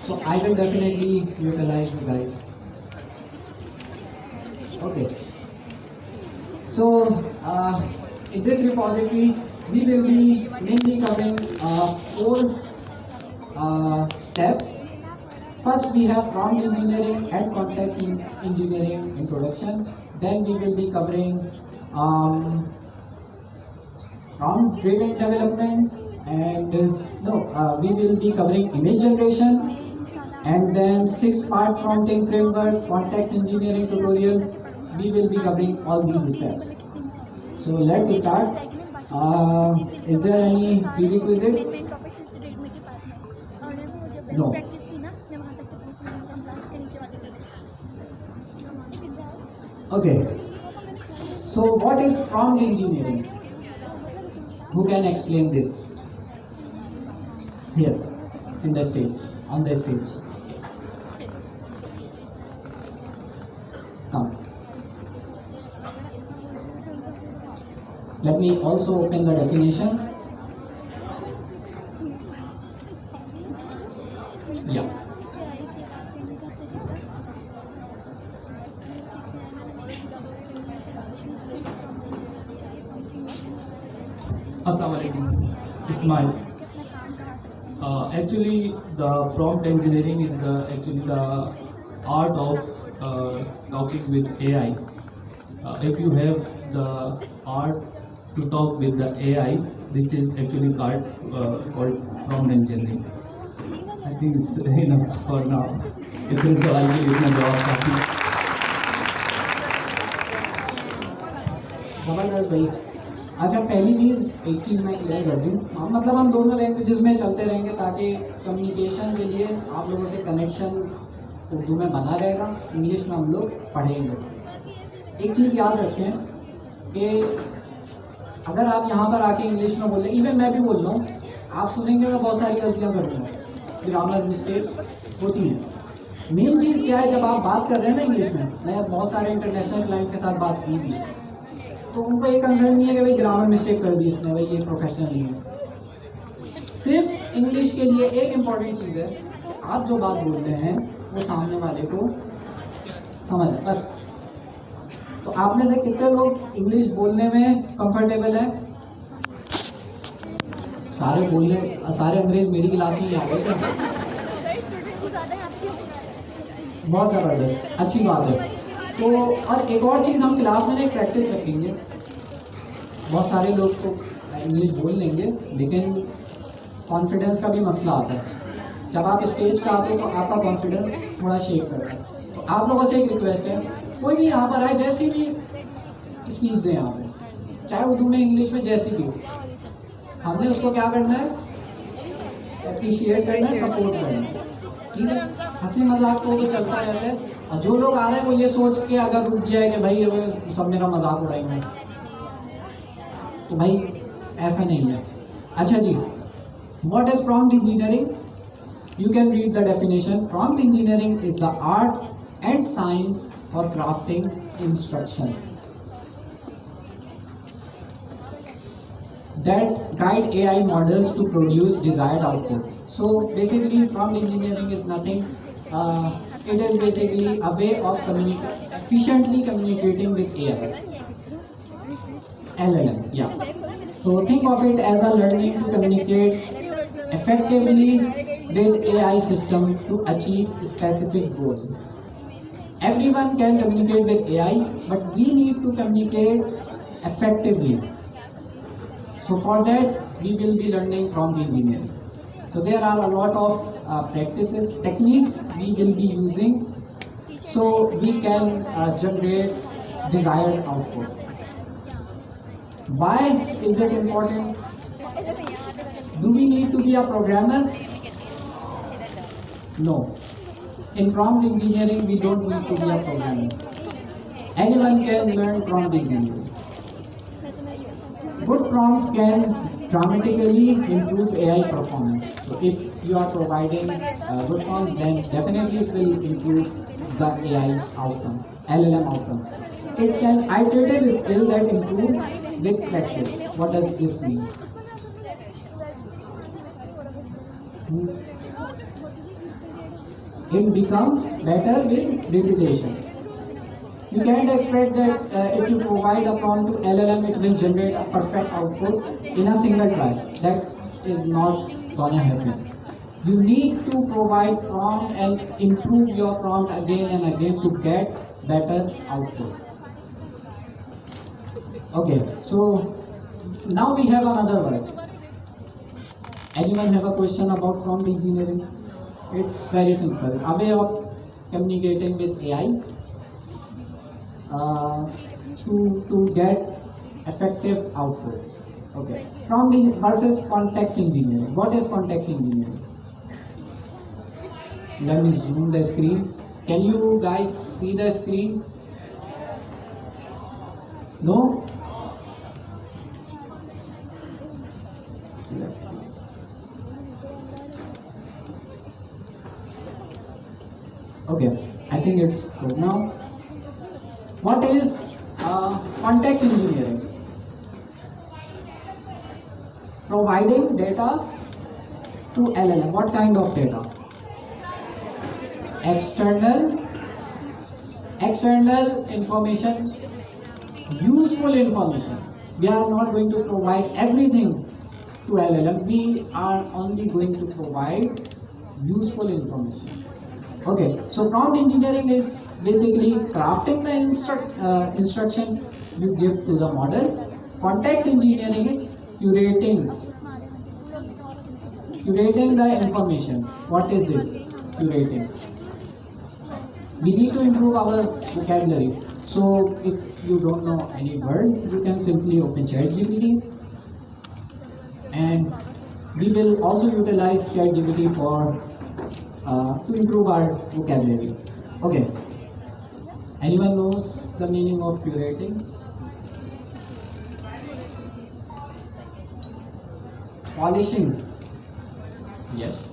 So I will definitely utilize you guys. Okay. So in this repository, we will be mainly covering four steps. First, we have prompt engineering and context engineering introduction. Then we will be covering prompt-driven development, and we will be covering image generation, and then six-part prompting framework, context engineering tutorial. We will be covering all these steps. So let's start. Is there any prerequisites? No. Okay. So what is prompt engineering? Who can explain this? Here, in the stage, on the stage. Come. Let me also open the definition. Yeah. Assalamualaikum. Ismail. Actually, the prompt engineering is the art of talking with AI. If you have the art to talk with the AI, this is actually called prompt engineering. I think it's enough for now. इतने सवाल के लिए इतना जवाब काफी. जबरदस्त भाई. अच्छा, पहली चीज़ एक चीज़ मैं क्लियर कर दूँ, मतलब हम दोनों लैंग्वेजेस में चलते रहेंगे ताकि कम्युनिकेशन के लिए आप लोगों से कनेक्शन उर्दू में बना रहेगा, इंग्लिश में हम लोग पढ़ेंगे. एक चीज़ याद रखें कि अगर आप यहाँ पर आके इंग्लिश में बोले, इवन मैं भी बोल रहा हूँ, आप सुनेंगे मैं बहुत सारी गलतियाँ करूँगा, ग्रामर मिस्टेक्स होती हैं. मेन चीज़ क्या है, जब आप बात कर रहे हैं ना इंग्लिश में, मैं बहुत सारे इंटरनेशनल क्लाइंट्स के साथ बात की भी, तो उनको एक कंसर्न नहीं है कि भाई ग्रामर मिस्टेक कर दी इसने, भाई ये प्रोफेशनल नहीं है. सिर्फ इंग्लिश के लिए एक इम्पॉर्टेंट चीज़ है, आप जो बात बोल रहे हैं वो सामने वाले को समझ है बस. तो आप में से कितने लोग इंग्लिश बोलने में कंफर्टेबल हैं? सारे अंग्रेज मेरी क्लास में ही आ गए थे. बहुत ज़बरदस्त, अच्छी बात है. तो और एक और चीज़ हम क्लास में एक प्रैक्टिस रखेंगे. बहुत सारे लोग तो इंग्लिश बोल लेंगे, लेकिन कॉन्फिडेंस का भी मसला आता है. जब आप स्टेज पे आते हो तो आपका कॉन्फिडेंस थोड़ा शेक करता है. तो आप लोगों से एक रिक्वेस्ट है, कोई भी यहाँ पर आए, जैसी भी स्पीच दें यहाँ पे, चाहे उर्दू में इंग्लिश में जैसी भी हो, हमने उसको क्या करना है, अप्रिशिएट करना है, सपोर्ट करना है. ठीक है, हंसी मजाक तो चलता रहता है. और जो लोग आ रहे हैं वो ये सोच के अगर रुक गया है कि भाई ये सब मेरा मजाक उड़ाएंगे, तो भाई ऐसा नहीं है. अच्छा जी, what is prompt engineering? You can read the definition. Prompt engineering is the art and science for crafting instruction that guide AI models to produce desired output. So basically, prompt engineering is nothing. It is basically a way of efficiently communicating with AI. LLM, yeah. So think of it as a learning to communicate effectively with AI system to achieve specific goals. Everyone can communicate with AI, but we need to communicate effectively. So for that, we will be learning prompt engineering. So there are a lot of practices, techniques we will be using, so we can generate desired output. Why is it important? Do we need to be a programmer? No. In prompt engineering, we don't need to be a programmer. Anyone can learn prompt engineering. Good prompts can dramatically improve AI performance. So if you are providing good prompts, then definitely it will improve the AI outcome, LLM outcome. It's an iterative skill that improves with practice. What does this mean? It becomes better with repetition. You can't expect that if you provide a prompt to LLM, it will generate a perfect output in a single try. That is not gonna happen. You need to provide prompt and improve your prompt again and again to get better output. Okay, so now we have another word. Anyone have a question about prompt engineering? It's very simple. A way of communicating with AI to get effective output. Okay. Prompt versus context engineering. What is context engineering? Let me zoom the screen. Can you guys see the screen? No? Okay, I think it's good now. What is context engineering? Providing data to LLM. What kind of data? External information, useful information. We are not going to provide everything to LLM. We are only going to provide useful information. Okay, so prompt engineering is basically crafting the instruction you give to the model. Context engineering is curating the information. What is this? Curating. We need to improve our vocabulary. So if you don't know any word, you can simply open ChatGPT, and we will also utilize ChatGPT for to improve our vocabulary. Okay. Anyone knows the meaning of curating? Polishing. Yes.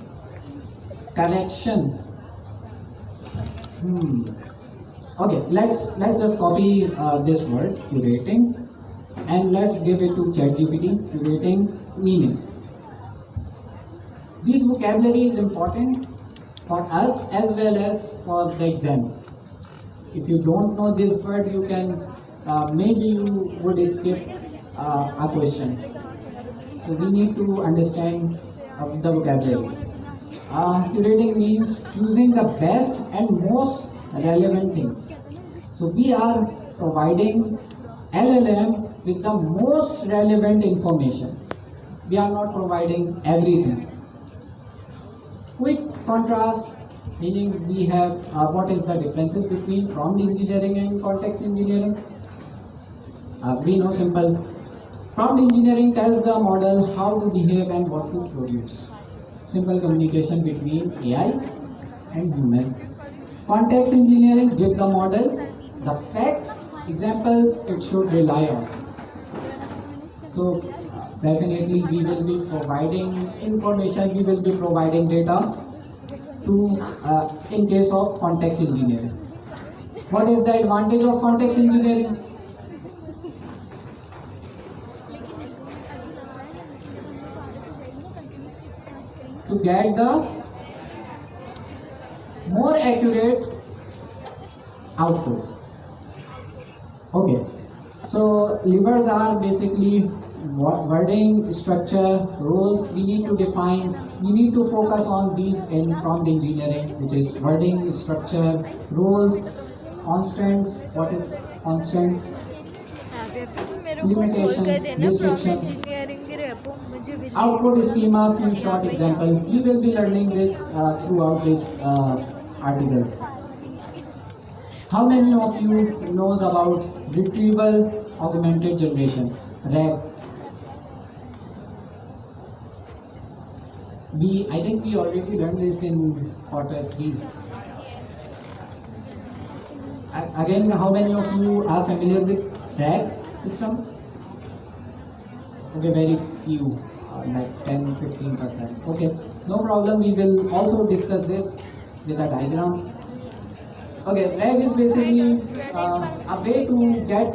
Correction. Okay, let's just copy this word curating and let's give it to ChatGPT. Curating meaning. This vocabulary is important for us as well as for the exam. If you don't know this word, you can maybe you would skip a question. So we need to understand the vocabulary. Curating means choosing the best and most relevant things. So we are providing LLM with the most relevant information. We are not providing everything. Quick contrast, meaning we have what is the differences between prompt engineering and context engineering. We know simple. Prompt engineering tells the model how to behave and what to produce. Simple communication between AI and human. Context engineering gives the model the facts, examples it should rely on. So definitely we will be providing information, we will be providing data to in case of context engineering. What is the advantage of context engineering? To get the more accurate output. Okay, so levers are basically wording, structure, roles. We need to define, we need to focus on these in prompt engineering, which is wording, structure, roles, constants. What is constants? Limitations, restrictions, output schema, few short example. We will be learning this throughout this article. How many of you knows about retrieval augmented generation, RAG? I think we already learned this in quarter 3. Again, how many of you are familiar with RAG system? Okay, very few, like 10-15%. Okay, no problem. We will also discuss this with a diagram. Okay, RAG is basically a way to get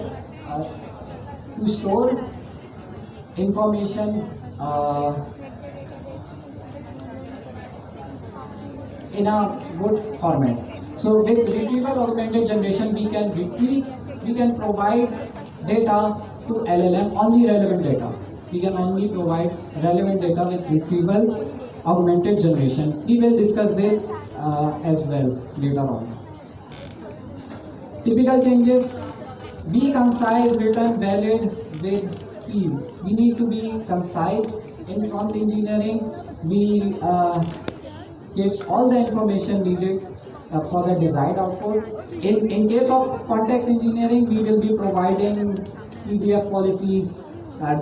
to store information in a good format. So with retrieval augmented generation, we can provide data to LLM, only relevant data. We can only provide relevant data with retrieval augmented generation. We will discuss this as well later on. Typical changes: be concise, written, valid, with feel. We need to be concise in prompt engineering. We gives all the information needed for the desired output. In case of context engineering, we will be providing PDF policies,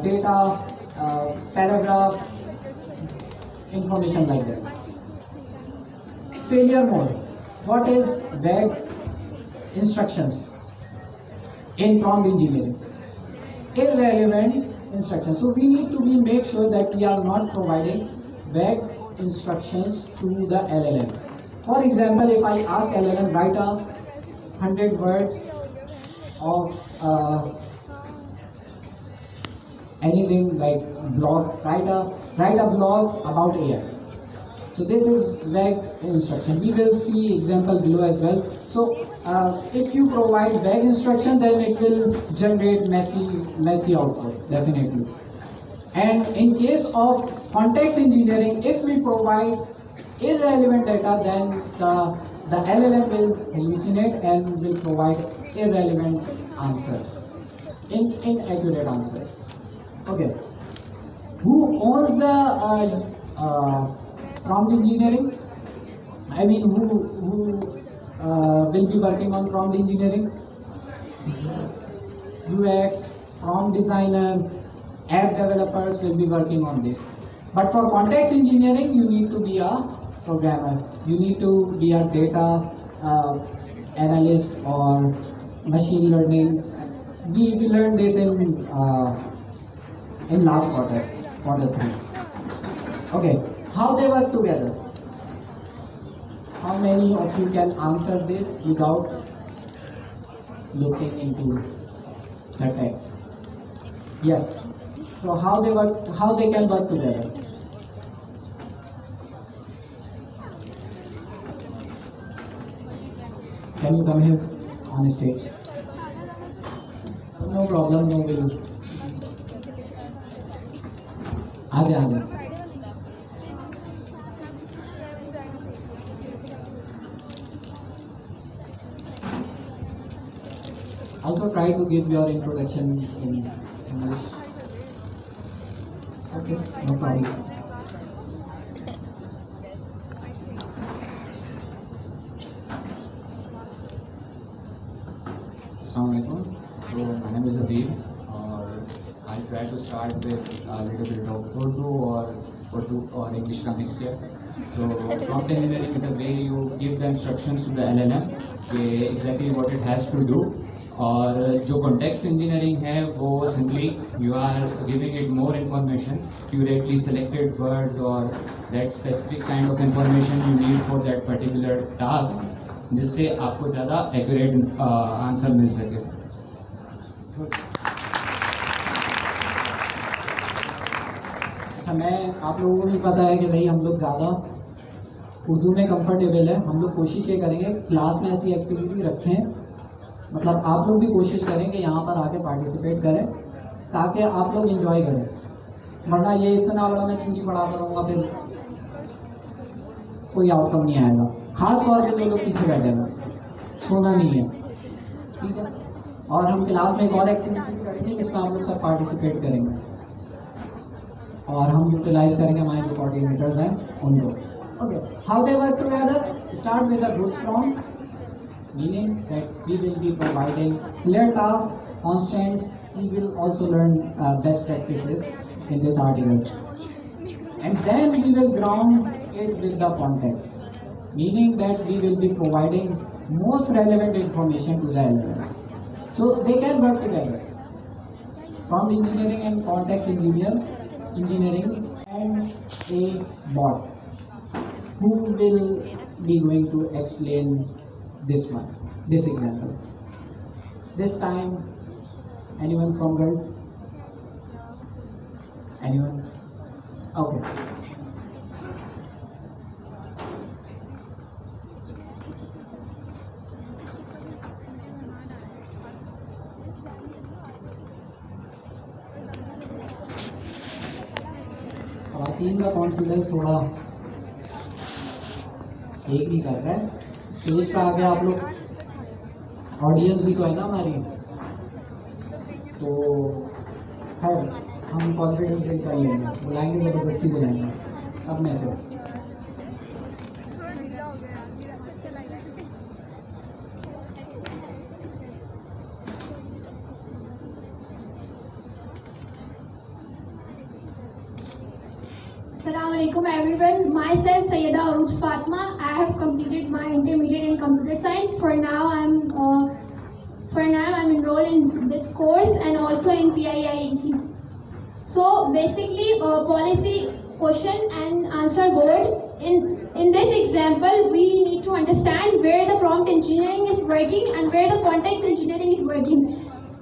data, paragraph, information like that. Failure mode. What is vague instructions in prompt engineering? Irrelevant instructions. So we need to make sure that we are not providing vague instructions to the LLM. For example, if I ask LLM write 100 words of anything like blog, write a blog about AI. So this is vague instruction. We will see example below as well. So if you provide vague instruction, then it will generate messy output, definitely. And in case of context engineering, if we provide irrelevant data, then the LLM will hallucinate and will provide irrelevant answers, inaccurate answers. Okay. Who owns the prompt engineering? I mean, who will be working on prompt engineering? UX, prompt designer, app developers will be working on this. But for context engineering, you need to be a programmer. You need to be a data analyst or machine learning. We learned this in last quarter 3. Okay, how they work together? How many of you can answer this without looking into the text? Yes. So how they can work together? Can you come here on stage? No problem, no will. आजा. Also try to give your introduction in English. Okay, no problem. Assalamualaikum. So my name is Abir. I'll try to start with a little bit of Urdu or English का mixture. So prompt engineering is the way you give the instructions to the LLM कि exactly what it has to do. और जो context engineering है वो simply you are giving it more information, accurately selected words or that specific kind of information you need for that particular task, जिससे आपको ज़्यादा accurate answer मिल सके. अच्छा, मैं आप लोगों को भी पता है कि भाई हम लोग ज़्यादा उर्दू में कंफर्टेबल है. हम लोग कोशिश ये करेंगे क्लास में ऐसी एक्टिविटी रखें, मतलब आप लोग भी कोशिश करें कि यहाँ पर आके पार्टिसिपेट करें ताकि आप लोग एंजॉय करें. वरना ये इतना बड़ा मैं थ्योरी पढ़ाता रहूँगा फिर कोई आउटकम नहीं आएगा. खास तौर पे जो लोग पीछे बैठे हैं, सोना नहीं है, ठीक है. और हम क्लास में एक और एक्टिविटी करेंगे जिसमें आप लोग सब पार्टिसिपेट करेंगे और हम यूटिलाइज करेंगे हमारे जो कोऑर्डिनेटर्स हैं उनको. Okay, how they work together. Start with a group prompt, meaning that we will be providing clear tasks, constraints. We will also learn best practices in this article, and then we will ground it with the context, meaning that we will be providing most relevant information to the LLM, so they can work together. Prompt engineering and context engineering and a bot who will be going to explain this example. This time, anyone from girls? Anyone? Okay. Team का confidence थोड़ा ठीक नहीं कर रहा है। Stage पे आके आप लोग, ऑडियंस भी तो है ना हमारी, तो खैर हम कॉन्फिडेंस बिल्ड कर लेंगे, बुलाएंगे ज़बरदस्ती बुलाएंगे सब में से। Assalamualaikum everyone. Myself Sayyida Aruj Fatma. I have completed my intermediate in computer science. For now I'm enrolled in this course and also in PIIEC. So basically, policy question and answer board. In this example, we need to understand where the prompt engineering is working and where the context engineering is working.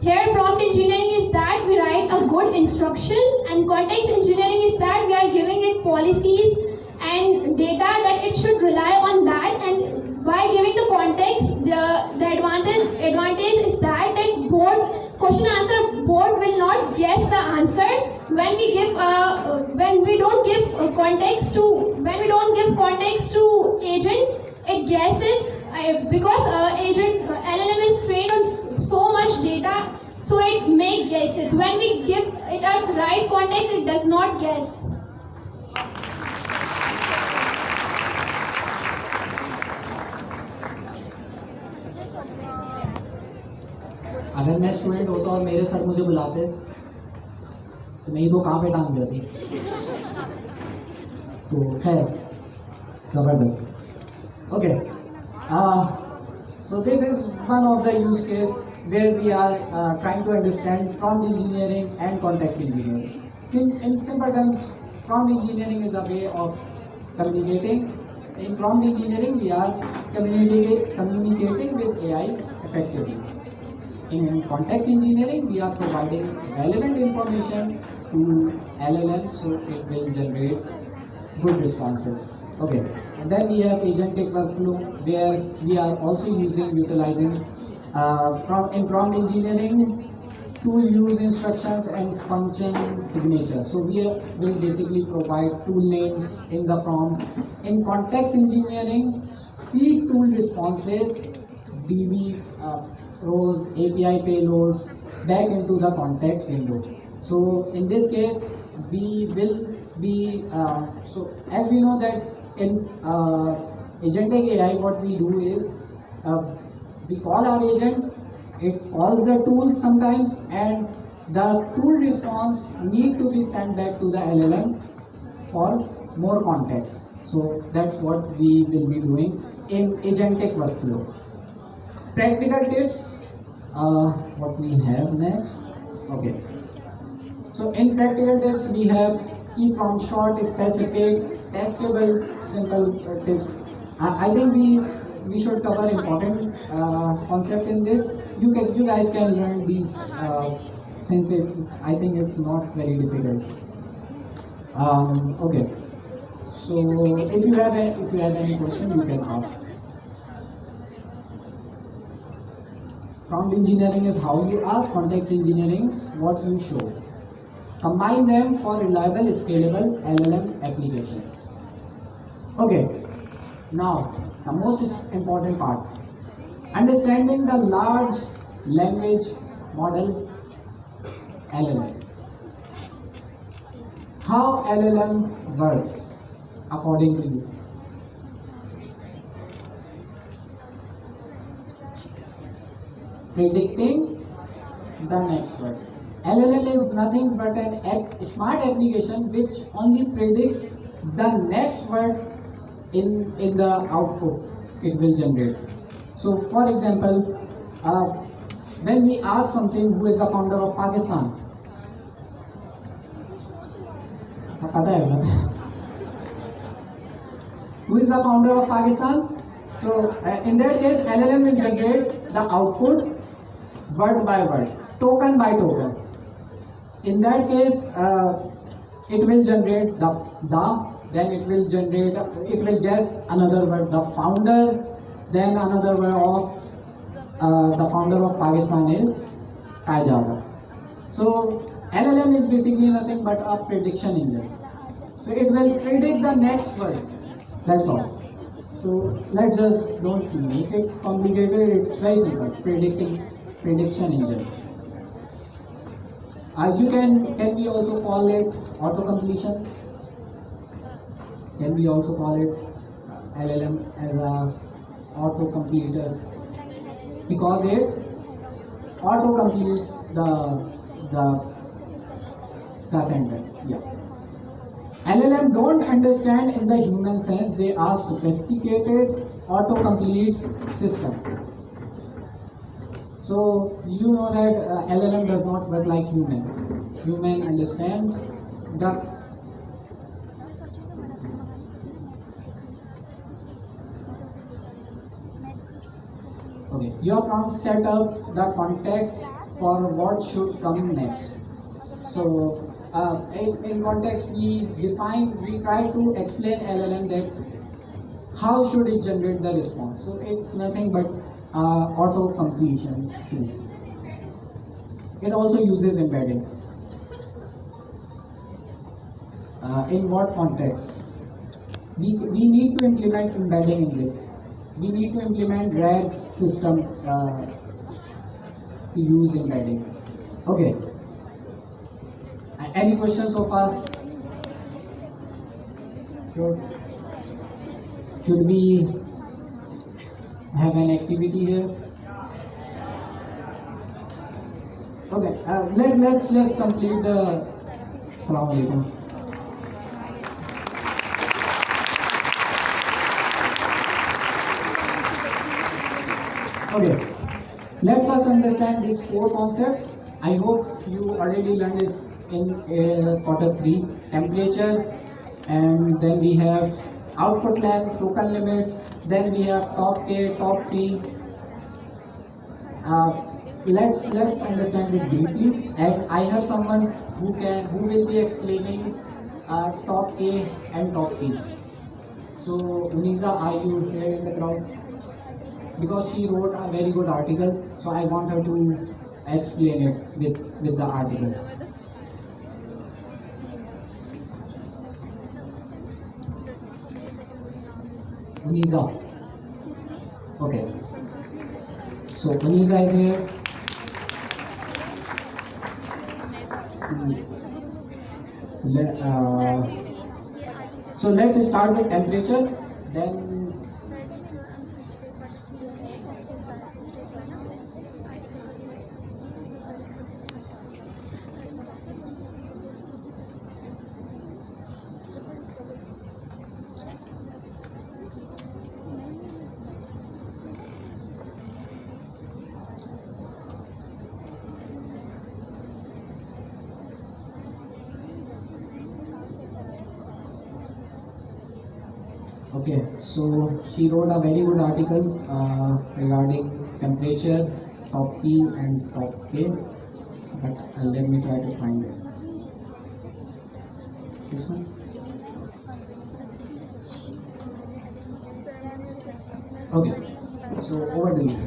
Here, prompt engineering is that we write a good instruction, and context engineering is that we are giving it policies and data that it should rely on that. And by giving the context, the advantage is that board question answer board will not guess the answer when we don't give context to agent. It guesses because LLM is trained on so much data, so it makes guesses. When we give it a right context, it does not guess. अगर मैं student होता और मेरे sir मुझे बुलाते तो मैं ही तो कहाँ पे टांग जाती। तो खैर जबरदस्त। Okay, so this is one of the use case where we are trying to understand prompt engineering and context engineering. In simple terms, prompt engineering is a way of communicating. In prompt engineering, we are communicating with AI effectively. In context engineering, we are providing relevant information to LLM so it will generate good responses. Okay, and then we have agentic workflow where we are also utilizing in prompt engineering tool use instructions and function signature. So we will basically provide tool names in the prompt. In context engineering, feed tool responses, DB rows, API payloads back into the context window. So in this case, we will be so as we know that in agentic AI, what we do is we call our agent, it calls the tool sometimes, and the tool response need to be sent back to the LLM for more context. So that's what we will be doing in agentic workflow. Practical tips, what we have next. Okay, so in practical tips we have key prompt, short, specific, testable, simple tips. I think we should cover important concept in this. You guys can learn these since I think it's not very difficult. Okay, so if you have any question, you can ask. Prompt engineering is how you ask, context engineering is what you show. Combine them for reliable, scalable LLM applications. Okay, now the most important part, understanding the large language model LLM. How LLM works according to you? Predicting the next word. LLM is nothing but a smart application which only predicts the next word in the output it will generate. So for example, when we ask something, who is the founder of Pakistan? Who is the founder of Pakistan? So in that case, LLM will generate the output word by word, token by token. In that case, it will generate then it will guess another word, the founder, then another word of the founder of Pakistan is Qaeda. So LLM is basically nothing but a prediction engine. So it will predict the next word. That's all. So let's just don't make it complicated. It's very simple. Prediction engine. You can we also call it auto completion? Can we also call it LLM as a auto completer? Because it auto completes the sentence. Yeah. LLM don't understand in the human sense. They are sophisticated autocomplete system. So you know that LLM does not work like human. Human understands the your prompt set up the context for what should come next. So in context we try to explain LLM that how should it generate the response. So it's nothing but auto completion tool. It also uses embedding. In what context? We need to implement embedding in this. We need to implement RAG system to use embedding. Okay. Any questions so far? Sure. Should we have an activity here? Okay. Let's just complete the. Assalamu alaikum. Okay, let's first understand these four concepts. I hope you already learned this in quarter 3. Temperature, and then we have output length, token limits, then we have top K, top T. Let's understand it briefly. And I have someone who will be explaining top A and top T. So Uniza, are you here in the crowd? Because she wrote a very good article, so I want her to explain it with the article. Uniza. Okay. So Uniza is here. So let's start with temperature. Then okay, so she wrote a very good article regarding temperature, top P and top K, but let me try to find it. This one? Okay, so over to you.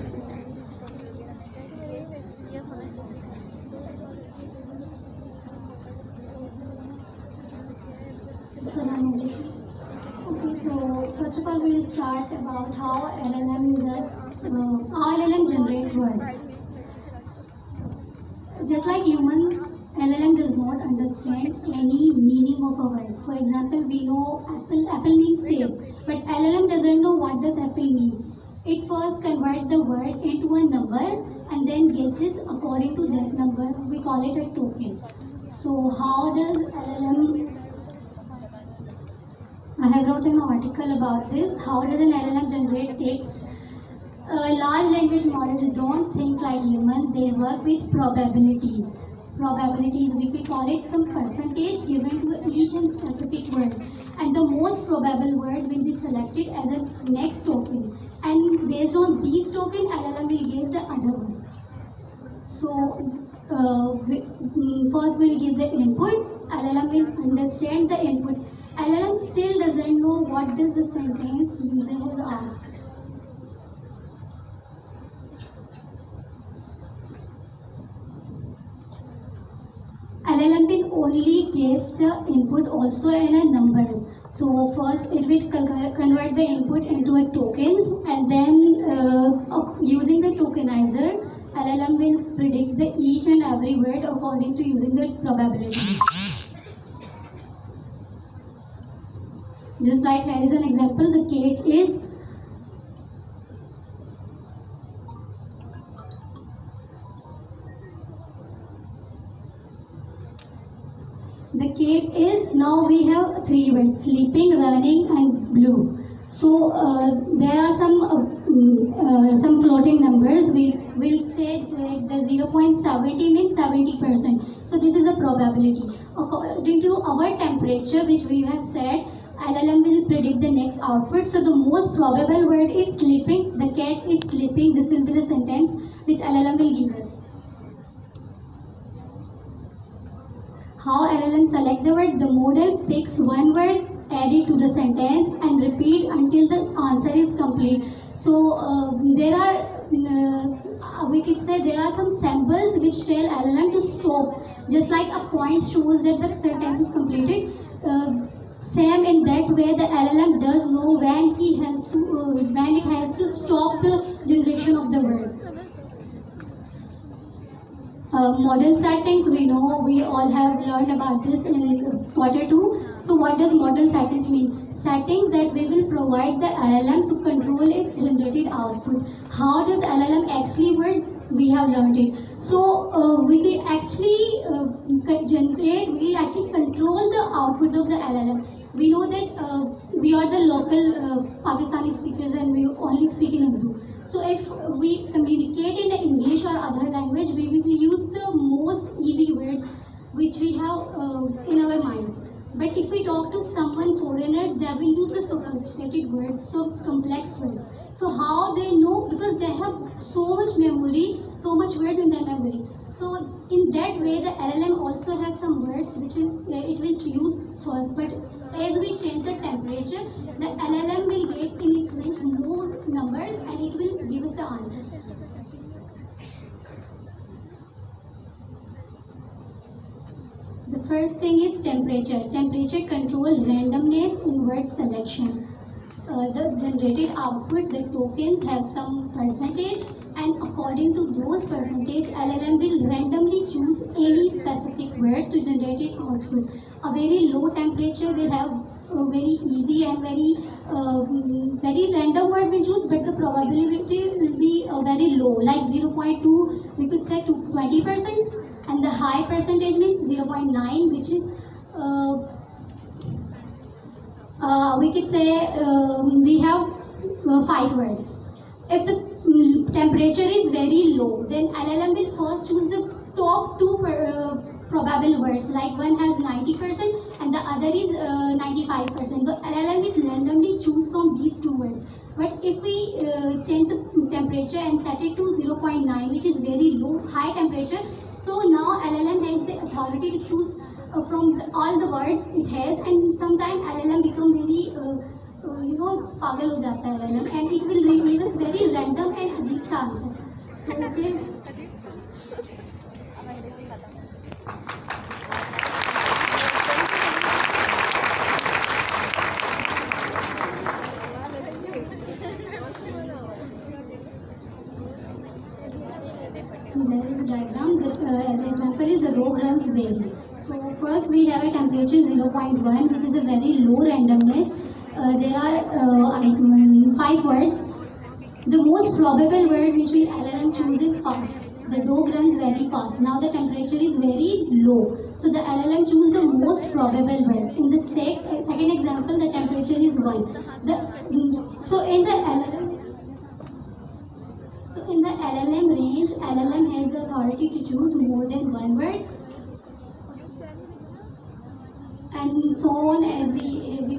Okay, so first of all, we will start about how LLM generate words. Just like humans, LLM does not understand any meaning of a word. For example, we know apple means save, but LLM doesn't know what does apple mean. It first converts the word into a number and then guesses according to that number. We call it a token. So how does LLM? I have wrote an article about this. How does an LLM generate text? Large language models don't think like humans. They work with probabilities. Probabilities, we call it some percentage given to each and specific word. And the most probable word will be selected as a next token. And based on these tokens, LLM will guess the other one. So first we'll give the input. LLM will understand the input. LLM still doesn't know what does the sentence user has asked. LLM will only gives the input also in a numbers. So first it will convert the input into a tokens, and then using the tokenizer, LLM will predict the each and every word according to using the probability. Just like here is an example, the cat is now we have three words: sleeping, running, and blue. So there are some floating numbers. We will say that the 0.70 means 70%. So this is a probability. According to our temperature, which we have said, LLM will predict the next output. So the most probable word is sleeping. The cat is sleeping. This will be the sentence which LLM will give us. How LLM select the word? The model picks one word, add it to the sentence, and repeat until the answer is complete. So there are, we could say there are some samples which tell LLM to stop. Just like a point shows that the sentence is completed. Same in that way, the LLM does know when it has to stop the generation of the word. Model settings, we know, we all have learned about this in quarter 2. So what does model settings mean? Settings that we will provide the LLM to control its generated output. How does LLM actually work? We have learned it. So we will actually control the output of the LLM. We know that we are the local Pakistani speakers and we only speak in Urdu. So if we communicate in English or other language, we will use the most easy words which we have in our mind. But if we talk to someone foreigner, they will use the sophisticated words, so complex words. So how they know? Because they have so much memory, so much words in their memory. So in that way, the LLM also has some words which it will use first. But as we change the temperature, the LLM will get in its range more numbers and it will give us the answer. The first thing is temperature. Temperature control randomness in word selection. The generated output, the tokens have some percentage, and according to those percentage, LLM will randomly choose any specific word to generate it output. A very low temperature will have a very easy and very random word we choose, but the probability will be very low, like 0.2, we could say to 20%, and the high percentage means 0.9, which is we could say we have 5 words. If the temperature is very low, then LLM will first choose the top 2 probable words, like one has 90% and the other is 95%. The LLM is randomly choose from these 2 words. But if we change the temperature and set it to 0.9, which is very low, high temperature, so now LLM has the authority to choose from all the words it has, and sometimes LLM become very pagal ho jata hai LLM, and it will give us very random and ajeeb sa answer. So okay. There is a diagram that the example is the row runs vary. So first we have a temperature 0.1, which is a very low randomness. There are 5 words. The most probable word which will LLM choose is fast. The dog runs very fast. Now the temperature is very low. So the LLM choose the most probable word. In the second example, the temperature is 1. So in the LLM range, LLM has the authority to choose more than one word. And so on, as we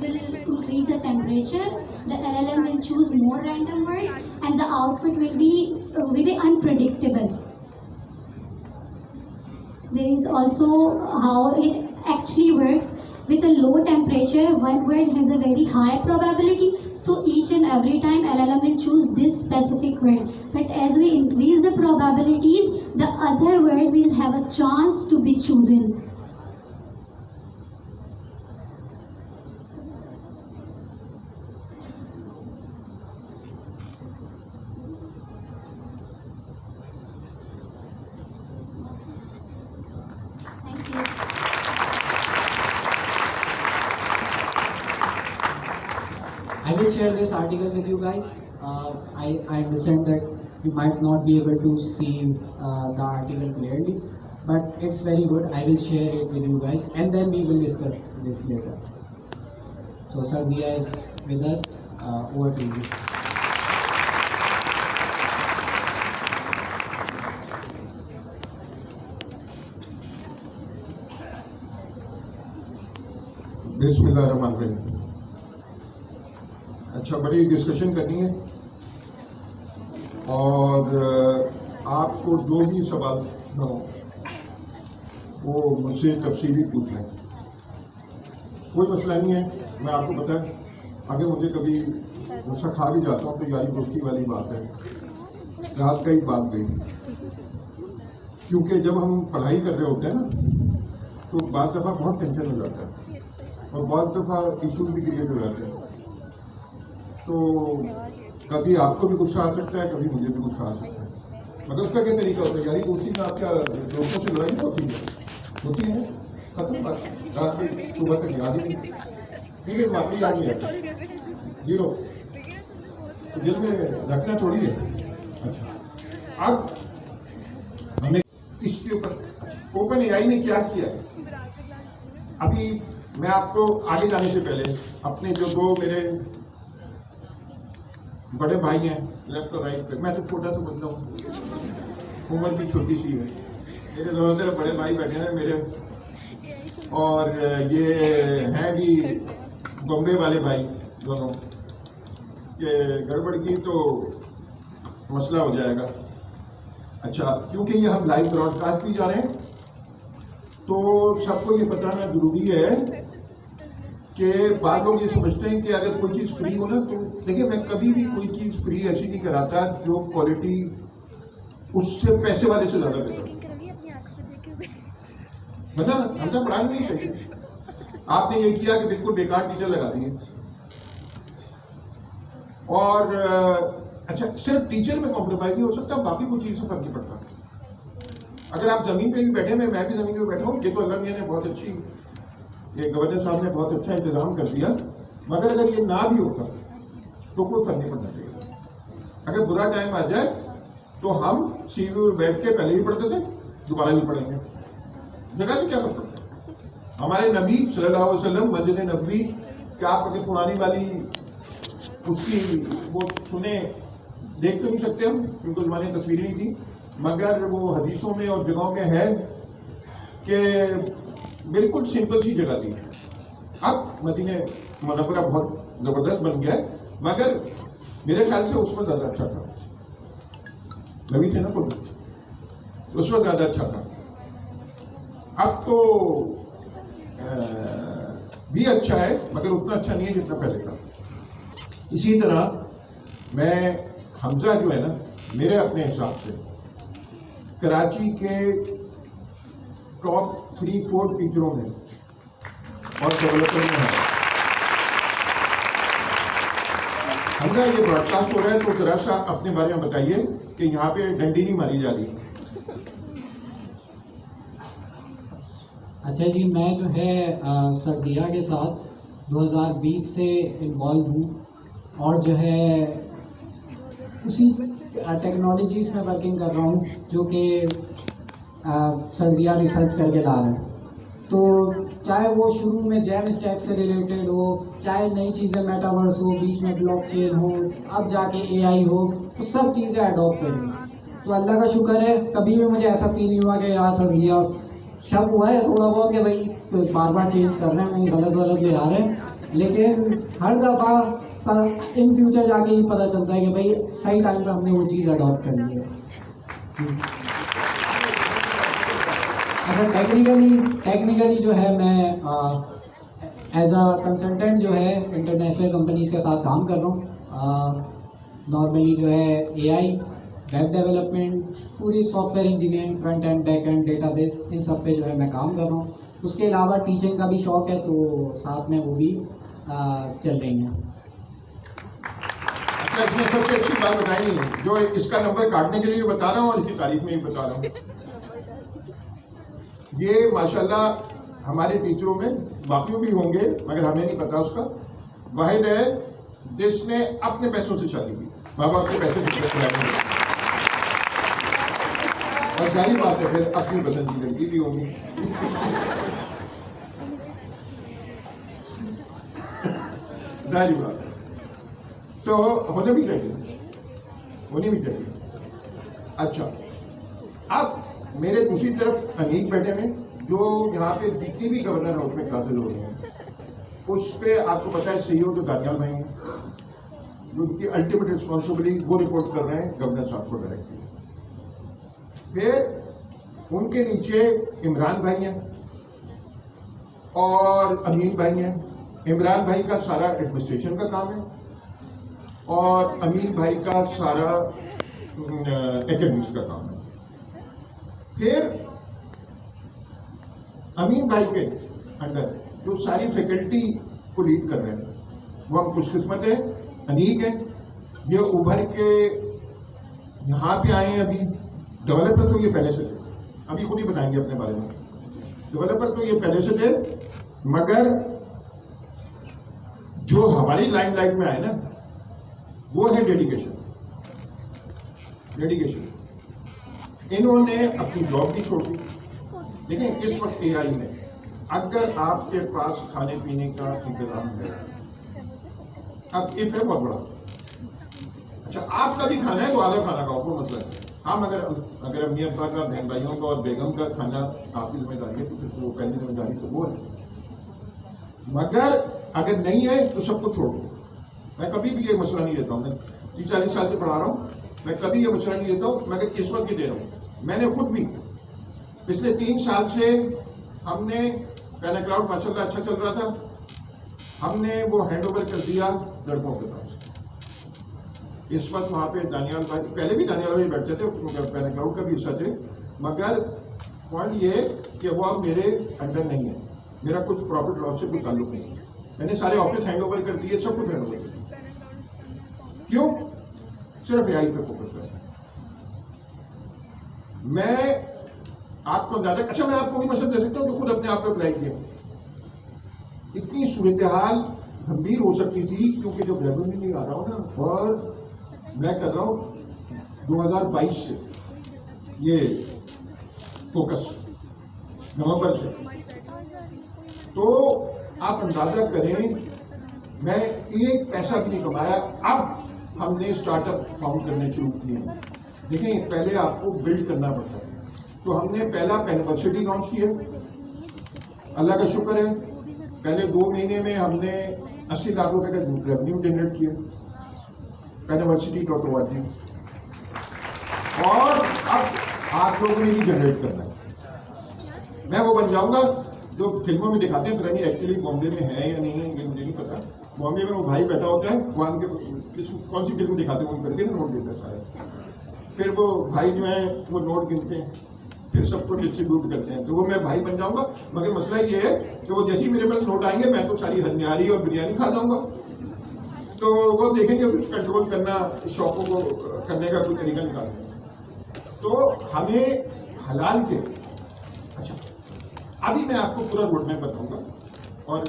will increase the temperature, the LLM will choose more random words and the output will be very unpredictable. There is also how it actually works. With a low temperature, one word has a very high probability. So each and every time LLM will choose this specific word. But as we increase the probabilities, the other word will have a chance to be chosen. share this article with you guys. I understand that you might not be able to see the article clearly, but it's very good. I will share it with you guys, and then we will discuss this later. So Sir Zia is with us. Over to you. बिस्मिल्लाहिर्रहमानिर्रहीम। अच्छा, बड़ी discussion करनी है और आपको जो भी सवाल पूछना हो वो मुझसे तफसीली पूछ लें, कोई मसला नहीं है। मैं आपको पता है, अगर मुझे कभी गुस्सा खा भी जाता हूँ तो यारी दोस्ती वाली बात है, रात का ही बात गई। क्योंकि जब हम पढ़ाई कर रहे होते हैं ना तो बाद दफ़ा बहुत टेंशन हो जाता है और बहुत दफ़ा इशूज भी क्रिएट हो जाते हैं। तो कभी आपको भी गुस्सा आ सकता है, कभी मुझे भी गुस्सा आ सकता है, मगर उसका क्या तरीका होता है? यारी दोस्ती में आप क्या दोस्तों से लड़ाई होती है खत्म बात, रात की सुबह तक याद ही नहीं, ठीक है, वाकई याद नहीं रहता, जीरो, तो दिल में रखना छोड़िए। अच्छा, अब हमें इसके ऊपर ओपन एआई ने क्या किया? अभी मैं आपको आगे जाने से पहले अपने जो दो मेरे बड़े भाई हैं लेफ्ट और राइट पे, मैं तो छोटा सा बंदा हूँ, उम्र भी छोटी सी है, मेरे दोनों बड़े भाई बैठे हैं मेरे, और ये हैं भी बॉम्बे वाले भाई दोनों, कि गड़बड़ की तो मसला हो जाएगा। अच्छा, क्योंकि ये हम लाइव ब्रॉडकास्ट भी जा रहे हैं तो सबको ये बताना जरूरी है कि बाद लोग ये समझते हैं कि अगर कोई चीज़ फ्री हो ना, तो देखिए मैं कभी भी कोई चीज़ फ्री ऐसी नहीं कराता जो क्वालिटी उससे पैसे वाले से ज़्यादा देता, मतलब हमसे पढ़ाना नहीं चाहिए। आपने ये किया कि बिल्कुल बेकार टीचर लगा दिए, और अच्छा, सिर्फ टीचर में कॉम्प्रोमाइज नहीं हो सकता, बाकी कोई चीज़ से फर्क नहीं पड़ता। अगर आप जमीन पे भी बैठे, मैं भी जमीन पे बैठा हूँ, ये तो अल्लाह मियां ने बहुत अच्छी, ये गवर्नर साहब ने बहुत अच्छा इंतजाम कर दिया, मगर अगर ये ना भी होता तो कोई फर्क नहीं पड़ना चाहिए। अगर बुरा टाइम आ जाए तो हम सीढ़ी में बैठ के पहले भी पढ़ते थे, दोबारा भी पढ़ेंगे, जगह से क्या फर्क पड़ता है? हमारे नबी सल्लल्लाहु अलैहि वसल्लम मस्जिद नबवी, क्या आप अगर पुरानी वाली उसकी वो सुने, देख तो नहीं सकते हम क्योंकि हमारी तस्वीरें नहीं थी, मगर वो हदीसों में और जगहों में है कि बिल्कुल सिंपल सी जगह थी। अब मदीने मुनव्वरा बहुत जबरदस्त बन गया है, मगर मेरे ख्याल से उसमें ज्यादा अच्छा था, नबी थे ना खुद, उसमें ज्यादा अच्छा था। अब तो भी अच्छा है मगर उतना अच्छा नहीं है जितना पहले था। इसी तरह मैं हमजा जो है ना, मेरे अपने हिसाब से कराची के टॉप 3-4 टीचरों में और डेवलपर में है। हमजा ये ब्रॉडकास्ट हो रहा है तो जरा सा अपने बारे में बताइए कि यहाँ पे डंडी नहीं मारी जा रही। अच्छा जी, मैं जो है सर जिया के साथ 2020 से इन्वॉल्व हूँ और जो है उसी टेक्नोलॉजीज़ में वर्किंग कर रहा हूँ जो कि सर जिया रिसर्च करके ला रहे हैं। तो चाहे वो शुरू में जैम स्टैक से रिलेटेड हो, चाहे नई चीज़ें मेटावर्स हो, बीच में ब्लॉकचेन हो, अब जाके एआई हो, तो सब चीज़ें अडॉप्ट करेंगे। तो अल्लाह का शुक्र है, कभी भी मुझे ऐसा फील नहीं हुआ कि यार सर जिया, शक हुआ है थोड़ा बहुत कि भाई तो बार बार चेंज कर रहे हैं, कहीं गलत ले आ रहे हैं, लेकिन हर दफ़ा इन फ्यूचर जाके ही पता चलता है कि भाई सही टाइम पे हमने वो चीज़ अडॉप्ट कर ली है। अच्छा, टेक्निकली जो है मैं एज अ कंसल्टेंट जो है इंटरनेशनल कंपनीज के साथ काम कर रहा हूँ। नॉर्मली जो है एआई, वेब डेवलपमेंट, पूरी software engineering, front end back end database, इन सब पे जो है मैं काम कर रहा हूँ। उसके अलावा टीचिंग का भी शौक है तो साथ में वो भी चल रही हैं। अच्छा, इसमें सबसे अच्छी बात बताई है जो इसका नंबर काटने के लिए बता रहा हूँ और इसकी तारीफ में भी बता रहा हूँ। ये माशाल्लाह हमारे टीचरों में बाकियों भी होंगे मगर हमें नहीं पता उसका, वाहिद है जिसने अपने पैसों से शादी की, माँ बाप के पैसे से खिलाए, और जारी बात है फिर अपनी पसंद की लड़की भी होगी। जारी बात है, तो होने भी चाहिए, होनी भी चाहिए। अच्छा, अब मेरे दूसरी तरफ अनीक बैठे हैं, जो यहाँ पे जितनी भी गवर्नर हाउस में काजिल हो रहे हैं, उस पे आपको पता है सीईओ जो दानियाल भाई हैं, जो उनकी अल्टीमेट रिस्पॉन्सिबिलिटी वो रिपोर्ट कर रहे हैं गवर्नर साहब को डायरेक्टली। फिर उनके नीचे इमरान भाई हैं और अमीन भाई हैं। इमरान भाई का सारा एडमिनिस्ट्रेशन का काम है और अमीन भाई का सारा एकेडमिक्स का काम है। फिर अमीन भाई के अंडर जो सारी फैकल्टी को लीड कर रहे हैं, वो हम खुशकिस्मत है, अनीक है, ये उभर के यहाँ पे आए हैं। अभी डेवलपर तो ये पहले से थे, अभी खुद ही बताएंगे अपने बारे में। डेवलपर तो ये पहले से थे, मगर जो हमारी लाइमलाइट में आए ना, वो है डेडिकेशन। डेडिकेशन इन्होंने अपनी जॉब भी छोड़ दी। देखिए, इस वक्त एआई में अगर आपके पास खाने पीने का इंतजाम है, अब इफ है बहुत बड़ा, अच्छा आपका भी खाना है तो आधा खाना खाओ, कोई मसला नहीं। हम अगर अम्मी अब्बा का, बहन भाइयों का और बेगम का खाना आपकी जिम्मेदारी है, तो फिर वो पहली जिम्मेदारी तो वो है। मगर अगर नहीं है तो सबको छोड़ दो। मैं कभी भी ये मसला नहीं लेता हूँ, मैं 30-40 साल से पढ़ा रहा हूँ, मैं कभी ये मसला नहीं लेता हूँ, मगर इस वक्त ही दे रहा हूँ। मैंने खुद भी पिछले 3 साल से, हमने पहला क्लाउड माशाल्लाह अच्छा चल रहा था, हमने वो हैंड ओवर कर दिया लड़कों के पास। इस वक्त वहां पे दानियाल भाई, पहले भी दानियाल भाई बैठते थे, पहले क्लाउड का भी हिस्सा थे, मगर पॉइंट ये कि वो अब मेरे अंडर नहीं है, मेरा कुछ प्रॉफिट लॉस से कोई ताल्लुक नहीं है। मैंने सारे ऑफिस हैंड ओवर कर दिए, सब कुछ हैंड ओवर कर दिया। क्यों? सिर्फ एआई पे फोकस कर। मैं आपको ज्यादा, अच्छा मैं आपको भी मसला दे सकता हूं जो खुद अपने आप पे अप्लाई किया। इतनी सूरत हाल गंभीर हो सकती थी, क्योंकि जब रेवेन्यू नहीं आ रहा हो ना, और मैं कर रहा हूं 2022 से ये फोकस, नवंबर से, तो आप अंदाजा करें मैं एक पैसा भी नहीं कमाया। अब हमने स्टार्टअप फाउंड करने शुरू किए। देखें, पहले आपको बिल्ड करना पड़ता है, तो हमने पहला पेनवर्सिटी लॉन्च किया, अल्लाह का शुक्र है, पहले 2 महीने में हमने 80 लाख रुपए का रेवेन्यू जनरेट किया पेनवर्सिटी.org, और अब आप लोगों ने भी जनरेट करना है। मैं वो बन जाऊंगा जो फिल्मों में दिखाते हैं, पता नहीं एक्चुअली बॉम्बे में है या नहीं है, ये मुझे नहीं पता। बॉम्बे में वो भाई बैठा होता है, वो आगे कौन सी फिल्म दिखाते हैं, वो करके नोट देता है सारे, फिर वो भाई जो है वो नोट गिनते हैं, फिर सबको डिस्ट्रीब्यूट करते हैं। तो वो मैं भाई बन जाऊंगा, मगर मसला ये है कि वो जैसे ही मेरे पास नोट आएंगे, मैं तो सारी हरियाणी और बिरयानी खा जाऊंगा। तो वो देखेंगे कुछ कंट्रोल करना, शौकों को करने का कोई तरीका निकालना। तो हमें हलाल के, अच्छा अभी मैं आपको पूरा रोड मैप बताऊंगा, और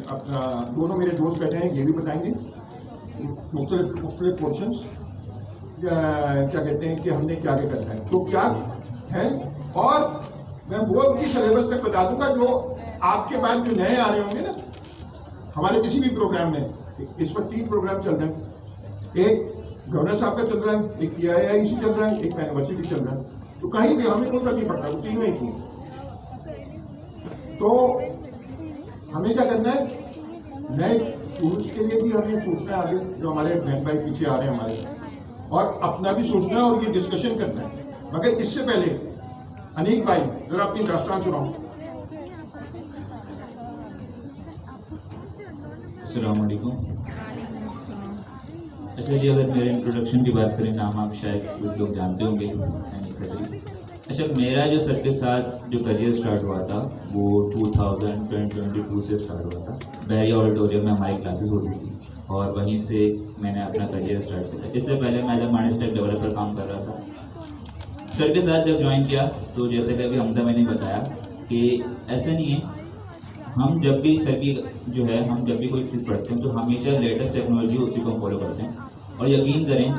अपना दोनों मेरे दोस्त बैठे हैं, ये भी बताएंगे मुख्तलिफ पोर्शंस, क्या कहते हैं कि हमने क्या क्या करना है, तो क्या है, और मैं वो भी सिलेबस तक बता दूंगा जो आपके बाद जो नए आ रहे होंगे ना हमारे किसी भी प्रोग्राम में। इस वक्त 3 प्रोग्राम चल रहे हैं, एक गवर्नर साहब का चल रहा है, एक PIIEC चल रहा है, एक यूनिवर्सिटी चल रहा है। तो कहीं भी हमें कोई फर्क नहीं पड़ता, वो तीनों एक ही। तो हमें क्या करना है, नए स्टूडेंट्स के लिए भी हमें सोचना है, आगे जो हमारे बहन भाई पीछे आ रहे हैं हमारे, और अपना भी सोचना है और ये डिस्कशन करना है। मगर इससे पहले अनीक भाई जरा अपनी दास्तान सुनाओ। अस्सलाम वालेकुम। अच्छा जी, अगर मेरे इंट्रोडक्शन की बात करें, नाम आप शायद कुछ लोग जानते होंगे, अनीक खत्री। अच्छा, मेरा जो सर के साथ जो करियर स्टार्ट हुआ था वो 2022 से स्टार्ट हुआ था। बैरिया ऑडिटोरियम में हमारी क्लासेस होती थी और वहीं से मैंने अपना करियर स्टार्ट किया। इससे पहले मैं as a mind stack developer काम कर रहा था। सर के साथ जब ज्वाइन किया तो जैसे कि अभी हमजा मैंने बताया कि ऐसा नहीं है, हम जब भी सर की जो है हम जब भी कोई चीज़ पढ़ते हैं तो हमेशा लेटेस्ट टेक्नोलॉजी उसी को फॉलो करते हैं, और यकीन करें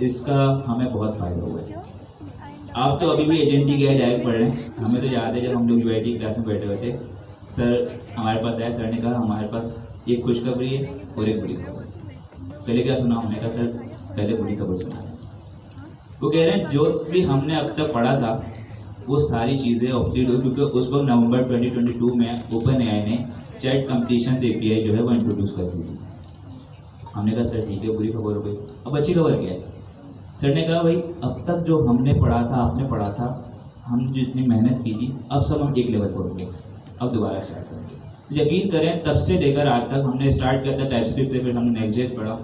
इसका हमें बहुत फ़ायदा हुआ है। आप तो अभी भी एजेंटी के डायरेक्ट पढ़ रहे हैं। हमें तो याद है जब हम लोग यूआईटी क्लास में बैठे हुए थे, सर हमारे पास आए, सर ने कहा हमारे पास एक खुशखबरी है और एक बुरी खबर। पहले क्या सुना? हमने कहा सर पहले बुरी खबर सुना। वो कह रहे हैं जो भी हमने अब तक पढ़ा था वो सारी चीज़ें ऑब्सोल्यूट हुई, क्योंकि उस वक्त नवंबर 2022 में ओपन एआई ने चैट कंपटीशन एपीआई जो है वो इंट्रोड्यूस कर दी थी। हमने कहा सर ठीक है, बुरी खबर हो गई, अब अच्छी खबर क्या है? सर ने कहा भाई अब तक जो हमने पढ़ा था, आपने पढ़ा था, हमने जितनी मेहनत की थी, अब सब हम एक लेवल पर होंगे, अब दोबारा स्टार्ट करेंगे। यकीन करें तब से लेकर आज तक हमने स्टार्ट किया था टाइपस्क्रिप्ट से, फिर हमने नेक्स्ट.जेएस पढ़ा,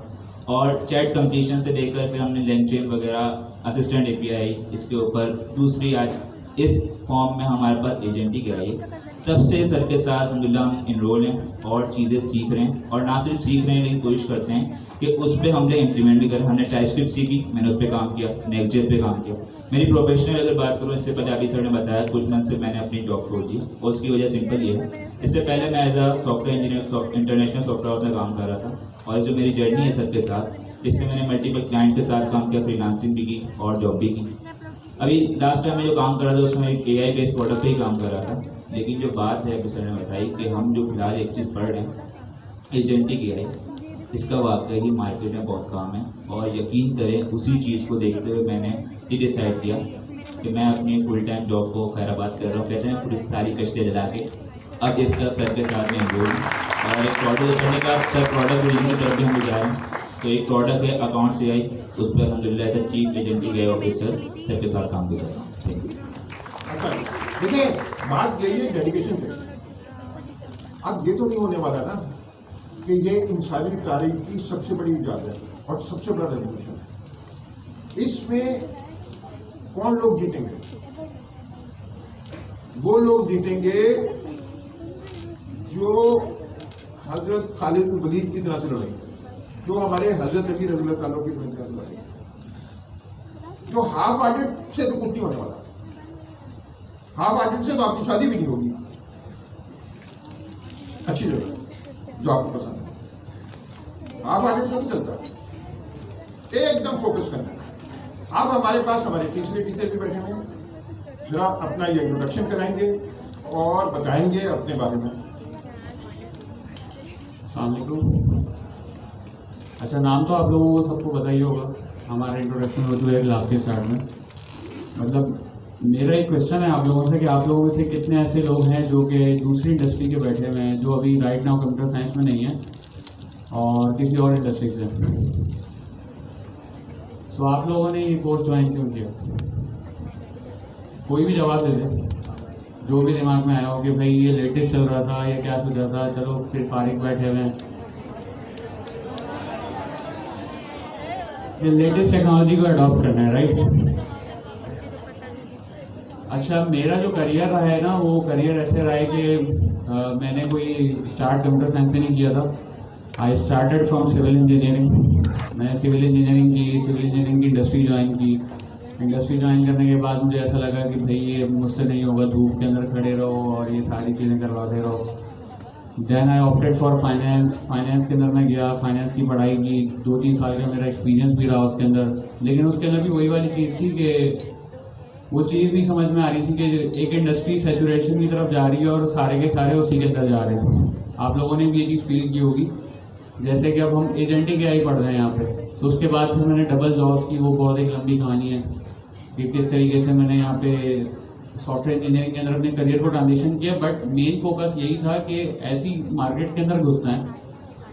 और चैट कंपटीशन से लेकर फिर हमने लैंगचेन वगैरह, असिस्टेंट एपीआई, इसके ऊपर दूसरी आज इस फॉर्म में हमारे पास एजेंटिक आई है। तब से सर के साथ अल्हम्दुलिल्लाह हम इनरोल हैं और चीज़ें सीख रहे हैं, और ना सिर्फ सीख रहे हैं लेकिन कोशिश करते हैं कि उस पर हमने इम्प्लीमेंट भी करें। हमने टाइपस्क्रिप्ट सीखी, मैंने उस पर काम किया, नेक्स्ट.जेएस पे काम किया। मेरी प्रोफेशनल अगर बात करूँ, इससे पहले अभी सर ने बताया कुछ मंथ से मैंने अपनी जॉब छोड़ दी, और उसकी वजह सिंपल ये है, इससे पहले मैं as a software engineer international software house में काम कर रहा था, और जो मेरी जर्नी है सर के साथ, इससे मैंने मल्टीपल क्लाइंट के साथ काम किया, फ्रीलांसिंग भी की और जॉब भी की। अभी लास्ट टाइम मैं जो काम कर रहा था उसमें एक एआई बेस्ड प्रोडक्ट पे ही काम कर रहा था, लेकिन जो बात है अभी सर ने बताई कि हम जो फिलहाल एक चीज़ पढ़ रहे हैं एजेंटिक एआई, इसका वाकई ही मार्केट में बहुत काम है, और यकीन करें उसी चीज़ को देखते हुए मैंने ये डिसाइड किया कि मैं अपनी फुल टाइम जॉब को खैराबाद कर रहा हूँ, कहते हैं पूरी सारी कश्तियाँ जला के अब इसका सर के साथ में इन्वॉल्व हूँ। और एक प्रोडक्ट सर ने कहा सर प्रोडक्ट बिल्डिंग की तरफ भी हम जा रहे हैं, तो एक प्रोडक्ट है अकाउंट्स एआई, उस पर अल्हम्दुलिल्लाह as chief agentic AI officer sir के साथ काम भी कर रहा हूँ। Thank you. अच्छा देखिए, बात यही है डेडिकेशन की। अब ये तो नहीं होने वाला ना कि ये इंसानी तारीख की सबसे बड़ी इजाद है और सबसे बड़ा रेवोल्यूशन है। इसमें कौन लोग जीतेंगे? वो लोग जीतेंगे जो हजरत खालिद बिन वलीद की तरह से लड़ेंगे, जो हमारे हजरत अली रज़ी अल्लाह ताला की तरह से लड़ेंगे। जो हाफ हार्टेड से तो कुछ नहीं होने वाला, हाफ हार्टेड से तो आपकी शादी भी नहीं होगी अच्छी जगह जो आपको पसंद है। हाफ हार्टेड तो नहीं चलता, एकदम फोकस करना है। अब हमारे पास हमारे तीसरे टीचर भी बैठे हैं, जरा अपना ये इंट्रोडक्शन कराएंगे और बताएंगे अपने बारे में। अस्सलाम वालेकुम। अच्छा, नाम तो आप लोगों को सबको पता ही होगा, हमारा इंट्रोडक्शन हो चुका है क्लास के स्टार्ट में। मतलब मेरा एक क्वेश्चन है आप लोगों से कि आप लोगों में से कितने ऐसे लोग हैं जो कि दूसरी इंडस्ट्री के बैठे हुए हैं, जो अभी राइट नाउ कंप्यूटर साइंस में नहीं है और किसी और इंडस्ट्री से। सो आप लोगों ने ये कोर्स ज्वाइन क्यों किया? कोई भी जवाब दे दे, जो भी दिमाग में आया हो कि भाई ये लेटेस्ट चल रहा था या क्या सोचा था, चलो फिर फारिग बैठे हुए हैं, ये लेटेस्ट टेक्नोलॉजी को अडॉप्ट करना है, राइट? अच्छा, मेरा जो करियर रहा है ना, वो करियर ऐसे रहा है कि मैंने कोई स्टार्ट कंप्यूटर साइंस से नहीं किया था। I started from civil engineering. मैंने सिविल इंजीनियरिंग की, सिविल इंजीनियरिंग की इंडस्ट्री ज्वाइन की। इंडस्ट्री ज्वाइन करने के बाद मुझे ऐसा लगा कि भाई ये मुझसे नहीं होगा, धूप के अंदर खड़े रहो और ये सारी चीज़ें करवाते रहो। Then I opted for finance. Finance के अंदर मैं गया, फाइनेंस की पढ़ाई की, 2-3 साल का मेरा एक्सपीरियंस भी रहा उसके अंदर। लेकिन उसके अंदर भी वही वाली चीज़ थी कि वो चीज़ नहीं समझ में आ रही थी कि एक इंडस्ट्री सैचुरेशन की तरफ जा रही है और सारे के सारे उसी के अंदर जा रहे हैं। आप लोगों ने भी ये चीज़ फील की होगी। जैसे कि अब हम एजेंटिक एआई पढ़ रहे हैं यहाँ पे, तो उसके बाद फिर मैंने डबल जॉब्स की, वो बहुत एक लंबी कहानी है कि किस तरीके से मैंने यहाँ पे सॉफ्टवेयर इंजीनियरिंग के अंदर अपने करियर को ट्रांजिशन किया। बट मेन फोकस यही था कि ऐसी मार्केट के अंदर घुसना है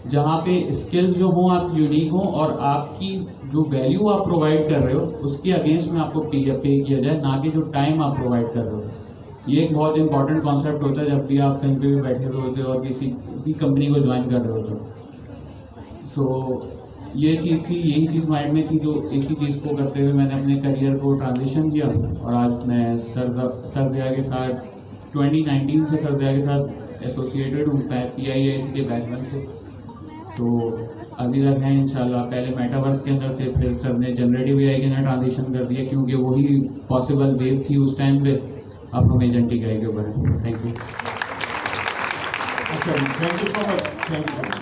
जहाँ पे स्किल्स जो हों आप यूनिक हों और आपकी जो वैल्यू आप प्रोवाइड कर रहे हो उसके अगेंस्ट में आपको पे किया जाए, ना कि जो टाइम आप प्रोवाइड कर रहे हो। ये एक बहुत इंपॉर्टेंट कॉन्सेप्ट होता है जब भी आप कहीं पे भी बैठे हुए होते हो और किसी भी कंपनी को ज्वाइन कर रहे हो तो। सो ये चीज़ थी, यही चीज़ माइंड में थी, जो इसी चीज़ को करते हुए मैंने अपने करियर को ट्रांजिशन किया और आज मैं सर ज़िया के साथ 2019 से सर ज़िया के साथ एसोसिएटेड हूँ PIIIC के बैच 1 से। तो अभी तक हैं इंशाल्लाह। पहले मेटावर्स के अंदर थे, फिर सर ने जनरेटिव एआई के अंदर ट्रांजिशन कर दिया क्योंकि वही पॉसिबल वेव थी उस टाइम पे। अब हम एजेंटिक एआई के ऊपर हैं। Thank you. अच्छा जी, thank you so much, thank you so much.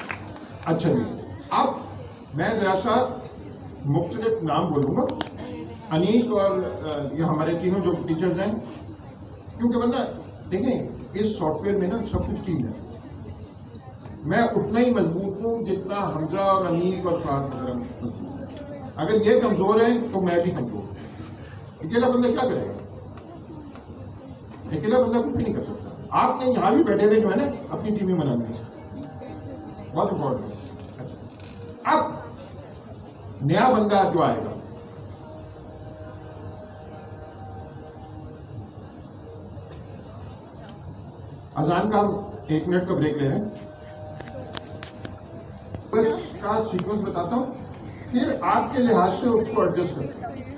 अच्छा जी, अब मैं जरा सा मुख्तलिफ नाम बोलूँगा, अनीक और ये हमारे तीनों जो टीचर्स हैं, क्योंकि वरना देखें इस सॉफ्टवेयर में ना सब कुछ टीम है। मैं उतना ही मजबूत हूँ जितना हमजा और अनीक और फात वगैरह मजबूत है। अगर ये कमजोर है तो मैं भी कमजोर हूँ। अकेला बंदा क्या करेगा? अकेला बंदा कुछ भी नहीं कर सकता। आपने यहाँ भी बैठे हुए जो है ना अपनी टीमें बनानी है, बहुत इंपॉर्टेंट है। अच्छा, अब नया बंदा जो आएगा, अजान का हम 1 मिनट का ब्रेक ले रहे हैं, का सीक्वेंस बताता हूं, फिर आपके लिहाज से उसको एडजस्ट करते हैं।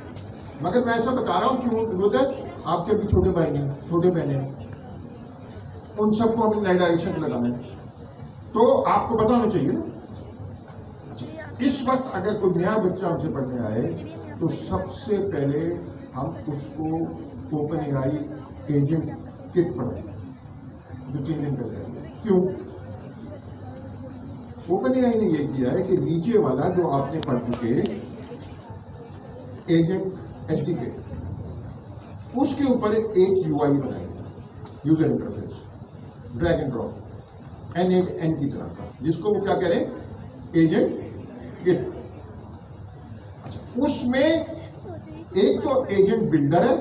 मगर मैं ऐसा बता रहा हूं क्यों उधर आपके भी छोटे भाई हैं, छोटे बहने हैं, उन सबको हमें नई डायरेक्शन पे लगाना है, तो आपको पता होना चाहिए ना। अच्छा, इस वक्त अगर कोई नया बच्चा हमसे पढ़ने आए तो सबसे पहले हम उसको OpenAI एजेंट किट पढ़ाएंगे जो 3 दिन पहले। क्यों? OpenAI ने यह किया है कि नीचे वाला जो आपने पढ़ चुके एजेंट SDK, उसके ऊपर एक UI बनाएंगे, user interface, drag and drop, N की तरह का, जिसको वो क्या कह रहे हैं, एजेंट किट। अच्छा, उसमें एक तो एजेंट बिल्डर है।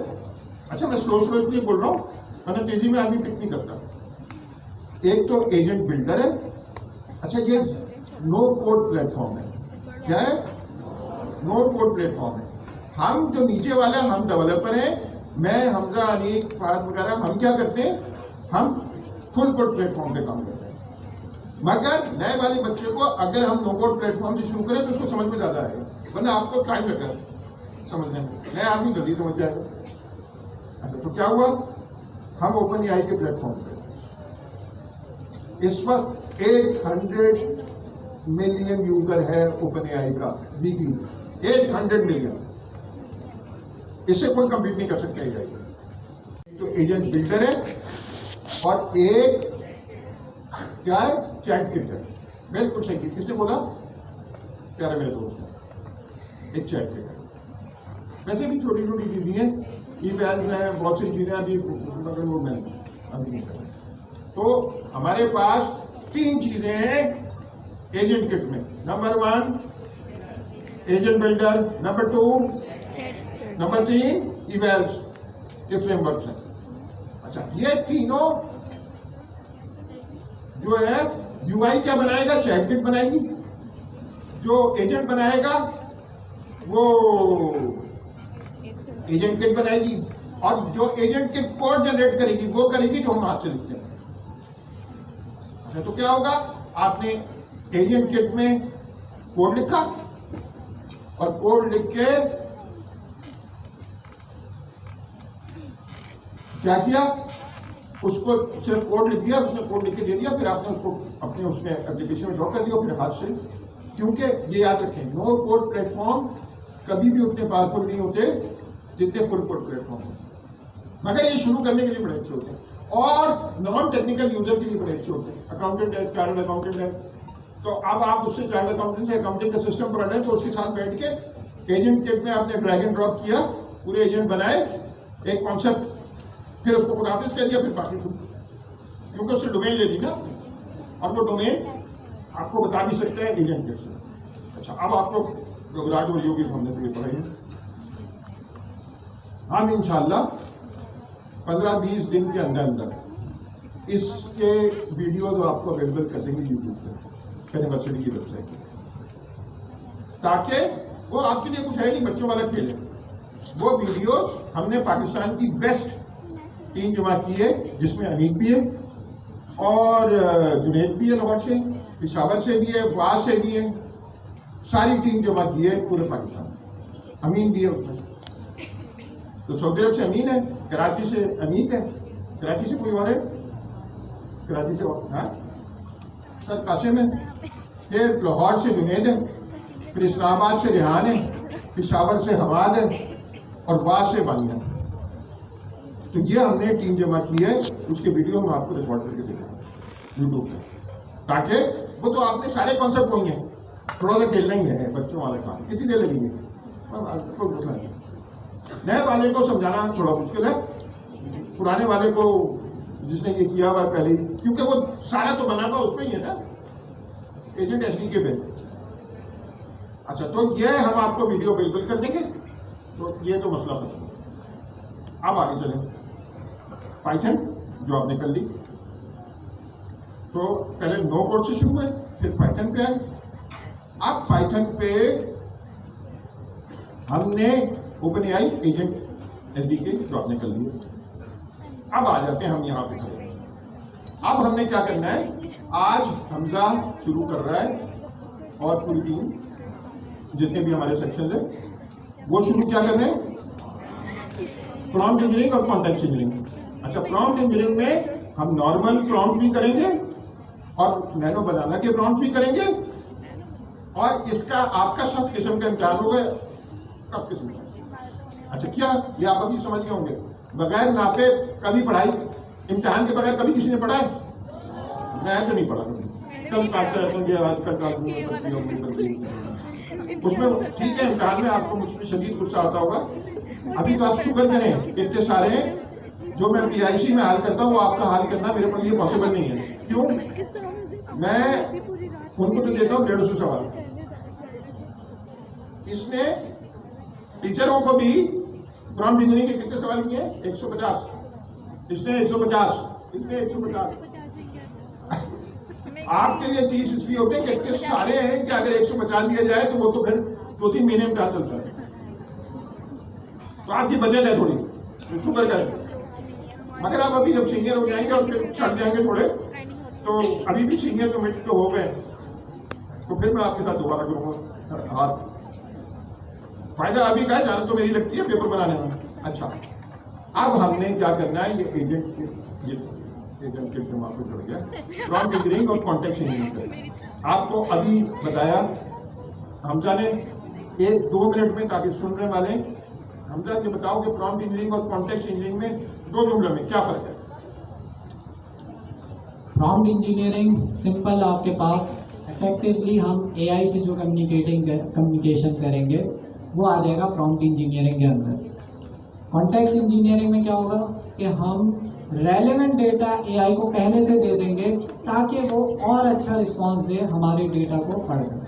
अच्छा, मैं स्लो इसलिए बोल रहा हूं मैंने तेजी में आदमी पिक नहीं करता। एक तो एजेंट बिल्डर है। अच्छा, ये नो कोड प्लेटफॉर्म है। क्या है? नो कोड प्लेटफॉर्म है। हम जो नीचे वाले हम डेवलपर हैं, मैं, हमजा, अनीक, फाद वगैरह, हम क्या करते हैं, हम फुल कोड प्लेटफॉर्म पे काम करते हैं। मगर नए वाले बच्चे को अगर हम नो कोड प्लेटफॉर्म से शुरू करें तो उसको समझ में ज्यादा आएगा, वरना आपको टाइम लगता है समझने में, नया आदमी जल्दी समझ जाएगा। अच्छा, तो क्या हुआ, हम OpenAI के प्लेटफॉर्म पे इस वक्त 800 मिलियन यूजर है OpenAI का वीकली, 800 मिलियन। इससे कोई कंपीट नहीं कर सकता AI। एक तो एजेंट बिल्डर है और एक क्या है, चैट किट है। बिल्कुल सही, किसने बोला? प्यारे मेरे दोस्त, एक चैट किट है। वैसे भी छोटी छोटी चीजें हैं, ईमेल में बहुत सी चीजें अभी, मगर वो मैं अंतिम कर रहा हूं। तो हमारे पास 3 चीजें हैं एजेंट किट में। Number 1 agent builder, number 2, number 3 इवेल्स के फ्रेमवर्क है। अच्छा, ये तीनों जो है UI क्या बनाएगा, चैट किट बनाएगी। जो एजेंट बनाएगा वो एजेंट किट बनाएगी, और जो एजेंट किट कोड जनरेट करेगी वो करेगी जो हम हाथ से लिखते हैं। अच्छा, तो क्या होगा, आपने एजेंट किट में कोड लिखा और कोड लिख के क्या किया, उसको सिर्फ कोड लिख दिया, उसने कोड लिख के दे दिया, फिर आपने उसको अपने उसमें एप्लीकेशन में ड्रॉ कर दिया, फिर हाथ से। क्योंकि ये याद रखें, नो कोड प्लेटफॉर्म कभी भी उतने पावरफुल नहीं होते जितने फुल कोड प्लेटफॉर्म होते, मगर ये शुरू करने के लिए बड़े अच्छे होते हैं और नॉन टेक्निकल यूजर के लिए बड़े अच्छे होते हैं। अकाउंटेंट है, चार्टर्ड अकाउंटेंट है, तो अब आप उससे चार्टर्ड अकाउंटेंट से अकाउंटिंग का सिस्टम पढ़ रहे हैं, तो उसके साथ बैठ के एजेंट किट में आपने ड्रैग एंड ड्रॉप किया, पूरे एजेंट बनाए, एक कॉन्सेप्ट, फिर उसको खुद वापस कर दिया, फिर बाकी खुद, क्योंकि उससे डोमेन ले ली ना, और वो डोमेन आपको बता भी सकते हैं एजेंट किट से। अच्छा, अब आपको जो विराट और योगी हमने तो ये पढ़ाई, हम इंशाल्लाह 15-20 दिन के अंदर अंदर इसके वीडियोज आपको अवेलेबल कर देंगे यूट्यूब पे, यूनिवर्सिटी की वेबसाइट पे, ताकि वो आपके लिए कुछ है नहीं, बच्चों वाला खेल है। वो वीडियोज हमने पाकिस्तान की बेस्ट टीम जमा की है, जिसमें अनीक भी है और जुनेद भी है, लाहौर से, पेशावर से भी है, वास से भी है, सारी टीम जमा की है पूरे पाकिस्तान में। अमीन भी है उसमें, तो सऊदी अरब से अमीन है, कराची से अनीक है, कराची से कोई और है, कराची से हाँ सर कासिम है, फिर लाहौर से जुनेद है, फिर इस्लामाबाद से रिहान है, पेशावर से हमाद है और वास से बानिया है। तो ये हमने टीम जमा की है, उसके वीडियो हम आपको रिकॉर्ड करके देंगे यूट्यूब पे। ताकि वो तो आपने सारे कॉन्सेप्ट होंगे, थोड़ा सा खेलना ही है बच्चों वाला काम, कितनी देर लगेगी, कोई मसला नहीं। नए वाले को समझाना थोड़ा मुश्किल है, पुराने वाले को जिसने ये किया हुआ पहले, क्योंकि वो सारा तो बना हुआ उसमें ही है ना, एजेंट एसडीके पे। अच्छा, तो ये हम आपको वीडियो बिल्कुल कर देंगे, तो ये तो मसला था। अब आगे चलें, पाइथन जो आपने कर ली, तो पहले नो कोड से शुरू है, फिर पाइथन पे आए। अब पाइथन पे हमने ओपन एआई एजेंट एसडीके जो आपने कर लिया। अब आ जाते हैं हम यहाँ पे खड़े। अब हमने क्या करना है, आज हमजा शुरू कर रहा है और पूरी टीम जितने भी हमारे सेक्शन है वो शुरू क्या कर रहे हैं, प्रॉम्प्ट इंजीनियरिंग और कॉन्टेक्स्ट इंजीनियरिंग। अच्छा, प्रॉम्प्ट इंजीनियरिंग में हम नॉर्मल प्रॉम्प्ट भी करेंगे और नैनो बनाना के प्रॉम्प्ट भी करेंगे, और इसका आपका 7 किस्म का इम्तिहान होगा। कब किस्म का? अच्छा, क्या ये आप अभी समझ गए होंगे, बगैर नापे कभी पढ़ाई, इम्तिहान के बगैर कभी किसी ने पढ़ा है? मैं तो नहीं पढ़ा कभी पढ़ते रहते हैं आज उसमें। ठीक है, इम्तिहान में आपको मुझमें शदीद गुस्सा आता होगा। अभी तो आप शुक्र करें, इतने सारे जो मैं पीआईसी में हाल करता हूँ वो आपका हाल करना मेरे लिए पॉसिबल नहीं है। क्यों? मैं उनको तो देता हूँ 150 सवाल। इसने टीचरों को भी प्रॉम्प्ट इंजीनियरिंग के कितने सवाल किए? 150। इसने 150, इसने 150। आपके लिए 30 इसलिए होते हैं कि इतने सारे हैं कि अगर 150 दिया जाए तो वो तो फिर 2-3 महीने में क्या चलता है। तो आपकी बचत है थोड़ी, शुक्र करें। मगर आप अभी जब सीनियर हो जाएंगे और फिर छट जाएंगे थोड़े, तो अभी भी सीनियर कमिट तो हो गए, तो फिर मैं आपके साथ दोबारा करूंगा हाथ। फायदा अभी का है, जान तो मेरी लगती है पेपर बनाने में। अच्छा, अब हमने क्या करना है, ये एजेंट के आपको जुड़ गया, प्रॉम्प्ट इंजीनियरिंग और कॉन्टेक्स्ट इंजीनियरिंग। आपको अभी बताया हमजा ने 1-2 मिनट में, ताकि सुनने वाले हमजा ये बताओ कि प्रॉम्प्ट इंजीनियरिंग और कॉन्टेक्स्ट इंजीनियरिंग में 2 जुमलों में क्या फर्क है? प्रॉम्प्ट इंजीनियरिंग सिंपल, आपके पास इफेक्टिवली हम एआई से जो कम्युनिकेशन करेंगे वो आ जाएगा प्रॉम्प्ट इंजीनियरिंग के अंदर। कॉन्टेक्स्ट इंजीनियरिंग में क्या होगा कि हम रेलेवेंट डेटा एआई को पहले से दे देंगे ताकि वो और अच्छा रिस्पांस दे हमारे डेटा को पढ़कर।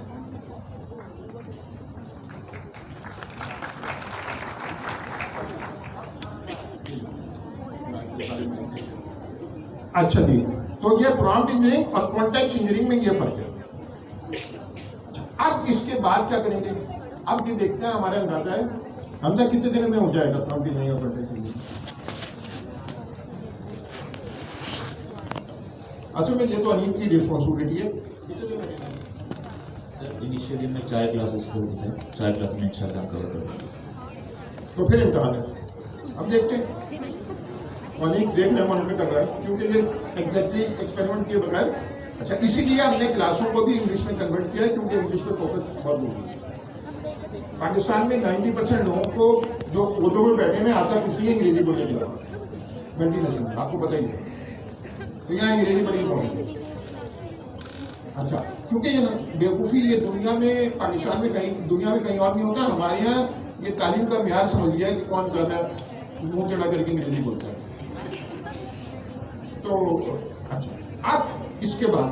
अच्छा जी, तो ये प्रॉम्प्ट इंजीनियरिंग और कॉन्टेक्स्ट इंजीनियरिंग में ये फर्क है। अब इसके बाद क्या करेंगे, अब ये देखते हैं, हमारा अंदाजा है हमजा कितने दिन में हो जाएगा प्रॉम्प्ट इंजीनियरिंग और कॉन्टेक्स्ट इंजीनियरिंग। असल में ये तो अनीम की रिस्पॉन्सिबिलिटी है। कितने दिन में? सर इनिशियली में 4 क्लासेस को होता है, 4 क्लास में इंशाल्लाह कवर करूँगा। तो फिर इम्तिहान है, अब देखते हैं। अनीक देखने मन में कर रहा है, क्योंकि ये एग्जैक्टली एक्सपेरिमेंट किए बगैर। अच्छा, इसीलिए हमने क्लासों को भी इंग्लिश में कन्वर्ट किया है, क्योंकि इंग्लिश पे फोकस बहुत जरूरी है। पाकिस्तान में 90% लोगों को जो उर्दू में बैठे में आता है, इसलिए अंग्रेजी बोलने के अलावा वेंटिलेशन, आपको पता ही है, तो यहाँ अंग्रेजी बड़ी इंपॉर्टेंट है। अच्छा, क्योंकि ये बेवकूफ़ी ये दुनिया में, पाकिस्तान में कहीं, दुनिया में कहीं और नहीं होता। हमारे यहाँ ये तालीम का म्यार समझ लिया है कि कौन ज़्यादा मुंह चढ़ा करके अंग्रेजी बोलता है। तो अच्छा, अब इसके बाद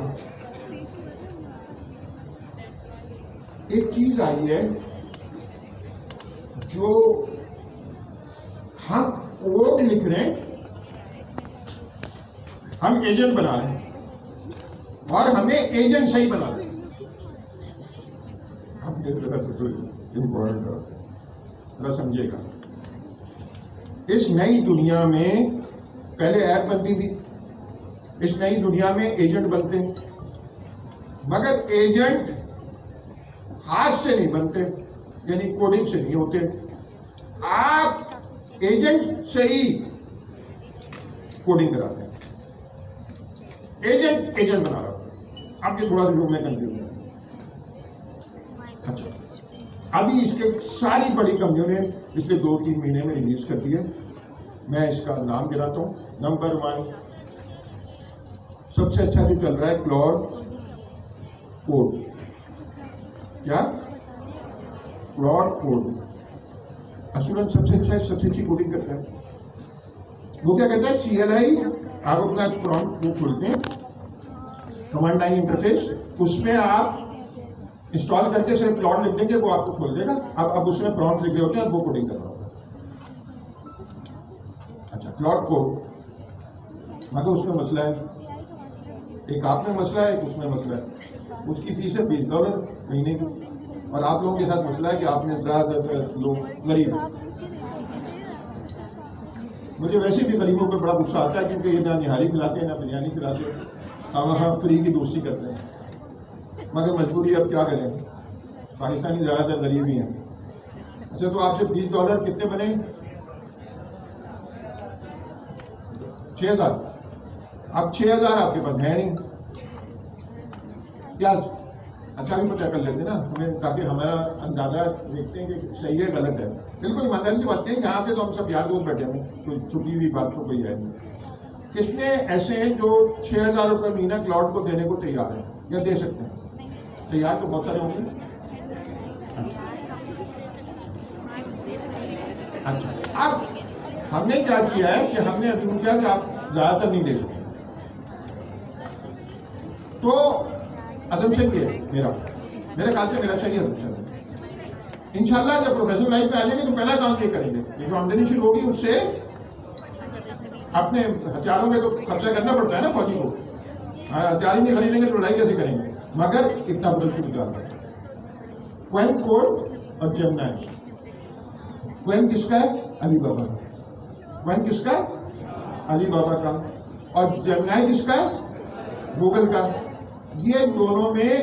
एक चीज आई है जो हम कोड लिख रहे हैं, हम एजेंट बना रहे हैं और हमें एजेंट सही बना रहे हैं। हम इंपॉर्टेंट जरा समझिएगा, इस नई दुनिया में पहले ऐप बनती थी, इस नई दुनिया में एजेंट बनते हैं, मगर एजेंट हाथ से नहीं बनते, यानी कोडिंग से नहीं होते। आप एजेंट से ही कोडिंग कराते हैं, एजेंट बना रहा हूं। अब ये थोड़ा सा लोग में कंफ्यूज है। अच्छा, अभी इसके सारी बड़ी कंपनियों ने पिछले 2-3 महीने में रिलीज कर दी है। मैं इसका नाम गिनाता हूं। नंबर 1 सबसे अच्छा जो चल रहा है क्लॉड कोड। क्या? Claude code. स्टूडेंट सबसे अच्छा है, सबसे अच्छी कोडिंग करता है। वो क्या करता है? CLI, आप अपना प्रॉम्प्ट वो खोलते हैं, कमांड लाइन इंटरफेस, उसमें आप इंस्टॉल करके सिर्फ क्लॉड लिख देंगे, वो आपको खोल देगा। अब उसमें प्रॉम्प्ट लिखे होते हैं, वो कोडिंग कर रहा होगा। अच्छा, क्लॉड कोड, मगर उसमें मसला है, एक आप में मसला है, एक उसमें मसला है। उसकी फीस है $20 महीने की, और आप लोगों के साथ मसला है कि आपने ज्यादातर लोग गरीब हैं। मुझे वैसे भी गरीबों पर बड़ा गुस्सा आता है, क्योंकि ये ना निहारी खिलाते हैं, ना बिरयानी खिलाते हैं, हम वहाँ फ्री की दोस्ती करते हैं। मगर मजबूरी अब क्या करें, पाकिस्तानी ज़्यादातर गरीब ही हैं। अच्छा, तो आपसे $20 कितने बने? 6,000। अब 6,000 आपके पास है नहीं, क्या? अच्छा, भी पता कर लेते ना हमें, ताकि हमारा अंदाजा देखते हैं कि सही है गलत है। बिल्कुल ईमानदारी से बात करें, यहाँ पे तो हम सब यार दोस्त बैठे हैं, कोई छुपी हुई बात तो कोई है नहीं। कितने ऐसे हैं जो 6,000 रुपये महीना क्लाउड को देने को तैयार हैं या दे सकते हैं? तैयार तो बहुत सारे होंगे। अच्छा, अब हमने क्या किया है कि हमने अज्यूम किया कि आप ज्यादातर नहीं दे सकते, तो अजम्पशन ये है मेरे ख्याल से मेरा सही अजम्पशन है। इंशाल्लाह जब प्रोफेशनल लाइफ में आ जाएंगे तो पहला काम ये करेंगे, ये जो आमदनी शुरू होगी उससे अपने हथियारों में तो खर्चा करना पड़ता है ना फौजी को, हथियार ही नहीं खरीदेंगे तो लड़ाई कैसे करेंगे? मगर इतना बदल शुरू कर रहे हैं। क्वेन कोड और जेमिनी। क्वेन किसका है? अलीबाबा का। क्वेन किसका? अलीबाबा का। और जेमिनी किसका? गूगल का। ये दोनों में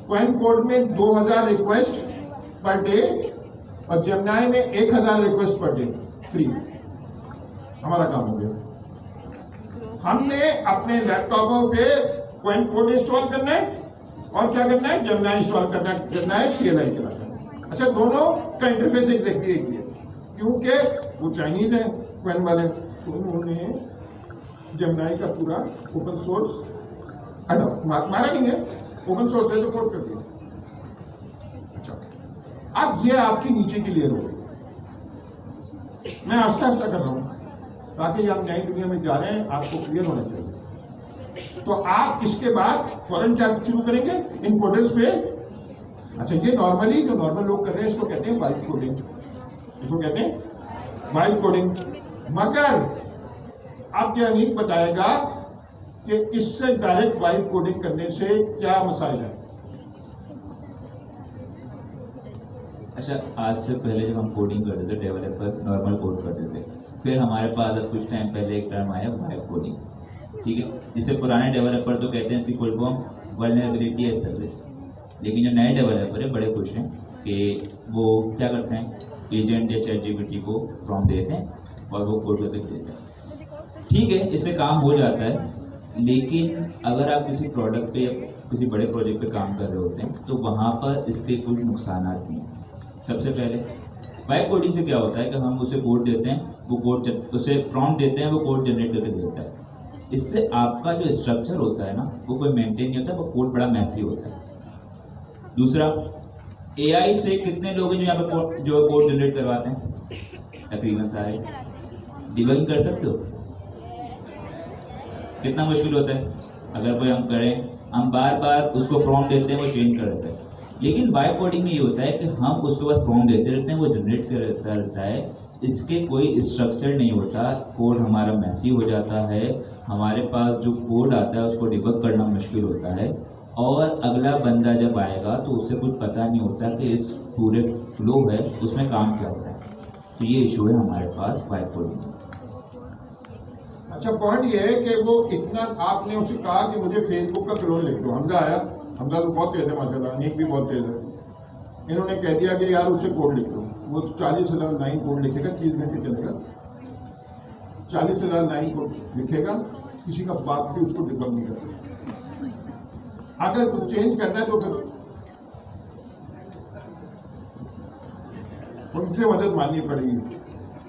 क्वेन कोड में 2000 रिक्वेस्ट पर डे और जेमिनी में 1000 रिक्वेस्ट पर डे फ्री। हमारा काम हो गया। हमने अपने लैपटॉपों पे क्वेन कोड इंस्टॉल करना है और क्या करना है? जेमिनी इंस्टॉल करना है, CLI चलाना है। अच्छा, दोनों का इंटरफेस एग्जैक्टली एक ही है, क्योंकि वो चाइनीज है क्वेन वाले, तो उन्होंने जेमिनी का पूरा ओपन सोर्स मारा नहीं है, ओपन सोर्स है तो कोड कर दिया। अच्छा, अब ये आपकी नीचे की लेयर हो गई। मैं आस्ता आस्ता कर रहा हूं ताकि आप नई दुनिया में जा रहे हैं, आपको क्लियर होना चाहिए। तो आप इसके बाद फौरन क्या शुरू करेंगे? इन कोडर्स पे। अच्छा, ये नॉर्मली जो नॉर्मल लोग कर रहे हैं इसको कहते हैं वाइब कोडिंग, इसको कहते हैं वाइब कोडिंग। मगर अब ये अनीक बताएगा कि इससे डायरेक्ट वाइब कोडिंग करने से क्या मसाइल है। अच्छा, आज से पहले जब हम कोडिंग करते थे, डेवलपर नॉर्मल कोड करते थे, फिर हमारे पास अब कुछ टाइम पहले एक टर्म आया वाइब कोडिंग, ठीक है, जिससे पुराने डेवलपर तो कहते हैं इसकी full form vulnerability as service. लेकिन जो नए डेवलपर है बड़े खुश हैं कि वो क्या करते हैं, एजेंट या ChatGPT को प्रॉम्प्ट देते हैं और वो कोड करके देते हैं। ठीक है, इससे काम हो जाता है, लेकिन अगर आप किसी प्रोडक्ट पे या किसी बड़े प्रोजेक्ट पे काम कर रहे होते हैं तो वहाँ पर इसके कुछ नुकसान भी हैं। सबसे पहले वाइब कोडिंग से क्या होता है कि हम उसे कोड देते हैं, वो कोड उसे प्रॉम्प्ट देते हैं, वो कोड जनरेट करके देता है। इससे आपका जो स्ट्रक्चर होता है ना, वो कोई मेंटेन नहीं होता, वो कोड बड़ा मैसी होता है। दूसरा, AI से कितने लोग हैं जो यहाँ पे जो कोड जनरेट करवाते हैं? तकरीबन सारे। डिबगिंग कर सकते हो? कितना मुश्किल होता है अगर कोई हम करें, हम बार बार उसको प्रॉम्प्ट देते हैं, वो चेंज कर देता है। लेकिन वाइब कोडिंग में ये होता है कि हम उसके पास प्रॉम्प्ट देते रहते हैं, वो जनरेट करता रहता है, इसके कोई स्ट्रक्चर नहीं होता, कोड हमारा मैसी हो जाता है, हमारे पास जो कोड आता है उसको डिबग करना मुश्किल होता है, और अगला बंदा जब आएगा तो उसे कुछ पता नहीं होता कि इस पूरे फ्लो है उसमें काम क्या होता है। तो ये इशू है हमारे पास वाइब कोडिंग। अच्छा, पॉइंट ये है कि वो इतना आपने उसे कहा कि मुझे फेसबुक का क्लोन लिख दो। हमजा आया, हमजा तो बहुत तेज है माशाल्लाह, अनीक भी बहुत तेज है। इन्होंने कह दिया कि यार उसे कोड लिख दो, वो 40,000 लाइन कोड लिखेगा, 30 घंटे चलेगा, 40,000 लाइन कोड लिखेगा, किसी का बाप भी उसको डिबग नहीं करता। अगर कुछ चेंज करना है तो फिर उनसे मदद माननी पड़ेगी,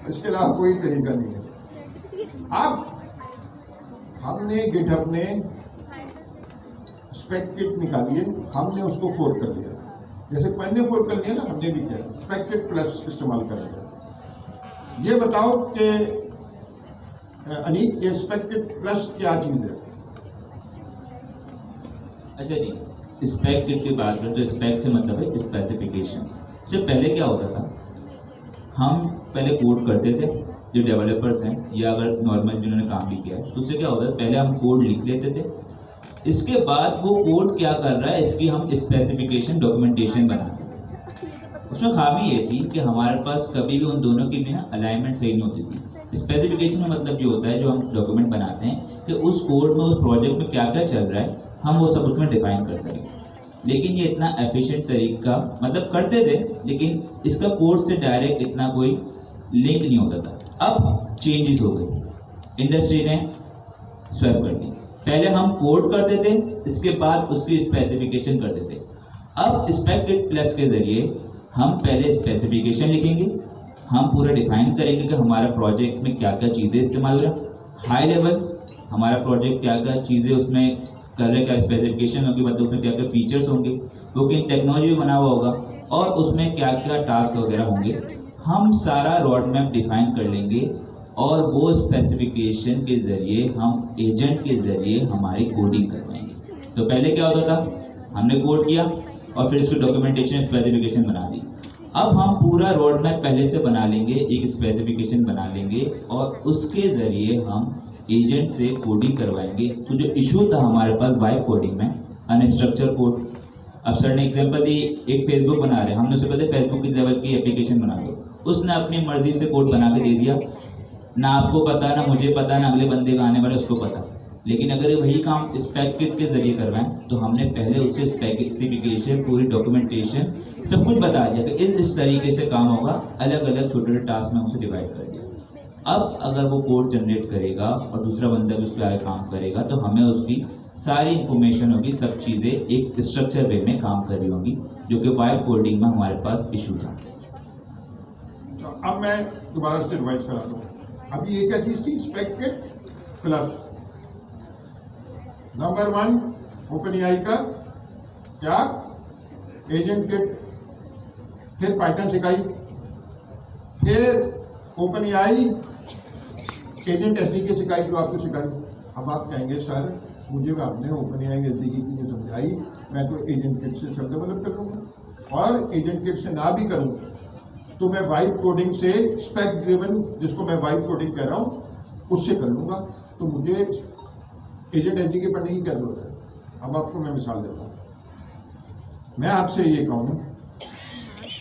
इसके अलावा कोई तरीका नहीं है। अब हमने गिटहब ने स्पेक किट निकालिए, हमने उसको फोर्क कर लिया, जैसे क्वेन ने फोर्क कर लिया ना, हमने भी किया, स्पेक किट प्लस इस्तेमाल कर लिया। ये बताओ कि अनीक, ये स्पेक किट प्लस क्या चीज है? अच्छा जी, स्पेक किट की बात करें तो स्पेक से मतलब है स्पेसिफिकेशन। जब पहले क्या होता था, हम पहले कोड करते थे, जो डेवलपर्स हैं या अगर नॉर्मल जिन्होंने काम भी किया है, तो उससे क्या होता है, पहले हम कोड लिख लेते थे, इसके बाद वो कोड क्या कर रहा है इसकी हम स्पेसिफिकेशन डॉक्यूमेंटेशन बनाते थे। उसमें खामी ये थी कि हमारे पास कभी भी उन दोनों की भी ना अलाइनमेंट सही नहीं होती थी। स्पेसिफिकेशन का मतलब ये होता है जो हम डॉक्यूमेंट बनाते हैं कि उस कोड में, उस प्रोजेक्ट में क्या क्या चल रहा है, हम वो सब उसमें डिफाइन कर सकें। लेकिन ये इतना एफिशिएंट तरीका मतलब करते थे, लेकिन इसका कोड से डायरेक्ट इतना कोई लिंक नहीं होता था। अब चेंजेस हो गए, इंडस्ट्री ने स्वैप कर दी। पहले हम कोड करते थे, इसके बाद उसकी स्पेसिफिकेशन करते थे। अब स्पेक किट प्लस के जरिए हम पहले स्पेसिफिकेशन लिखेंगे, हम पूरा डिफाइन करेंगे कि हमारा प्रोजेक्ट में क्या क्या चीज़ें इस्तेमाल हो रहा है, हाई लेवल हमारा प्रोजेक्ट क्या क्या चीज़ें उसमें कर रहे, क्या स्पेसिफिकेशन होगी, मतलब उसमें क्या क्या फीचर्स होंगे, वर्किंग टेक्नोलॉजी भी बना हुआ होगा, और उसमें क्या क्या टास्क वगैरह होंगे, हम सारा रोड मैप डिफाइन कर लेंगे। और वो स्पेसिफिकेशन के जरिए हम एजेंट के जरिए हमारी कोडिंग करवाएंगे। तो पहले क्या होता था, हमने कोड किया और फिर उसकी डॉक्यूमेंटेशन स्पेसिफिकेशन बना दी। अब हम पूरा रोड मैप पहले से बना लेंगे, एक स्पेसिफिकेशन बना लेंगे और उसके जरिए हम एजेंट से कोडिंग करवाएंगे। तो जो इशू था हमारे पास वाइब कोडिंग में, अनस्ट्रक्चर कोड, अब सर ने एग्जांपल दी, एक फेसबुक बना रहे हैं, हमने उससे पहले फेसबुक की लेवल की एप्लीकेशन बना दो, उसने अपनी मर्जी से कोड बना के दे दिया, ना आपको पता, ना मुझे पता, ना अगले बंदे का आने वाले उसको पता। लेकिन अगर वही काम स्पेक किट के जरिए करवाएं तो हमने पहले उसे स्पेसिफिकेशन, पूरी डॉक्यूमेंटेशन सब कुछ बता दिया कि इस तरीके से काम होगा, अलग अलग छोटे छोटे टास्क में उसे डिवाइड कर दिया। अब अगर वो कोड जनरेट करेगा और दूसरा बंदा भी उस पर आगे काम करेगा तो हमें उसकी सारी इंफॉर्मेशन होगी, सब चीज़ें एक स्ट्रक्चर वे में काम कर रही होंगी, जो कि वाइब कोडिंग में हमारे पास इशू था। अब मैं दोबारा से रिवाइज करा दूँ। अभी ये क्या चीज थी, spec kit plus. Number 1 OpenAI का क्या, एजेंट किट, फिर पाइथन सिखाई, फिर ओपन एआई एजेंट एसडीके सिखाई, जो आपको सिखाई। अब आप कहेंगे सर मुझे आपने ओपन एआई एसडीके की जो समझाई, मैं तो एजेंट किट से सब डेवलप कर लूंगा, और एजेंट किट से ना भी करूं तो मैं वाइब कोडिंग से, स्पेक ड्रिवन जिसको मैं वाइब कोडिंग कह रहा हूं, उससे कर लूंगा। तो मुझे एजेंट एसडीके पढ़ने की क्या जरूरत है? अब आपको मैं मिसाल देता हूं। मैं आपसे ये कहूं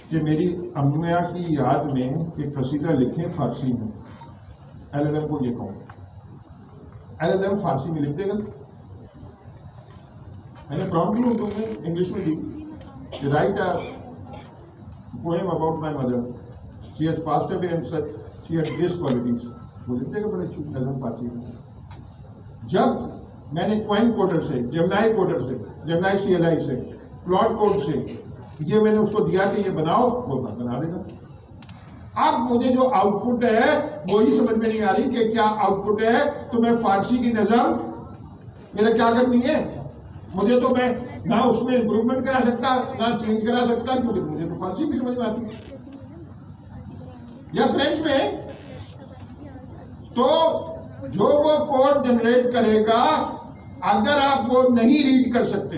कि मेरी अम्मिया की याद में एक कसीदा लिखें फारसी में, एलएलएम को ये कहूं, एलएलएम फारसी में लिख देगा। मैंने प्रॉम्प्ट भी उर्दू में, इंग्लिश में दी, write a poem about my mother. She has passed away and said she had these qualities. वो लिखते हैं बड़े अच्छी एलएम फारसी में। जब मैंने क्वाइन कोडर से, जेमिनाई कोडर से, जेमिनाई सीएलआई से, प्लॉट कोड से ये मैंने उसको दिया कि ये बनाओ, वो बना देगा। अब मुझे जो आउटपुट है वो ही समझ में नहीं आ रही कि क्या आउटपुट है, तो मैं फारसी की नजर मेरा क्या करनी है, मुझे तो मैं ना उसमें इंप्रूवमेंट करा सकता, ना चेंज करा सकता, क्योंकि मुझे तो फारसी भी समझ में आती या फ्रेंच में। तो जो वो कोड जनरेट करेगा, अगर आप वो नहीं रीड कर सकते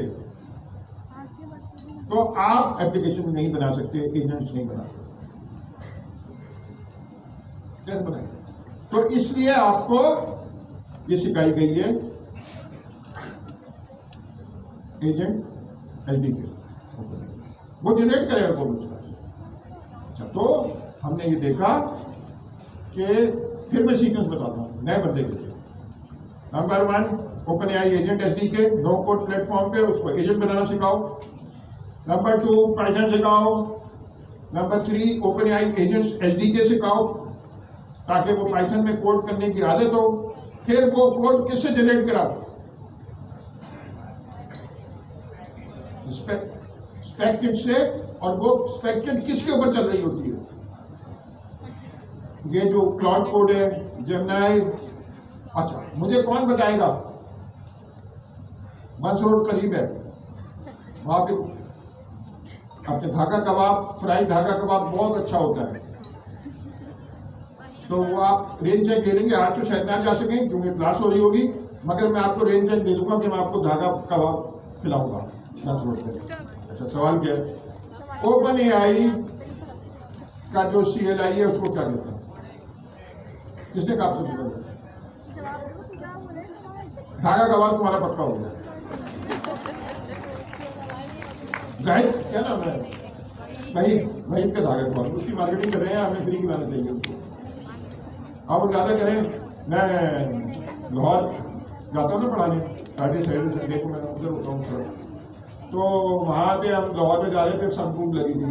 तो आप एप्लीकेशन नहीं बना सकते, एजेंट्स नहीं बना सकते। कैसे बनाएंगे? तो इसलिए आपको ये सिखाई गई है एजेंट एसडीके, वो जनरेट करेगा कोड उसका। अच्छा, तो हमने ये देखा कि फिर मैं सीक्वेंस बताता हूं नए बंदे के लिए। Number 1 OpenAI agent SDK, no code platform पे उसको एजेंट बनाना सिखाओ। नंबर 2 पाइथन सिखाओ। Number 3 OpenAI agents SDK सिखाओ ताकि वो पाइथन में कोड करने की आदत हो। फिर वो कोड किससे जनरेट कराओ, स्पेक किट से। और वो स्पेक किट किसके ऊपर चल रही होती है, ये जो क्लाउड कोड है, जेमिनाई। अच्छा, मुझे कौन बताएगा बंस रोड करीब है, वहां पे अपने धागा कबाब, फ्राई धागा कबाब बहुत अच्छा होता है। तो वो आप रेंज चेक ले लेंगे। आज तो शायद ना जा सकें क्योंकि क्लास हो रही होगी, मगर मैं आपको रेंज चेक दे दूंगा कि मैं आपको धागा कबाब खिलाऊंगा बंस रोड पे। अच्छा, सवाल क्या है? ओपन एआई का जो CLI है उसको क्या कहते हैं? किसने कहा आपसे पूछा? धागा कबाब तुम्हारा पक्का हो गया। जाहिद क्या नाम है? वहीद का धागा कबाब, उसकी मार्केटिंग कर रहे हैं, हमें फ्री खिलाना चाहिए उसको। आप ज्यादा करें, मैं लाहौर जाता हूँ ना पढ़ाने, संडे को मैं उधर होता हूँ सर। तो वहां पे हम लाहौर में जा रहे थे, सब भूख लगी थी।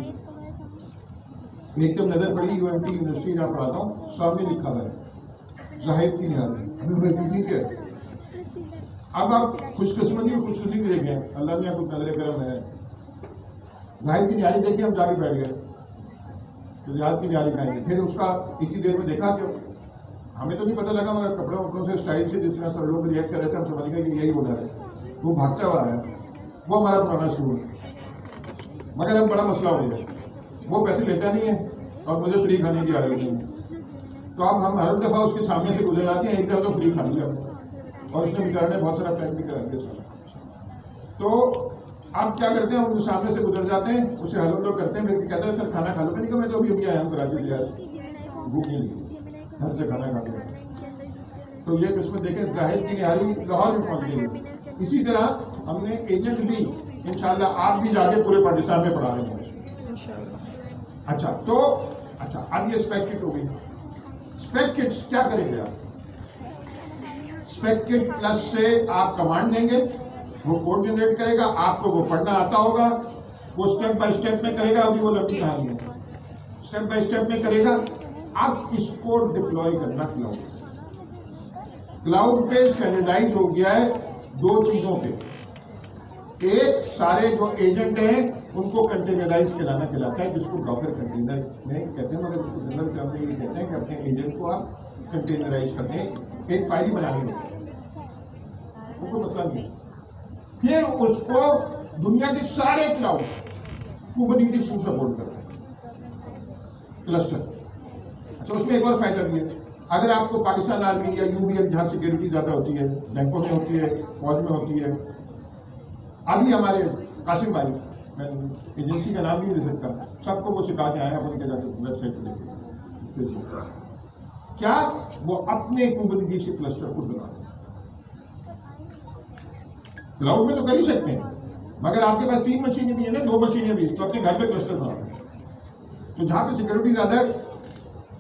एकदम नजर पड़ी UMT यूनिवर्सिटी जहाँ पढ़ाता हूँ, सामने लिखा हुआ है जाहिद की निहारी। ठीक है, अब आप खुशकिस्मती और खुशकिस्मती भी देखें, अल्लाह ने कुछ नजर करम है। जाहिद की निहारी देखिए, हम जाके बैठ गए तो जाहिद की निहारी खाएंगे। फिर उसका इतनी देर में देखा कि हमें तो नहीं पता लगा, मगर कपड़ों वपड़ों से, स्टाइल से जिस तरह सब लोग रिएक्ट कर रहे थे, हम समझ गए कि यही होना है। वो भागता हुआ है, वो हमारा पुराना स्टूडेंट, मगर अब बड़ा मसला हो गया, वो पैसे लेता नहीं है और मुझे फ्री खाने की आदत नहीं है। तो अब हम हर दफा उसके सामने से गुजर आते हैं, एक दफा तो फ्री खा लिया और उसने बेचारे ने बहुत सारा पैक भी करा दिया। तो आप क्या करते हैं, उनके सामने से गुजर जाते हैं, उसे हेलो हेलो करते हैं, फिर कहते हैं सर खाना खा लो। मैंने कहा मैं तो अभी आया हूँ कराची से यार, भूख नहीं लगी, घर से खाना खा लिया। तो ये किस्मत देखें, जाहिद की निहारी लाहौर में पहुंच गई। इसी तरह हमने एजेंट भी इंशाल्लाह आप भी जाके पूरे पाकिस्तान में पढ़ा रहे हैं। अच्छा, तो अच्छा, अब ये स्पेक किट हो गई। स्पेक किट्स क्या करेंगे आप? स्पेक किट प्लस से आप कमांड देंगे, वो कोड जनरेट करेगा, आपको वो पढ़ना आता होगा, वो स्टेप बाय स्टेप में करेगा। अभी वो लंबी कहानी है, स्टेप बाय स्टेप में करेगा। अब इसको डिप्लॉय करना क्लाउड पे स्टैंडर्डाइज हो गया है दो चीजों पे। एक, सारे जो एजेंट हैं उनको कंटेनराइज खिलाता है, जिसको डॉकर कंटेनर में कहते हैं, मगर उसको जनरल टर्म में ये कहते हैं कि अपने एजेंट को आप कंटेनराइज करते हैं, एक फाइल बनानी होती है, वो कोई मसला नहीं। फिर उसको दुनिया के सारे क्लाउड कुबरनेटिस सपोर्ट करते हैं, क्लस्टर। अच्छा, उसमें एक और फायदा भी है, अगर आपको पाकिस्तान आर्मी या UBM जहां सिक्योरिटी ज्यादा होती है, बैंकों में होती है, फौज में होती है। अभी हमारे कासिम भाई, मैं एजेंसी का नाम नहीं ले सकता, सबको वो सिखा के आया अपनी वेबसाइट पर, क्या वो अपने कुबरनेटिस क्लस्टर को बना क्लाउड में तो कर ही सकते हैं, मगर आपके पास 3 मशीनें भी है ना, 2 मशीनें भी, तो अपने घर पे क्लस्टर बनाओ। तो जहां पे सिक्योरिटी ज्यादा है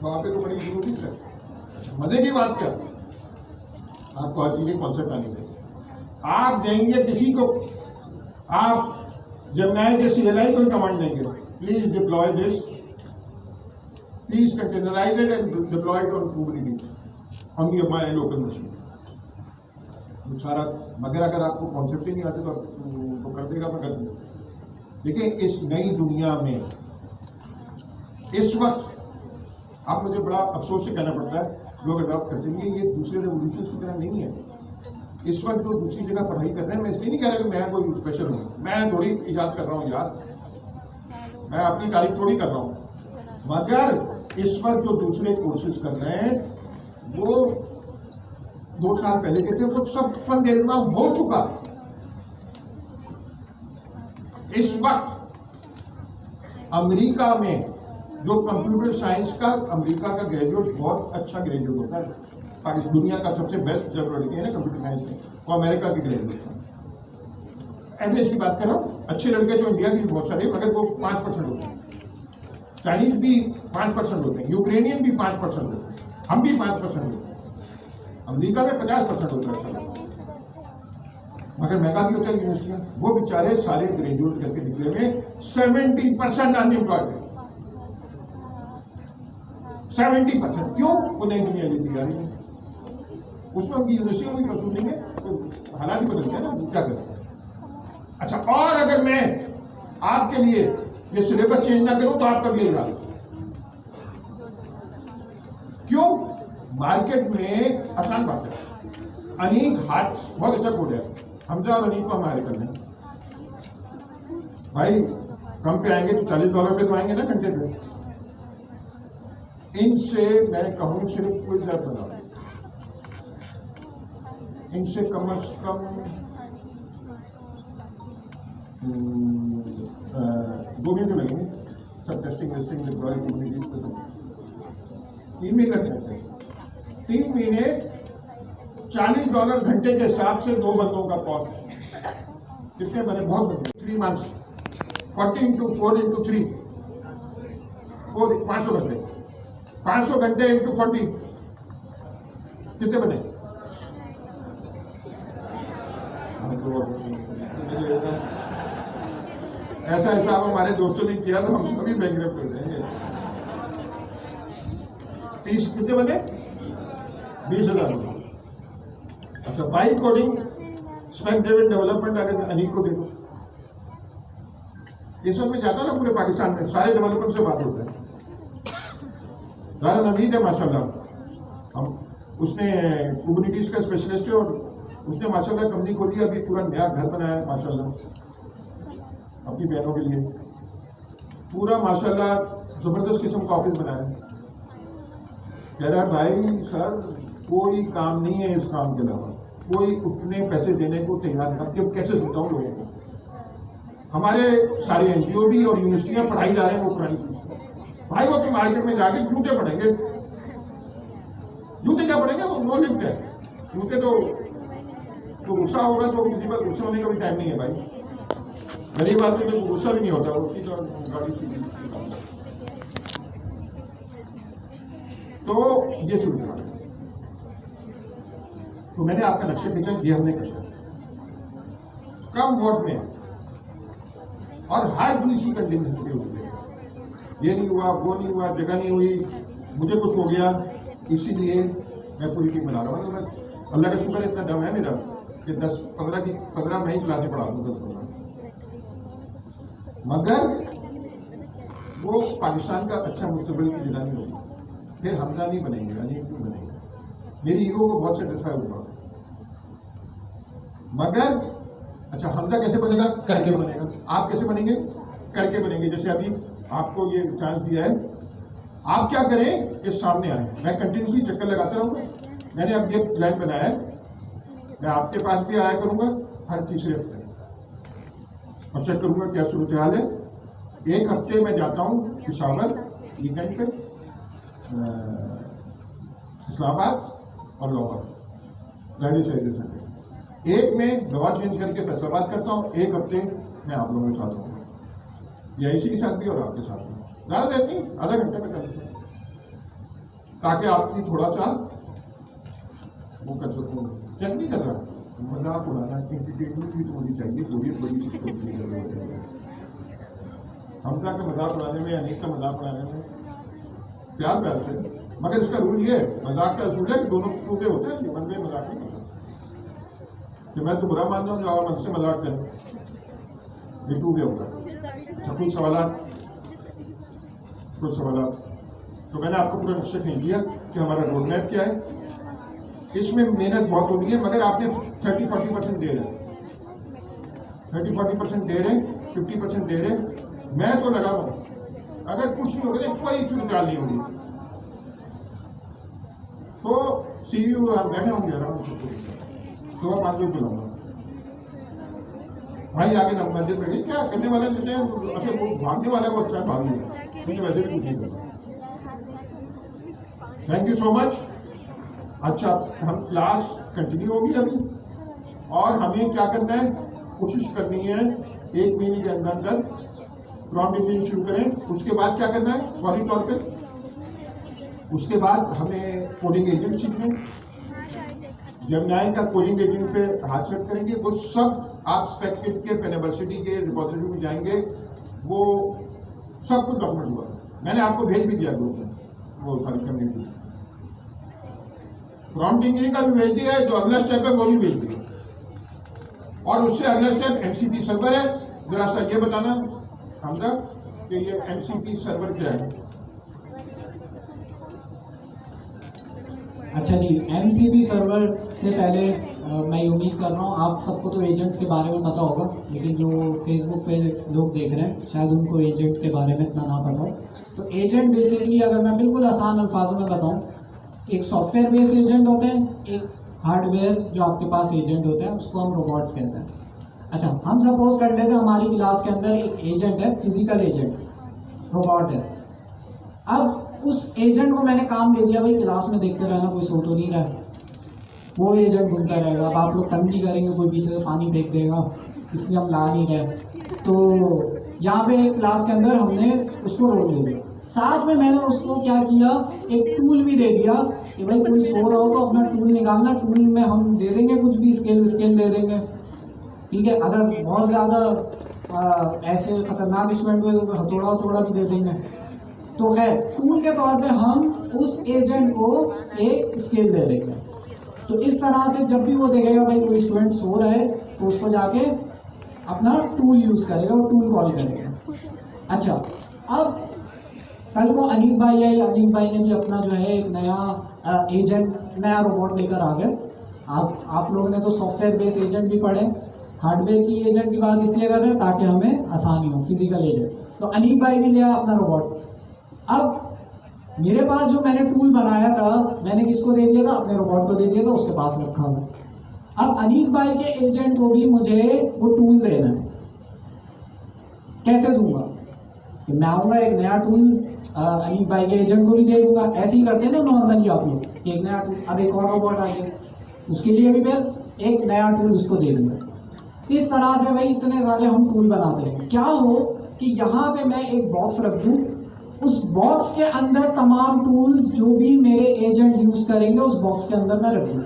वहां पे तो बड़ी जरूरी है। मजे की बात क्या, आपको हर चीज कॉन्सेप्ट आनी चाहिए। आप देंगे किसी को, आप जब नए के CLI को ही कमांड देंगे, please deploy this, please containerise it and deploy it on Kubernetes on my local machine, सारा। मगर अगर आपको कॉन्सेप्ट ही नहीं आते तो कर देगा, मगर देखिए इस नई दुनिया में इस वक्त आप, मुझे बड़ा अफसोस से कहना पड़ता है, लोग अडॉप्ट करते हैं, ये दूसरे रेवोल्यूशन की तरह नहीं है। इस वक्त जो दूसरी जगह पढ़ाई कर रहे हैं, मैं इसलिए नहीं कह रहा कि मैं कोई स्पेशल हूँ, मैं थोड़ी इजाद कर रहा हूँ यार, मैं अपनी तारीफ थोड़ी कर रहा हूँ, मगर इस वक्त जो दूसरे कोर्सेज कर रहे हैं वो 2 साल पहले के थे, वो सब फंडेलमा हो चुका। इस वक्त अमेरिका में जो कंप्यूटर साइंस का, अमेरिका का ग्रेजुएट बहुत अच्छा ग्रेजुएट होता है, पाकिस्तान दुनिया का सबसे बेस्ट जब लड़के हैं ना कंप्यूटर साइंस में, वो अमेरिका के ग्रेजुएट हैं। एवरेज की बात कर रहा हूँ, अच्छे लड़के जो इंडिया के भी बहुत सारे, मगर वो 5% होते हैं। चाइनीज भी 5% होते हैं, यूक्रेनियन भी 5% होते हैं, हम भी 5% होते हैं। अमेरिका में 50% होता है अच्छा, मगर महंगा भी होता है यूनिवर्सिटियां। वो बेचारे सारे ग्रेजुएट करके निकले में 70% अनएम्प्लॉयड है। 70%। क्यों? वो नई दुनिया की तैयारी है, उसमें उनकी यूनिवर्सिटी में भी मौजूद नहीं है, तो हालात ही बदलते हैं ना, क्या करते हैं। अच्छा, और अगर मैं आपके लिए ये सिलेबस चेंज ना करूं तो आप कब लेगा? क्यों? मार्केट में आसान बात है, अनीक हाथ बहुत अच्छा कोड है, हमजा और अनीक को हम हायर कर लें भाई, कम पे आएंगे तो $40 पे तो आएंगे ना घंटे पे। इनसे मैं कहूं सिर्फ कोई ऐप बना, इनसे कम से कम 2 महीने लगेंगे सब टेस्टिंग वेस्टिंग डिप्लॉय कम्युनिटीज पे, सब 3 महीने लगते हैं। 3 महीने $40 घंटे के हिसाब से 2 बंदों का कॉस्ट कितने बने? बहुत बने। 3 months 40 into 4 into 3 500 घंटे, 500 घंटे into 40 कितने बने? ऐसा हिसाब हमारे दोस्तों ने किया तो हम सभी बैंकरप्ट कर देंगे। 30 कितने बने? 20,000। अच्छा, by coding spec driven development अगर अनीक को देखो, इस वक्त में जाता ना पूरे पाकिस्तान में सारे डेवलपर से बात होता है। दारा नवीद है माशाल्लाह, हम उसने कुबरनीटीज का स्पेशलिस्ट है और उसने माशाल्लाह कंपनी खोली, अभी पूरा नया घर बनाया है माशाल्लाह अपनी बहनों के लिए, पूरा माशाल्लाह जबरदस्त किस्म का ऑफिस बनाया है। कह रहा है भाई सर कोई काम नहीं है इस काम के अलावा, कोई उतने पैसे देने को तैयार नहीं। अब कैसे समझाऊं लोगों को? हमारे सारे एनजीओ भी और यूनिवर्सिटियां पढ़ाई जा रहे हैं वो पुरानी चीज भाई, वो तो मार्केट में जाके जूते पढ़ेंगे, जूते क्या पढ़ेंगे? वो नो लिफ्ट है जूते, तो गुस्सा होगा तो किसी पर गुस्सा होने का भी टाइम नहीं है भाई। गरीब आदमी तो गुस्सा भी नहीं होता, उसकी तो गाड़ी सीधी। तो ये शुरू करा, तो मैंने आपका नक्शा खींचा, ये हमने किया कम वोट में और हर दूसरी कंडीशन पे हुई। ये नहीं हुआ, वो नहीं हुआ, जगह नहीं हुई, मुझे कुछ हो गया, इसीलिए मैं पूरी टीम बना रहा हूँ। अल्लाह का शुक्र इतना दम है मेरा कि 10-15 मैं ही क्लासें पढ़ा दूँ 10-15, मगर वो पाकिस्तान का अच्छा मुस्तकबिल की निगरानी होगी। फिर हमजा नहीं बनेंगे, अनीक नहीं बनेंगे, मेरी ईगो को बहुत सेटिस्फाई होगा। मगर अच्छा, हमजा कैसे बनेगा? करके बनेगा। आप कैसे बनेंगे? करके बनेंगे। जैसे अभी आपको ये चांस दिया है, आप क्या करें कि सामने आए, मैं कंटिन्यूसली चक्कर लगाता रहूंगा। मैंने अब ये प्लान बनाया है, मैं आपके पास भी आया करूंगा हर तीसरे हफ्ते और चेक करूंगा क्या सूरत हाल है। एक हफ्ते में जाता हूँ पिशावर वीकेंड पे, इस्लामाबाद और लाहौर, फ्राइडे सैटरडे संडे। एक में लाहौर चेंज करके फैसलाबाद करता हूँ, एक हफ्ते मैं आप लोगों के साथ हूँ, या इसी के साथ भी और आपके साथ भी। ज़्यादा देर नहीं, आधा घंटे में कर सकते, ताकि आपकी थोड़ा सा वो कर सकूँ। चेक नहीं कर रहा, मजाक उड़ाना, एंटरटेनमेंट भी तो होनी चाहिए, पूरी बड़ी चीज को हमजा का मजाक उड़ाने में, अनीक का मजाक उड़ाने में प्यार प्यार से। मगर इसका रूल ये है, मजाक का रूल है कि दोनों टूटे होते हैं, मन में मजाक नहीं करता कि मैं तो बुरा मान जाऊँ जो और मन से मजाक करें, ये टूटे होगा। अच्छा, कुछ सवाल? तो मैंने आपको पूरा नक्शा खींच दिया कि हमारा रोड मैप क्या है। इसमें मेहनत बहुत होती है, मगर आपने 30-40% दे रहे हैं, 30-40% दे रहे हैं, 50% दे रहे हैं। मैं तो लगा हूं, अगर कुछ नहीं होगा, कोई सूरत नहीं होगी, तो सीयू बैठे होंगे आराम से, सुबह 5 बजे बुलाऊंगा भाई, आगे मंदिर में गई क्या करने वाले लेते हैं? अच्छा, वो भागने वाले को अच्छा भाग लिया, मुझे वैसे भी कुछ नहीं करता। Thank you so much. अच्छा, हम क्लास कंटिन्यू होगी अभी, और हमें क्या करना है, कोशिश करनी है 1 महीने के अंदर अंदर प्रॉम्प्ट इंजीनियरिंग शुरू करें। उसके बाद क्या करना है फौरी तौर पे? उसके बाद हमें कोडिंग एजेंट सीखना है। जेमिनी का कोडिंग एजेंट पे हाथ सेट करेंगे, वो सब आप स्पेक्टिव के यूनिवर्सिटी के रिपोजिटरी में जाएंगे, वो सब कुछ डॉक्यूमेंट हुआ। मैंने आपको भेज भी दिया ग्रुप में वो सारी कम्युनिटी। प्रॉम्प्ट इंजीनियरिंग का भी भेज दिया है, जो अगला स्टेप है वो भी भेज दिया, और उससे अगला स्टेप एमसीपी सर्वर है। जरा सा ये बताना हमजा कि ये एमसीपी सर्वर क्या है? अच्छा जी, एमसीपी सर्वर से पहले मैं ये उम्मीद कर रहा हूँ आप सबको तो एजेंट्स के बारे में पता होगा, लेकिन जो फेसबुक पे लोग देख रहे हैं शायद उनको एजेंट के बारे में इतना ना पता हो। तो एजेंट बेसिकली अगर मैं बिल्कुल आसान अल्फाजों में बताऊँ, एक सॉफ्टवेयर बेस्ड एजेंट होते हैं, एक हार्डवेयर जो आपके पास एजेंट होते हैं उसको हम रोबोट्स कहते हैं। अच्छा, हम सपोज कर लेते हैं हमारी क्लास के अंदर एक एजेंट है, फिजिकल एजेंट, रोबोट है। अब उस एजेंट को मैंने काम दे दिया, भाई क्लास में देखते रहना, कोई सो तो नहीं रहा है, वो एजेंट घूमता रहेगा। अब आप लोग तंग भी करेंगे, कोई पीछे से पानी फेंक देगा, इसलिए हम ला नहीं रहे। तो यहाँ पे क्लास के अंदर हमने उसको रोल दे दिया, साथ में मैंने उसको क्या किया, एक टूल भी दे दिया कि भाई कोई सो रहा हो तो अपना टूल निकालना, टूल में हम दे देंगे कुछ भी, स्केल दे देंगे, ठीक है। अगर बहुत ज़्यादा ऐसे खतरनाक स्टूडेंट हुए तो हथौड़ा भी दे देंगे। तो खैर टूल के तौर पे हम उस एजेंट को एक स्केल दे देंगे। तो इस तरह से जब भी वो देखेगा भाई कोई स्टूडेंट सो रहा है तो उसको जाके अपना टूल यूज़ करेगा और टूल कॉल करेगा। अच्छा, अब कल को अनीक भाई है, अनीक भाई ने भी अपना जो है एक नया एजेंट, नया रोबोट लेकर आ गए। आप लोगों ने तो सॉफ्टवेयर बेस्ड एजेंट भी पढ़े, हार्डवेयर की एजेंट की बात इसलिए कर रहे हैं ताकि हमें आसानी हो, फिजिकल एजेंट। तो अनीक भाई भी लिया अपना रोबोट। अब मेरे पास जो मैंने टूल बनाया था, मैंने किसको दे दिया था, अपने रोबोट को दे दिया था, उसके पास रखा हुआ। अब अनीक भाई के एजेंट को भी मुझे वो टूल देना है। कैसे दूंगा? कि मैं आऊँगा एक नया टूल अनीक भाई के एजेंट को भी दे दूंगा। ऐसे ही करते हैं ना नॉर्मली आप लोग, एक नया टूल, अब एक और रोबोट आ गया, उसके लिए भी फिर एक नया टूल उसको दे दूंगा। इस तरह से भाई इतने सारे हम टूल बनाते हैं। क्या हो कि यहाँ पे मैं एक बॉक्स रख दूँ, उस बॉक्स के अंदर तमाम टूल्स जो भी मेरे एजेंट्स यूज करेंगे उस बॉक्स के अंदर मैं रख दूँ।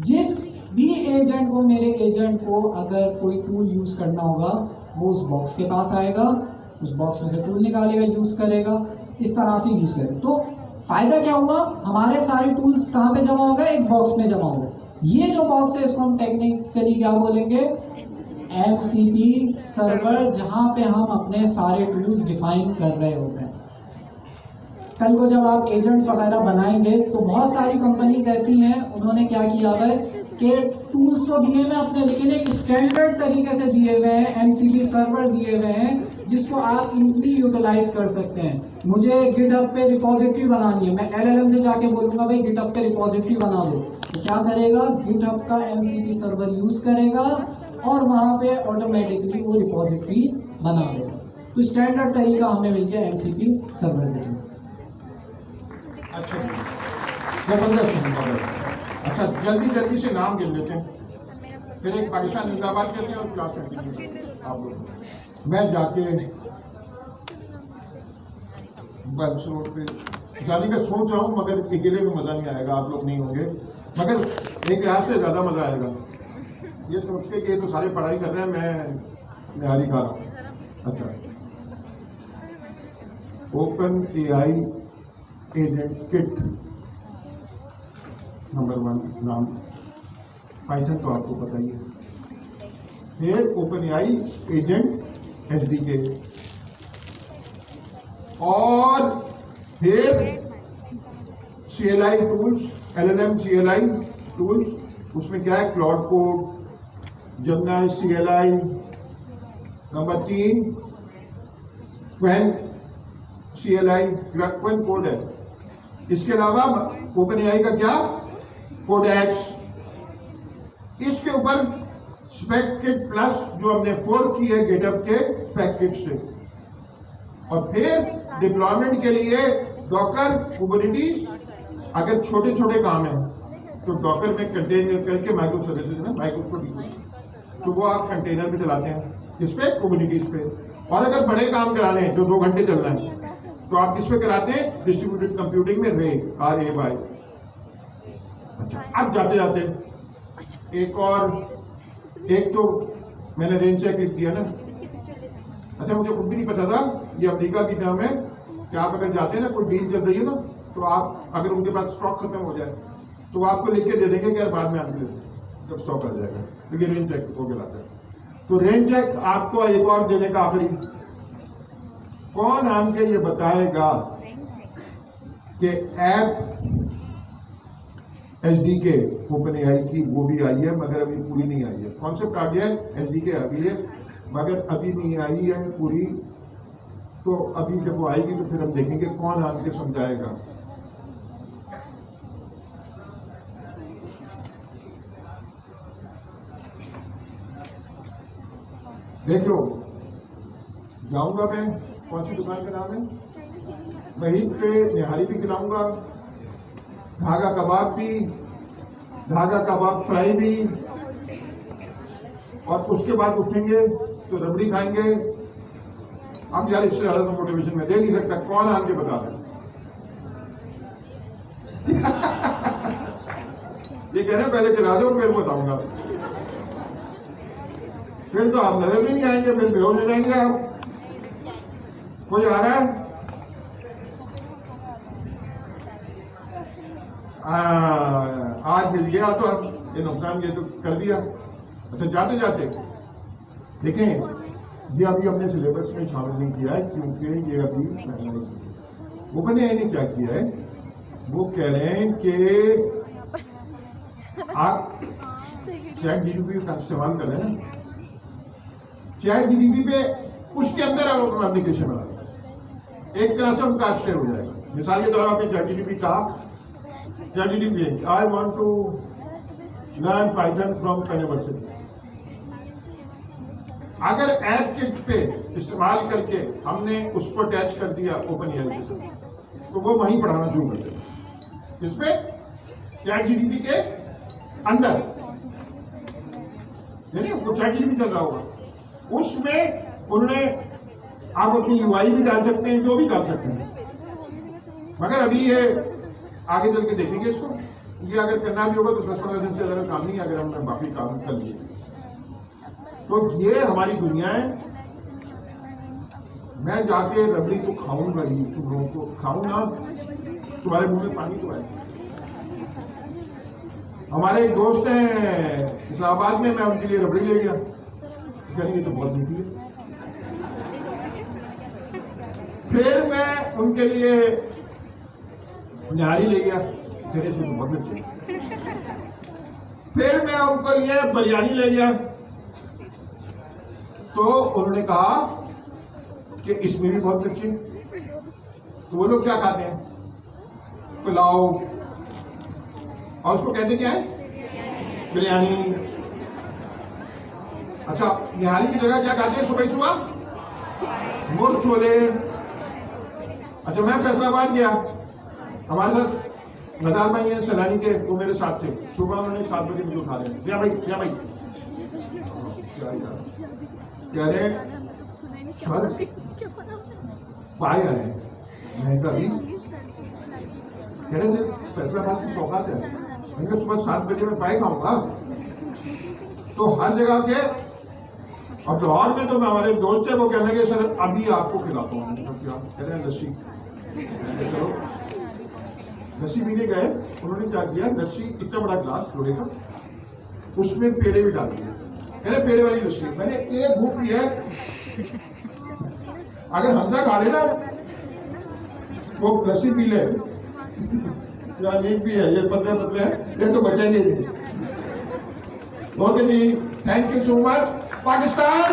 जिस भी एजेंट को, मेरे एजेंट को अगर कोई टूल यूज करना होगा वो उस बॉक्स के पास आएगा, उस बॉक्स में से टूल निकालेगा, यूज करेगा, इस तरह से यूज करेगा। तो फायदा क्या हुआ, हमारे सारे टूल्स कहाँ पे जमा हो गए, एक बॉक्स में जमा हो गए। ये जो बॉक्स है इसको हम टेक्निकली क्या बोलेंगे, MCP सर्वर, जहां पे हम अपने सारे टूल्स डिफाइन कर रहे होते हैं। कल को जब आप एजेंट्स वगैरह बनाएंगे तो बहुत सारी कंपनीज ऐसी हैं, उन्होंने क्या किया हुआ है कि टूल्स तो दिए हुए अपने, लेकिन एक स्टैंडर्ड तरीके से दिए हुए हैं, MCP सर्वर दिए हुए हैं जिसको आप इजीली यूटिलाइज कर सकते हैं। मुझे गिटहब पे रिपोजिटरी बनानी है, मैं LLM से जाके बोलूंगा भाई गिटहब पे रिपोजिटरी बना दो, तो क्या करेगा, गिटहब का MCP सर्वर यूज करेगा और वहां पे ऑटोमेटिकली वो रिपोजिटरी बना देगा। तो स्टैंडर्ड तरीका हमें मिल गया MCP सर्वर देने। अच्छा, अच्छा जल्दी से नाम गिन लेते हैं, फिर एक पाकिस्तान जिंदाबाद कहते हैं और क्लास कंटिन्यू आप लोग। मैं जाके बस रोड पे जाने का सोच रहा हूँ, मगर अकेले में मजा नहीं आएगा, आप लोग नहीं होंगे, मगर एक लिहाज से ज्यादा मजा आएगा ये सोच के कि ये तो सारे पढ़ाई कर रहे हैं, मैं निहारी खा रहा हूँ। अच्छा, open AI agent kit number 1 नाम, पाइथन तो आपको पता ही है, फिर ओपन AI एजेंट SDK, और फिर CLI tools, LLM CLI tools, उसमें क्या है, Claude code, Gemini CLI, number 3 Qwen CLI, Qwen code है। इसके अलावा ओपन AI का क्या, कोडेक्स, इसके ऊपर स्पेक किट प्लस जो हमने 4 की है गिटहब के स्पेक किट से, और फिर डिप्लॉयमेंट के लिए डॉकर, कुबरनेटिस। अगर छोटे छोटे काम है तो डॉकर में कंटेनर करके माइक्रो सर्विसेज है, माइक्रो सर्विसेज, तो वो आप कंटेनर पे चलाते हैं, इस पे कुबरनेटिस पे। और अगर बड़े काम कराने हैं जो 2 घंटे चलना है तो आप किस पे कराते हैं, डिस्ट्रीब्यूटेड कंप्यूटिंग में RAY। अच्छा, अब जाते जाते एक तो मैंने रेंज चेक लिख दिया ना। अच्छा, मुझे खुद भी नहीं पता था, ये अमेरिका की टर्म है कि आप अगर जाते हैं ना, कोई डील चल रही है ना, तो आप अगर उनके पास स्टॉक खत्म हो जाए तो आपको लिख के दे देंगे कि यार बाद में आने जब स्टॉक आ जाएगा, तो ये रेंज चेक हो गया। तो रेंज चेक आपको एक और देने का आखिरी, कौन आन के ये बताएगा कि ऐप SDK OpenAI की वो भी आई है, मगर अभी पूरी नहीं आई है। कॉन्सेप्ट आ गया है, SDK आ गई है, मगर अभी नहीं आई है पूरी। तो अभी जब वो आएगी तो फिर हम देखेंगे कौन आके समझाएगा। देख लो, जाऊंगा मैं, कौन सी दुकान का नाम है, वहीं पे निहारी भी खिलाऊंगा, धागा कबाब भी, धागा कबाब फ्राई भी, और उसके बाद उठेंगे तो रबड़ी खाएंगे। अब यार इससे ज्यादा तो मोटिवेशन में दे नहीं सकता, कौन आन के बता रहे ये कह रहे हैं पहले खिला दो फिर बताऊंगा। फिर तो आप नजर भी नहीं आएंगे, फिर बेहोश हो जाएंगे आप। कोई आ रहा है? आज मिल गया तो अब ये नुकसान ये तो कर दिया। अच्छा, जाते जाते देखें, ये अभी हमने सिलेबस में शामिल नहीं किया है क्योंकि ये अभी OpenAI ने क्या किया है, वो कह रहे हैं कि आप ChatGPT का इस्तेमाल कर रहे हैं ना, ChatGPT पे उसके अंदर आप एप्लीकेशन बना रहे, एक तरह से उनका एक्सटेंड हो जाएगा। मिसाल के तौर पर आपने ChatGPT कहा, ChatGPT I want to learn Python from university. अगर ऐप किट पे इस्तेमाल करके हमने उसको अटैच कर दिया OpenAI के साथ, तो वो वहीं पढ़ाना शुरू कर देगा। इसमें ChatGPT के अंदर, यानी वो ChatGPT चल रहा होगा, उसमें उन्होंने आप अपनी UI भी डाल सकते हैं, जो भी डाल सकते हैं। मगर अभी ये आगे चल के देखेंगे इसको, ये अगर करना भी होगा तो 10-15 दिन से ज्यादा काम नहीं, अगर हमने बाकी काम कर लिए। तो ये हमारी दुनिया है। मैं जाके रबड़ी तो खाऊंगा ही, तुम लोगों को खाऊंगा, तुम्हारे मुंह में पानी तो आए। हमारे एक दोस्त हैं इस्लामाबाद में, मैं उनके लिए रबड़ी ले गया, ये तो बहुत मीठी है। फिर मैं उनके लिए निहारी ले गया, तेरे से तो बहुत अच्छे। फिर मैं उनके लिए बिरयानी ले गया, तो उन्होंने कहा कि इसमें भी बहुत अच्छे। तो वो लोग क्या खाते हैं? पुलाव, और उसको कहते क्या है? बिरयानी। अच्छा, निहारी की जगह क्या खाते हैं सुबह सुबह? मुर्ग छोले। अच्छा, मैं फैसलाबाद गया, हमारे साथ नजार भाई हैं सैलानी के, वो मेरे साथ थे। सुबह उन्होंने 7 बजे मुझे उठा रहे, क्या भाई क्या भाई, कह रहे सर पाए आए। मैं कभी कह रहे थे फैसलाबाद की सौगात है, मैंने सुबह 7 बजे में पाए खाऊंगा। तो हर जगह के, और लाहौर में तो हमारे दोस्त थे, वो कहने लगे सर अभी आपको खिलाता हूँ। क्या कह रहे हैं? लस्सी। चलो लस्सी पीने गए, उन्होंने क्या किया, लस्सी इतना बड़ा ग्लास लोहे का, उसमें पेड़े भी डाल दिए। मैंने पेड़े वाली लस्सी, मैंने एक घूंट लिया। अगर हमजा खा लेना वो लस्सी पी ले, या नहीं भी है, ये पतले पतले हैं, ये तो बचेंगे नहीं। ओके जी, thank you so much. Pakistan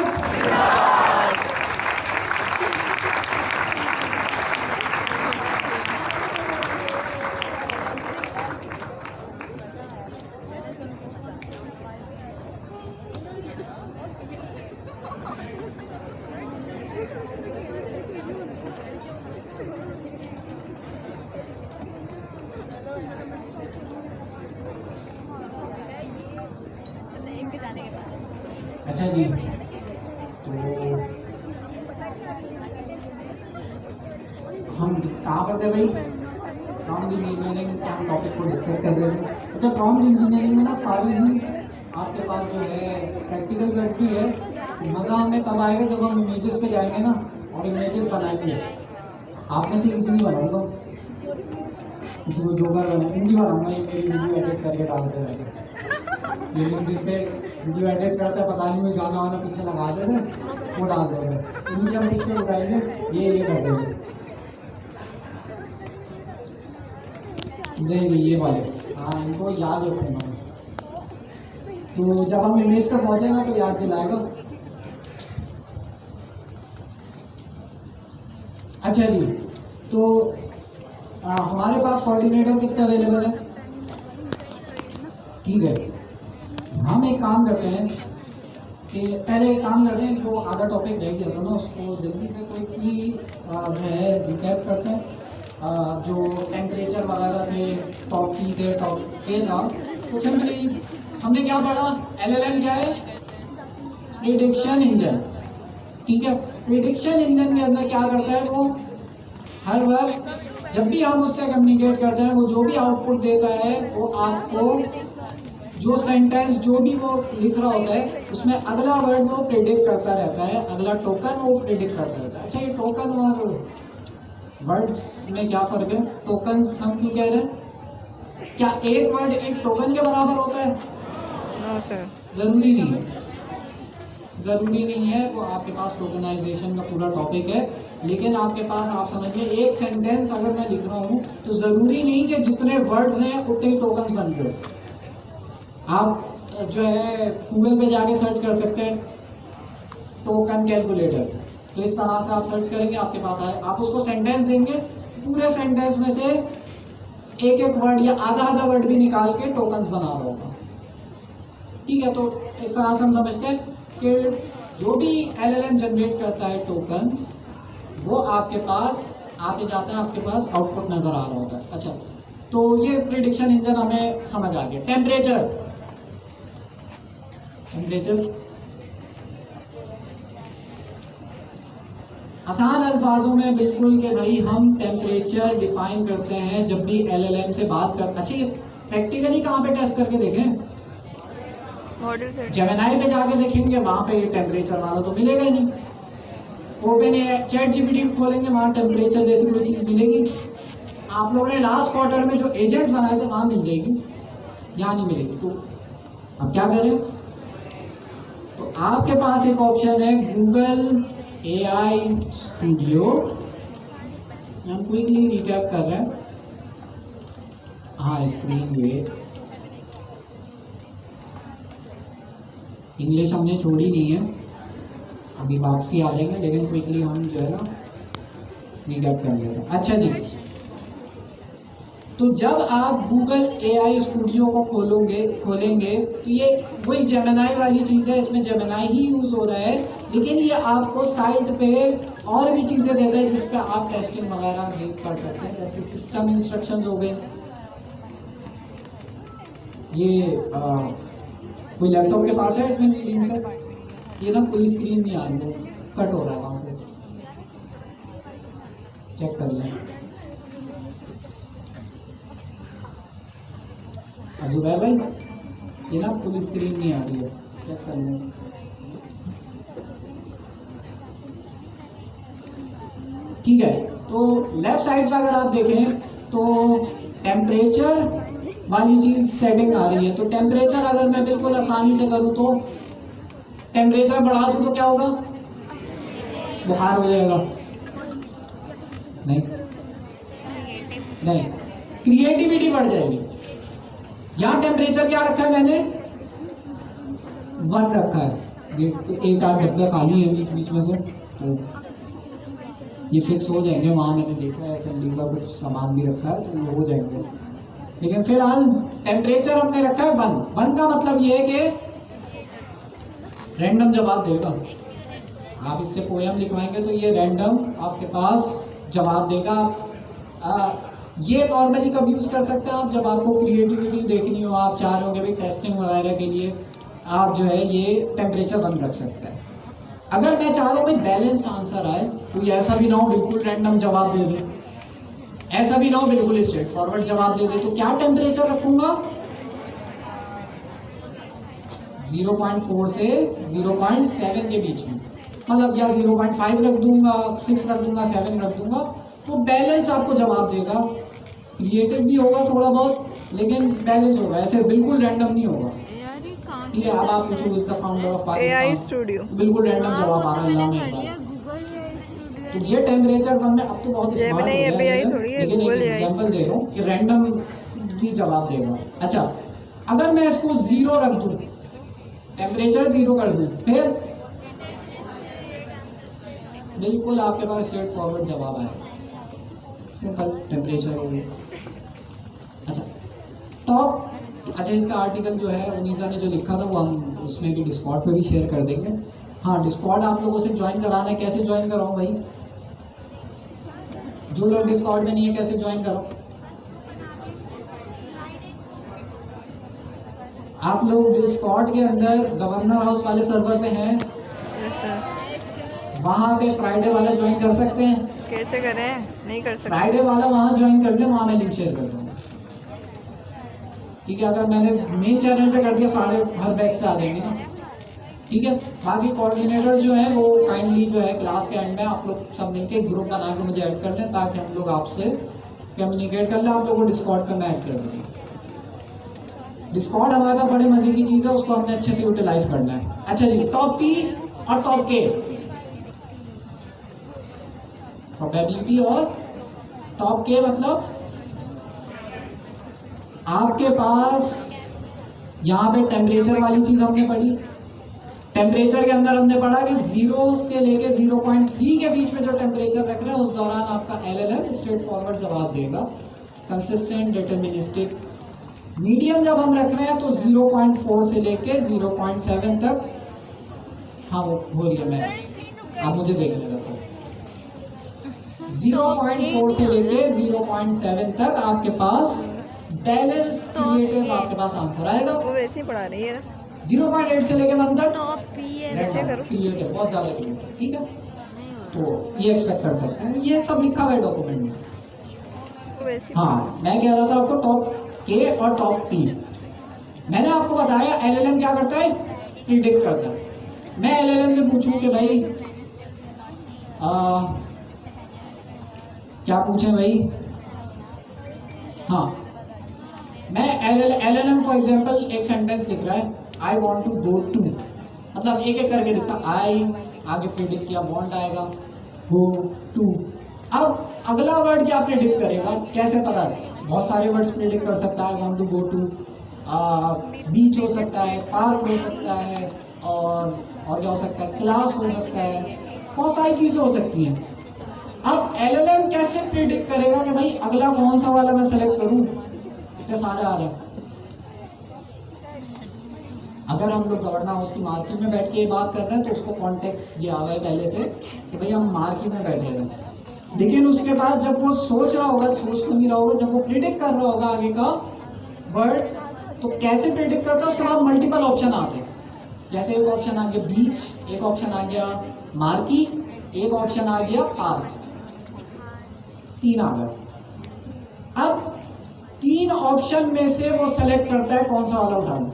अच्छा जी, तो हम कहाँ पर थे भाई? प्रॉम्प्ट इंजीनियरिंग के हम टॉपिक को डिस्कस कर रहे थे। अच्छा, प्रॉम्प्ट इंजीनियरिंग में ना सारी ही आपके पास जो है प्रैक्टिकल वर्क भी है। मज़ा हमें तब आएगा जब हम इमेजेस पे जाएंगे ना और इमेजेस बनाएंगे। आप में से किसी की बनाऊंगा, किसी को जोकर बना, इनकी बनाऊंगा, ये मेरी वीडियो एडिट करके डालते रहेंगे। ये लिंक्डइन पे वीडियो एडिट करता है, पता नहीं कोई गाना वाना पीछे लगा देते, वो डाल देते। इनकी हम पिक्चर उठाएंगे, ये बैठेंगे। नहीं ये वाले हाँ इनको याद रखूंगा। तो जब हम इमेज पे पहुंचेगा तो याद दिलाएगा। अच्छा जी, तो हमारे पास कोऑर्डिनेटर कितने अवेलेबल है? ठीक है, हम एक काम करते हैं कि पहले एक काम करते हैं, जो आधा टॉपिक रह गया था ना उसको जल्दी से क्विकली जो है रिकैप करते हैं। जो टेम्परेचर वगैरह थे, टॉप की थे, टॉप के था, तो सिंपली हमने क्या पढ़ा? LLM क्या है? Prediction engine. ठीक है, प्रिडिक्शन इंजन के अंदर क्या करता है वो? हर वक्त जब भी हम उससे कम्युनिकेट करते हैं, वो जो भी आउटपुट देता है वो आपको जो सेंटेंस जो भी वो लिख रहा होता है उसमें अगला वर्ड वो प्रेडिक्ट करता रहता है, अगला टोकन वो प्रेडिक्ट करता रहता है। अच्छा, ये टोकन और वर्ड्स में क्या फर्क है? टोकन्स हम क्यों कह रहे हैं? क्या एक वर्ड एक टोकन के बराबर होता है? जरूरी नहीं है, जरूरी नहीं है। वो आपके पास टोकनाइजेशन का पूरा टॉपिक है, लेकिन आपके पास आप समझिए एक सेंटेंस अगर मैं लिख रहा हूँ तो जरूरी नहीं कि जितने वर्ड्स हैं उतने ही टोकन्स बन रहे हो। आप जो है गूगल पे जाके सर्च कर सकते हैं टोकन कैलकुलेटर, तो इस तरह से आप सर्च करेंगे आपके पास आए। आप उसको सेंटेंस देंगे, पूरे सेंटेंस में से एक एक वर्ड या आधा आधा वर्ड भी निकाल के टोकन्स बना रहा होगा। ठीक है, तो इस तरह से हम समझते हैं कि जो भी LLM जनरेट करता है टोकन्स, वो आपके पास आते जाते हैं, आपके पास आउटपुट नजर आ रहा होता है। अच्छा, तो ये प्रिडिक्शन इंजन हमें समझ आ गया। टेम्परेचर, टेम्परेचर आसान अल्फाजों में बिल्कुल कि भाई हम टेम्परेचर डिफाइन करते हैं जब भी LLM से बात कर। अच्छी प्रैक्टिकली कहाँ पे टेस्ट करके देखें? जेमिनी पे जाके देखेंगे, वहां पे ये टेम्परेचर वाला तो मिलेगा ही नहीं। ओपन चैट GPT खोलेंगे, वहां टेम्परेचर जैसी कोई चीज मिलेगी? आप लोगों ने लास्ट क्वार्टर में जो एजेंट्स बनाए थे वहां मिल जाएगी, यहाँ नहीं मिलेगी। तो अब क्या करें? तो आपके पास एक ऑप्शन है गूगल AI स्टूडियो। हम क्विकली रिकैप कर रहे हैं। हाँ, स्क्रीन ये इंग्लिश हमने छोड़ी नहीं है, अभी वापसी आ जाएंगे, लेकिन क्विकली हम जो है ना रिकैप कर लेते हैं। अच्छा जी, तो जब आप गूगल AI स्टूडियो को खोलेंगे तो ये वही जेमिनी वाली चीज़ है, इसमें जेमिनी ही यूज़ हो रहा है, लेकिन ये आपको साइट पे और भी चीज़ें देता है जिस पे आप टेस्टिंग वगैरह कर सकते हैं, जैसे सिस्टम इंस्ट्रक्शंस हो गए। ये कोई लैपटॉप के पास है एडमिन रीडिंग से? ये ना फुल स्क्रीन नहीं आ रही है, कट हो रहा है, वहाँ से चेक कर लें। जुबैर भाई, ये ना फुल स्क्रीन नहीं आ रही है, चेक कर लें। ठीक है, तो लेफ्ट साइड पर अगर आप देखें तो टेम्परेचर वाली चीज सेटिंग आ रही है। तो टेम्परेचर अगर मैं बिल्कुल आसानी से करूँ तो टेम्परेचर बढ़ा दूँ तो क्या होगा? बुखार हो जाएगा? नहीं, नहीं, क्रिएटिविटी बढ़ जाएगी। यहाँ टेम्परेचर क्या रखा है मैंने? 1 रखा है। ये एक आध डब्बे खाली है बीच बीच में से, तो ये फिक्स हो जाएंगे। वहाँ मैंने देखा है असेंबली का कुछ सामान भी रखा है, तो हो जाएंगे। लेकिन फिलहाल टेम्परेचर हमने रखा है 1। 1 का मतलब ये है कि रैंडम जवाब देगा। आप इससे पोएम लिखवाएंगे तो ये रैंडम आपके पास जवाब देगा। ये नॉर्मली कब यूज़ कर सकते हैं आप? जब आपको क्रिएटिविटी देखनी हो, आप चाह रहे हो कि भाई टेस्टिंग वगैरह के लिए आप जो है ये टेम्परेचर 1 रख सकते हैं। अगर मैं चाह रहा हूँ भाई बैलेंस आंसर आए, तो ये ऐसा भी ना हो बिल्कुल रैंडम जवाब दे दे, ऐसा भी ना हो बिल्कुल स्ट्रेट फॉरवर्ड जवाब दे दे, तो क्या टेम्परेचर रखूंगा? 0.4 से 0.7 के बीच में, मतलब या 0.5 रख दूंगा, 6 रख दूंगा, 7 रख दूंगा, तो बैलेंस आपको जवाब देगा। क्रिएटिव भी होगा थोड़ा बहुत, लेकिन बैलेंस होगा, ऐसे बिल्कुल रैंडम नहीं होगा। ठीक है, अब आप पूछो is the founder of Pakistan, studio बिल्कुल रैंडम जवाब आ रहा है। अल्लाह में एक बार तो ये टेम्परेचर 1 में अब तो बहुत स्मार्ट हो गया है, लेकिन एक एग्जांपल दे रहा हूँ कि रैंडम भी जवाब देगा। अच्छा, अगर मैं इसको 0 रख दूं, टेम्परेचर 0 कर दूं, फिर बिल्कुल आपके पास स्ट्रेट फॉरवर्ड जवाब आएगा, सिंपल टेम्परेचर होगा। अच्छा, टॉप, अच्छा इसका आर्टिकल जो है उनीसा ने जो लिखा था वो हम उसमें भी डिस्कॉर्ड पे भी शेयर कर देंगे। हाँ, डिस्कॉर्ड आप लोगों से ज्वाइन कराना है, कैसे ज्वाइन कराऊं भाई? जो लोग डिस्कॉर्ड में नहीं है कैसे ज्वाइन कराऊं? आप लोग डिस्कॉर्ड के अंदर गवर्नर हाउस वाले सर्वर पे हैं? वहां पे फ्राइडे वाला ज्वाइन कर सकते हैं? कैसे करें? नहीं कर सकते। फ्राइडे वाला वहां ज्वाइन कर ले, वहां मैं लिंक शेयर कर दूंगा। ठीक है, अगर मैंने मेन चैनल पे कर दिया सारे हर बैच से आ जाएंगे ना। ठीक है, बाकी कोऑर्डिनेटर्स जो हैं वो काइंडली जो है क्लास के एंड में आप लोग सब मिलके ग्रुप बना के मुझे ऐड कर लें, ताकि हम लोग आपसे कम्युनिकेट कर लें। आप लोगों को डिस्कॉर्ड पे मैं ऐड कर दूंगा। डिस्कॉर्ड हमारे पास बड़े मजे की चीज है, उसको हमने अच्छे से यूटिलाइज करना है। अच्छा जी, टॉप पी और टॉप के, प्रोबेबिलिटी और टॉप के मतलब आपके पास यहाँ पे टेम्परेचर वाली चीज हमने पढ़ी। टेम्परेचर के अंदर हमने पढ़ा कि 0 से लेके 0.3 के बीच में जो टेम्परेचर रख रहे हैं उस दौरान आपका एलएलएम स्ट्रेट फॉरवर्ड जवाब देगा, कंसिस्टेंट, डिटर्मिनिस्टिक। मीडियम जब हम रख रहे हैं तो 0.4 से लेके 0.7 तक, हाँ वो हो रही है, मैं आप मुझे देखने देता हूँ। 0.4 से लेके 0.7 तक आपके पास बैलेंस क्रिएटिव आपके पास आंसर आएगा। वो वैसे ही पढ़ा रही है ना। 0.8 से लेके 1 तक नीचे करो। क्रिएटिव, बहुत ज्यादा क्रिएटिव। ठीक है, तो ये एक्सपेक्ट कर सकते हैं, ये सब लिखा हुआ है डॉक्यूमेंट में। वो वैसे ही हाँ, मैं कह रहा था आपको टॉप के और टॉप पी। मैंने आपको बताया एलएलएम क्या करता है, प्रिडिक्ट करता है। मैं एलएलएम से पूछूं कि भाई क्या पूछे भाई, हाँ मैं एलएलएम फॉर एग्जांपल एक सेंटेंस लिख रहा है, I want to go to, मतलब एक एक करके लिखता, आई आगे प्रिडिक्ट किया, वांट आएगा, गो टू। अब अगला वर्ड क्या प्रिडिक्ट करेगा, कैसे पता है? बहुत सारे वर्ड्स प्रिडिक्ट कर सकता है, वांट टू गो टू, बीच हो सकता है, पार्क हो सकता है, और क्या हो सकता है, क्लास हो सकता है, बहुत सारी चीजें हो सकती हैं। अब एलएलएम कैसे प्रिडिक्ट करेगा कि भाई अगला कौन सा वाला मैं सेलेक्ट करूं, इतने सारे आ रहे हैं। अगर हम लोग गवर्नर हाउस की मार्केट में बैठ के ये बात कर रहे हैं तो उसको कॉन्टेक्स्ट दिया हुआ है पहले से कि भाई हम मार्केट में बैठे हैं, लेकिन उसके बाद जब वो सोच रहा होगा, सोच तो नहीं रहा होगा, जब वो प्रिडिक्ट कर रहा होगा आगे का वर्ड, तो कैसे प्रिडिक्ट करता है, उसके बाद मल्टीपल ऑप्शन आते हैं। जैसे एक ऑप्शन आ गया बीच, एक ऑप्शन आ गया मार्की, एक ऑप्शन आ गया पार्क, 3 आ गया। अब 3 ऑप्शन में से वो सेलेक्ट करता है कौन सा वाला उठाना,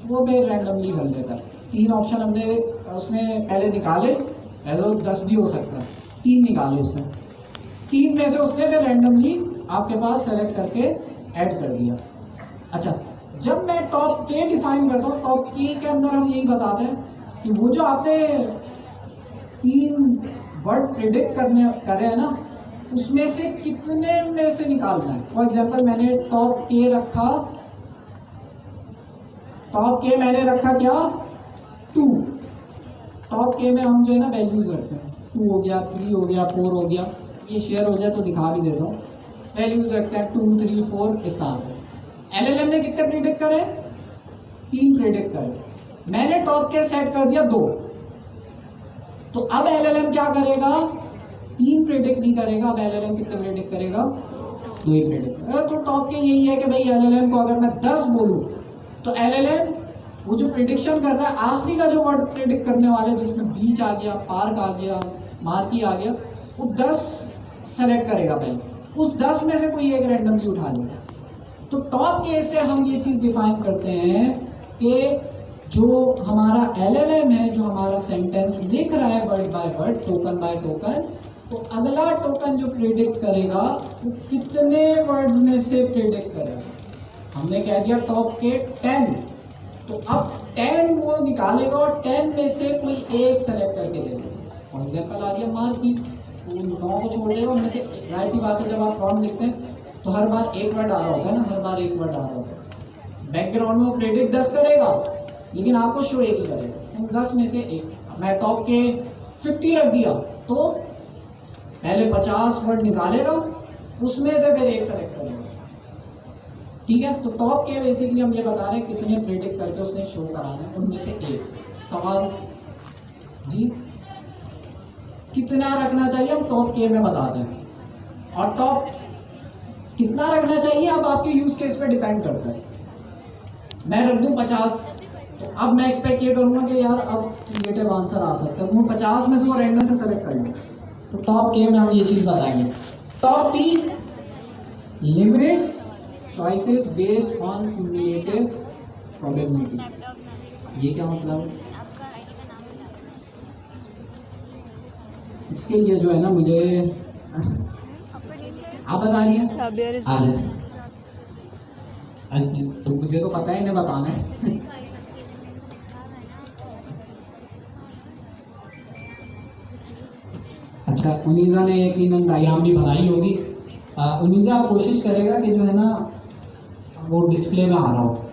वो भी रैंडमली कर लेता है। 3 ऑप्शन हमने उसने पहले निकाले, पहले 10 भी हो सकता है, 3 निकाले उसने, 3 में से उसने फिर रैंडमली आपके पास सेलेक्ट करके ऐड कर दिया। अच्छा, जब मैं टॉप के डिफाइन करता हूँ, टॉप के अंदर हम यही बताते हैं कि वो जो आपने 3 वर्ड प्रिडिक्ट करे हैं ना, उसमें से कितने में से निकालना है। फॉर एग्जाम्पल मैंने टॉप के रखा, टॉप के मैंने रखा क्या, 2। टॉप के में हम जो है ना वैल्यूज रखते हैं, 2 हो गया, 3 हो गया, 4 हो गया, ये शेयर हो जाए तो दिखा भी दे रहा हूँ, वैल्यूज रखते हैं 2, 3, 4 इस तरह से। एलएलएम ने कितने प्रिडिक्ट करे, 3 प्रिडिक्ट करे, मैंने टॉप के सेट कर दिया 2, तो अब एलएलएम क्या करेगा, 3 प्रिडिक्ट नहीं करेगा, अब एलएलएम कितने प्रिडिक्ट करेगा, 2 ही प्रिडिक्ट करेगा। तो टॉप के यही है कि भाई एलएलएम को अगर मैं 10 बोलूं तो एलएलएम वो जो प्रिडिक्शन कर रहा है, आखिरी का जो वर्ड प्रिडिक्ट करने वाले जिसमें बीच आ गया, पार्क आ गया, मार्की आ गया, वो 10 सेलेक्ट करेगा पहले, उस 10 में से कोई एक रैंडमली उठा लेगा। तो टॉप के से हम ये चीज डिफाइन करते हैं कि जो हमारा एलएलएम है, जो हमारा सेंटेंस लिख रहा है word by word, token by token, तो अगला टोकन जो प्रिडिक्ट करेगा वो कितने वर्ड्स में से प्रिडिक्ट करेगा। हमने कह दिया टॉप के 10, तो अब 10 वो निकालेगा और 10 में से कोई एक सेलेक्ट करके दे देगा। फॉर एग्जाम्पल आ गया मार्की, वो 9 को छोड़ देगा, उनमें से, जाहिर सी बात है जब आप प्रॉम्प्ट लिखते हैं तो हर बार एक वर्ड आ रहा होता है ना, हर बार एक वर्ड आ रहा होता है। बैकग्राउंड में वो प्रेडिक्ट 10 करेगा लेकिन आपको शो एक ही करेगा, उन 10 में से एक। मैं टॉप के 50 रख दिया तो पहले 50 वर्ड निकालेगा, उसमें से फिर एक सेलेक्ट करेगा, ठीक है। तो टॉप के बेसिकली हम ये बता रहे हैं कितने प्रेडिक्ट करके उसने शो कराना है, उनमें से एक। सवाल जी, कितना रखना चाहिए हम टॉप के में बताते हैं, और टॉप कितना रखना चाहिए अब आपके यूज केस पे डिपेंड करता है। मैं रख दूं 50, तो अब मैं एक्सपेक्ट ये करूंगा कि यार अब क्रिएटिव आंसर आ सकता है, तो 50 में से वो रैंडम से सेलेक्ट कर लूँ। तो टॉप के में हम ये चीज बताएंगे। Top P limits choices based on cumulative probability. ये क्या मतलब? इसके लिए जो है ना मुझे आप बता रही हैं, आ जाए। तो मुझे तो पता ही नहीं बताना है। अच्छा, उनीजा ने यकीनन डायग्राम भी बनाई होगी। उनीजा आप कोशिश करेगा कि जो है ना वो डिस्प्ले में आ रहा हो।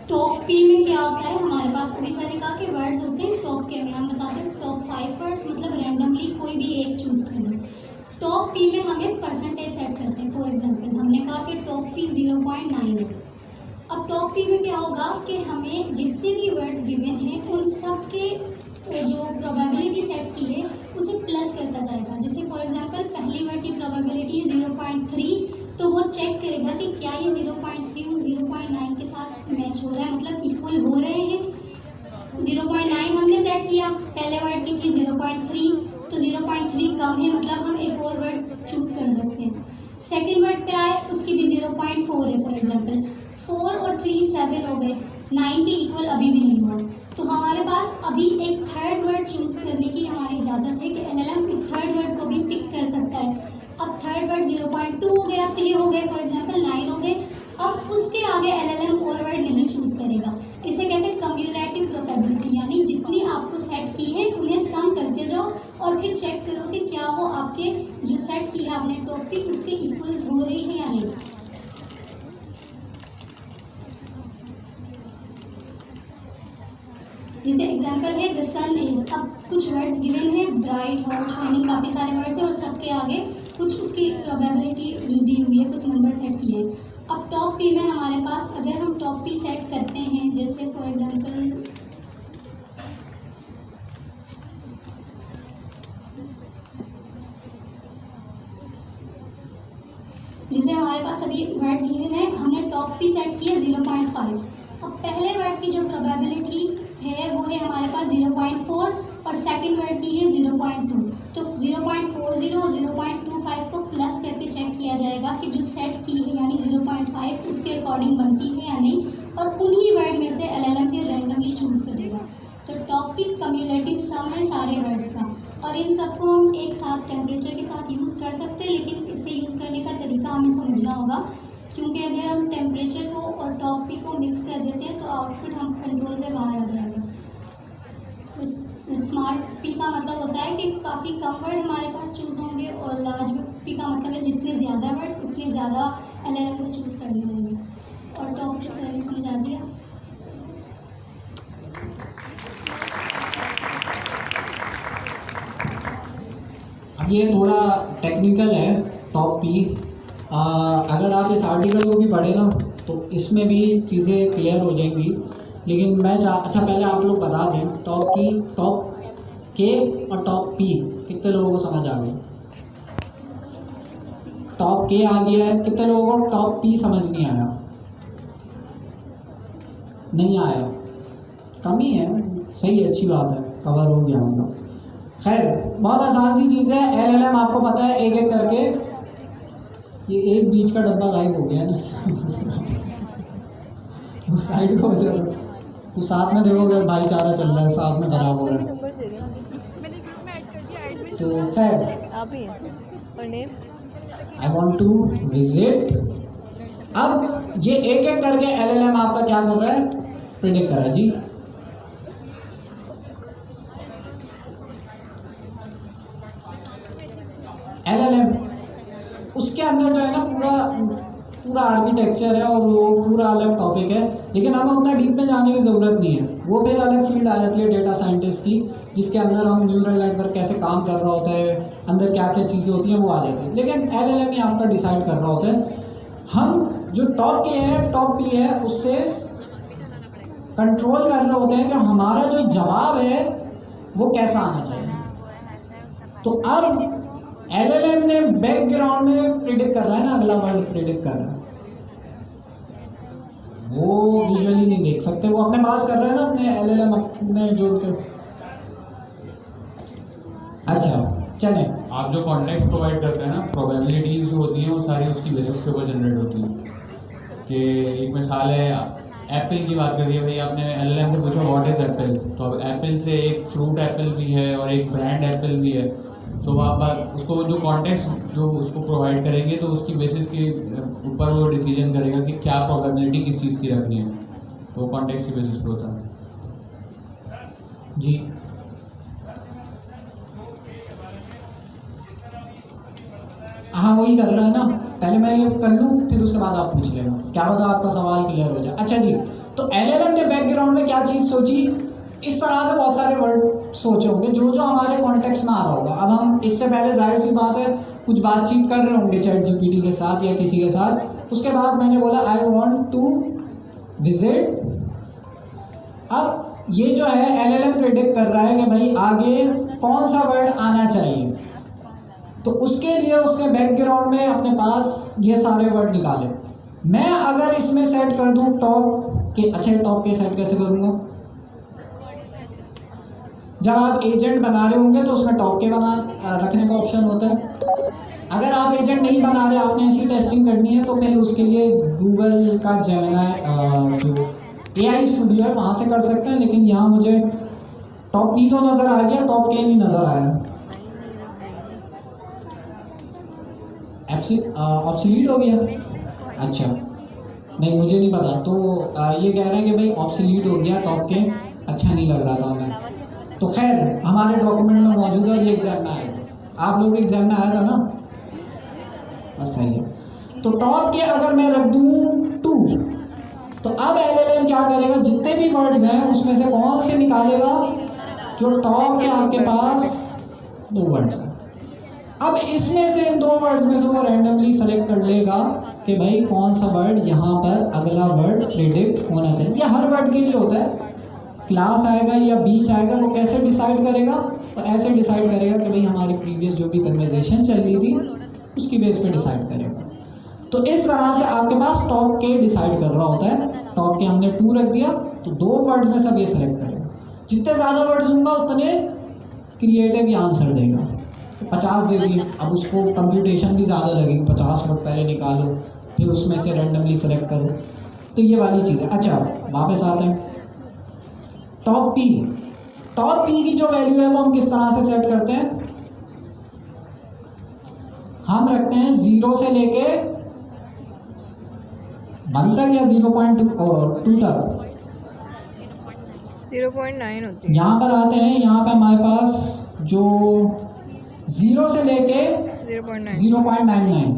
टॉप पी में क्या होता है, हमारे पास अभी सर ने कहा कि वर्ड्स होते हैं टॉप के में, हम बताते हैं टॉप 5 वर्ड्स, मतलब रैंडमली कोई भी एक चूज करना। टॉप पी में हमें परसेंटेज सेट करते हैं। फॉर एग्जांपल हमने कहा कि टॉप पी 0.9 है। अब टॉप पी में क्या होगा कि हमें जितने भी वर्ड्स गिवन हैं उन सब के जो प्रोबेबिलिटी सेट की है उसे प्लस करता जाएगा। जैसे फॉर एग्जांपल पहली वर्ड की प्रोबेबिलिटी है 0.3, तो वो चेक करेगा कि क्या ये 0.3 उस 0.9 के साथ मैच हो रहा है, मतलब इक्वल हो रहे हैं। 0.9 हमने सेट किया, पहले वर्ड की थी 0.3, तो 0.3 कम है, मतलब हम एक और वर्ड चूज कर सकते हैं। सेकेंड वर्ड पे आए, उसकी भी 0.4 है। फॉर एग्जाम्पल 4 और 3 7 हो गए, 9 के इक्वल अभी भी नहीं हुआ, तो हमारे पास अभी एक थर्ड वर्ड चूज करने की हमारी इजाज़त है कि एलएलएम इस थर्ड वर्ड को भी पिक कर सकता है। अब थर्ड वर्ड 0.2 हो गया, तो ये हो गए फॉर एग्जांपल 9 हो गए। अब उसके आगे एलएलएम और वर्ड नहीं चूज करेगा। इसे कहते हैं कम्युलेटिव प्रोबेबिलिटी, यानी जितनी आपको सेट की है उन्हें सम करते जाओ और फिर चेक करो कि क्या वो आपके जो सेट की है आपने टॉपिक उसके इक्वल्स हो रही है या नहीं। जैसे एग्जांपल है द सन इज, अब कुछ वर्ड्स गिवन है ब्राइट, हॉट, शाइनिंग, काफ़ी सारे वर्ड्स हैं और सबके आगे कुछ उसकी प्रोबेबिलिटी दी हुई है, कुछ नंबर सेट किए हैं। अब टॉप पी में हमारे पास अगर हम टॉप पी सेट करते हैं, जैसे फॉर एग्जांपल जैसे हमारे पास अभी वर्ड गिवन है, हमने टॉप पी सेट किया 0.5। अब पहले वर्ड की जो प्रोबेबिलिटी है वो है हमारे पास 0.4 और सेकंड वर्ड की है 0.2। तो 0.40 और 0.25 को प्लस करके चेक किया जाएगा कि जो सेट की है यानी 0.5 उसके अकॉर्डिंग बनती है या नहीं, और उन्हीं वर्ड में से एलएलएम फिर रैंडमली चूज करेगा। तो टॉपिक कम्युलेटिव सम है सारे वर्ड्स का, और इन सबको हम एक साथ टेम्परेचर के साथ यूज़ कर सकते हैं, लेकिन इसे यूज़ करने का तरीका हमें समझना होगा, क्योंकि अगर हम टेम्परेचर को और टॉपिक को मिक्स कर देते हैं तो आउटपुट हम कंट्रोल से बाहर आ जाएगा। तो स्मार्ट पी का मतलब होता है कि काफ़ी कम वर्ड हमारे पास चूज़ होंगे, और लार्ज पी का मतलब है जितने ज़्यादा वर्ड उतने ज़्यादा एलएलएम को चूज़ करने होंगे। और टॉपिक सर ने समझा दिया। अब ये थोड़ा टेक्निकल है टॉप पी। अगर आप इस आर्टिकल को भी पढ़े ना तो इसमें भी चीज़ें क्लियर हो जाएंगी, लेकिन मैं अच्छा पहले आप लोग बता दें टॉप के और टॉप पी कितने लोगों को समझ आ गई? टॉप के आ गया है, कितने लोगों को टॉप पी समझ नहीं आया? नहीं आया, कम ही है, सही है, अच्छी बात है, कवर हो गया मतलब। खैर बहुत आसान सी चीज़ है, LLM आपको पता है एक एक करके, ये एक बीच का डब्बा गायब हो गया ना वो साइड को वजह तो साथ में देखोगे भाईचारा चल रहा है, साथ में खराब हो रहा है। नंबर दे रही हूँ मैंने ग्रुप में ऐड कर दिया एडमिन तो खैर आप ही हैं और name I want to visit. अब ये एक एक करके LLM आपका क्या कर रहा है, प्रिडिक्ट कर रहा है जी। LLM उसके अंदर जो है ना पूरा आर्किटेक्चर है और वो पूरा अलग टॉपिक है, लेकिन हमें उतना डीप में जाने की ज़रूरत नहीं है। वो फिर अलग फील्ड आ जाती है डेटा साइंटिस्ट की, जिसके अंदर हम न्यूरल नेटवर्क कैसे काम कर रहा होता है, अंदर क्या क्या चीज़ें होती हैं वो आ जाती है। लेकिन LLM ही आपका डिसाइड कर रहा होता है। हम जो टॉप पी है उससे कंट्रोल कर रहे होते हैं कि हमारा जो जवाब है वो कैसा आना चाहिए। तो अब LLM ने बैकग्राउंड में प्रिडिक्ट कर रहा है ना, अगला वर्ड प्रिडिक्ट कर रहा है, वो विजुअली नहीं देख सकते, वो अपने पास कर रहे हैं ना अपने LLM अपने जो अच्छा चलें। आप जो कॉन्टेक्स्ट प्रोवाइड करते हैं ना, प्रोबेबिलिटीज जो होती हैं वो सारी उसकी बेसिस के ऊपर जनरेट होती हैं। कि एक मिसाल है, एप्पल की बात करिए भाई, आपने LLM से पूछा व्हाट इज एप्पल, तो अब एप्पल से एक फ्रूट एप्पल भी है और एक ब्रांड एप्पल भी है। तो आप उसको जो कॉन्टेक्स्ट जो उसको प्रोवाइड करेंगे तो उसकी बेसिस के ऊपर वो डिसीजन करेगा कि क्या प्रोबेबिलिटी किस चीज़ की रखनी है, तो कॉन्टेक्स्ट की बेसिस पे होता है जी। हाँ वही कर रहा है ना, पहले मैं ये कर लूँ फिर उसके बाद आप पूछ लेना, क्या पता आपका सवाल क्लियर हो जाए। अच्छा जी, तो LLM ने बैकग्राउंड में क्या चीज़ सोची, इस तरह से बहुत सारे वर्ड सोचे होंगे जो जो हमारे कॉन्टेक्स्ट में आ रहा होगा। अब हम इससे पहले जाहिर सी बात है कुछ बातचीत कर रहे होंगे ChatGPT के साथ या किसी के साथ, उसके बाद मैंने बोला आई वॉन्ट टू विजिट। अब ये जो है LLM प्रेडिक्ट कर रहा है कि भाई आगे कौन सा वर्ड आना चाहिए, तो उसके लिए उसने बैकग्राउंड में अपने पास ये सारे वर्ड निकाले। मैं अगर इसमें सेट कर दूं टॉप के, अच्छा टॉप के सेट कैसे करूँगा, जब आप एजेंट बना रहे होंगे तो उसमें टॉप के रखने का ऑप्शन होता है। अगर आप एजेंट नहीं बना रहे, आपने ऐसी टेस्टिंग करनी है, तो फिर उसके लिए गूगल का जेमिनी जो AI स्टूडियो है वहाँ से कर सकते हैं। लेकिन यहाँ मुझे टॉप पी तो नज़र आ गया, टॉप के नहीं नज़र आया, ऑब्सोलीट हो गया। अच्छा नहीं मुझे नहीं पता, तो ये कह रहे हैं कि भाई ऑब्सोलीट हो गया टॉप के, अच्छा नहीं लग रहा था हमें। तो खैर हमारे डॉक्यूमेंट में मौजूद है, ये एग्जाम में आएगा, आप लोग एग्जाम में आया था ना, बस सही है। तो टॉप के अगर मैं रख दूँ 2, तो अब LLM क्या करेगा, जितने भी वर्ड्स हैं उसमें से कौन से निकालेगा, जो टॉप के आपके पास 2 वर्ड्स हैं। अब इसमें से इन 2 वर्ड्स में से वो रैंडमली सेलेक्ट कर लेगा कि भाई कौन सा वर्ड यहाँ पर अगला वर्ड प्रेडिक्ट होना चाहिए। ये हर वर्ड के लिए होता है, क्लास आएगा या बीच आएगा, वो कैसे डिसाइड करेगा, तो ऐसे डिसाइड करेगा कि भाई हमारी प्रीवियस जो भी कन्वर्सेशन चल रही थी उसकी बेस पे डिसाइड करेगा। तो इस तरह से आपके पास टॉप के डिसाइड कर रहा होता है। टॉप के हमने 2 रख दिया, तो 2 वर्ड्स में सब ये सेलेक्ट करेगा। जितने ज़्यादा वर्ड्स होंगे उतने क्रिएटिव ही आंसर देगा। 50 दे दिए, अब उसको कंप्यूटेशन भी ज़्यादा लगेगी, 50 वर्ड पहले निकालो फिर उसमें से रैंडमली सेलेक्ट करो, तो ये वाली चीज़ है। अच्छा वापस आते हैं, टॉप पी की जो वैल्यू है वो हम किस तरह से सेट करते हैं, हम रखते हैं 0 से लेके 1 तक या 0.2 तक, 0.9 होती है। यहाँ पर आते हैं, यहाँ पे हमारे पास जो 0 से लेके 0.99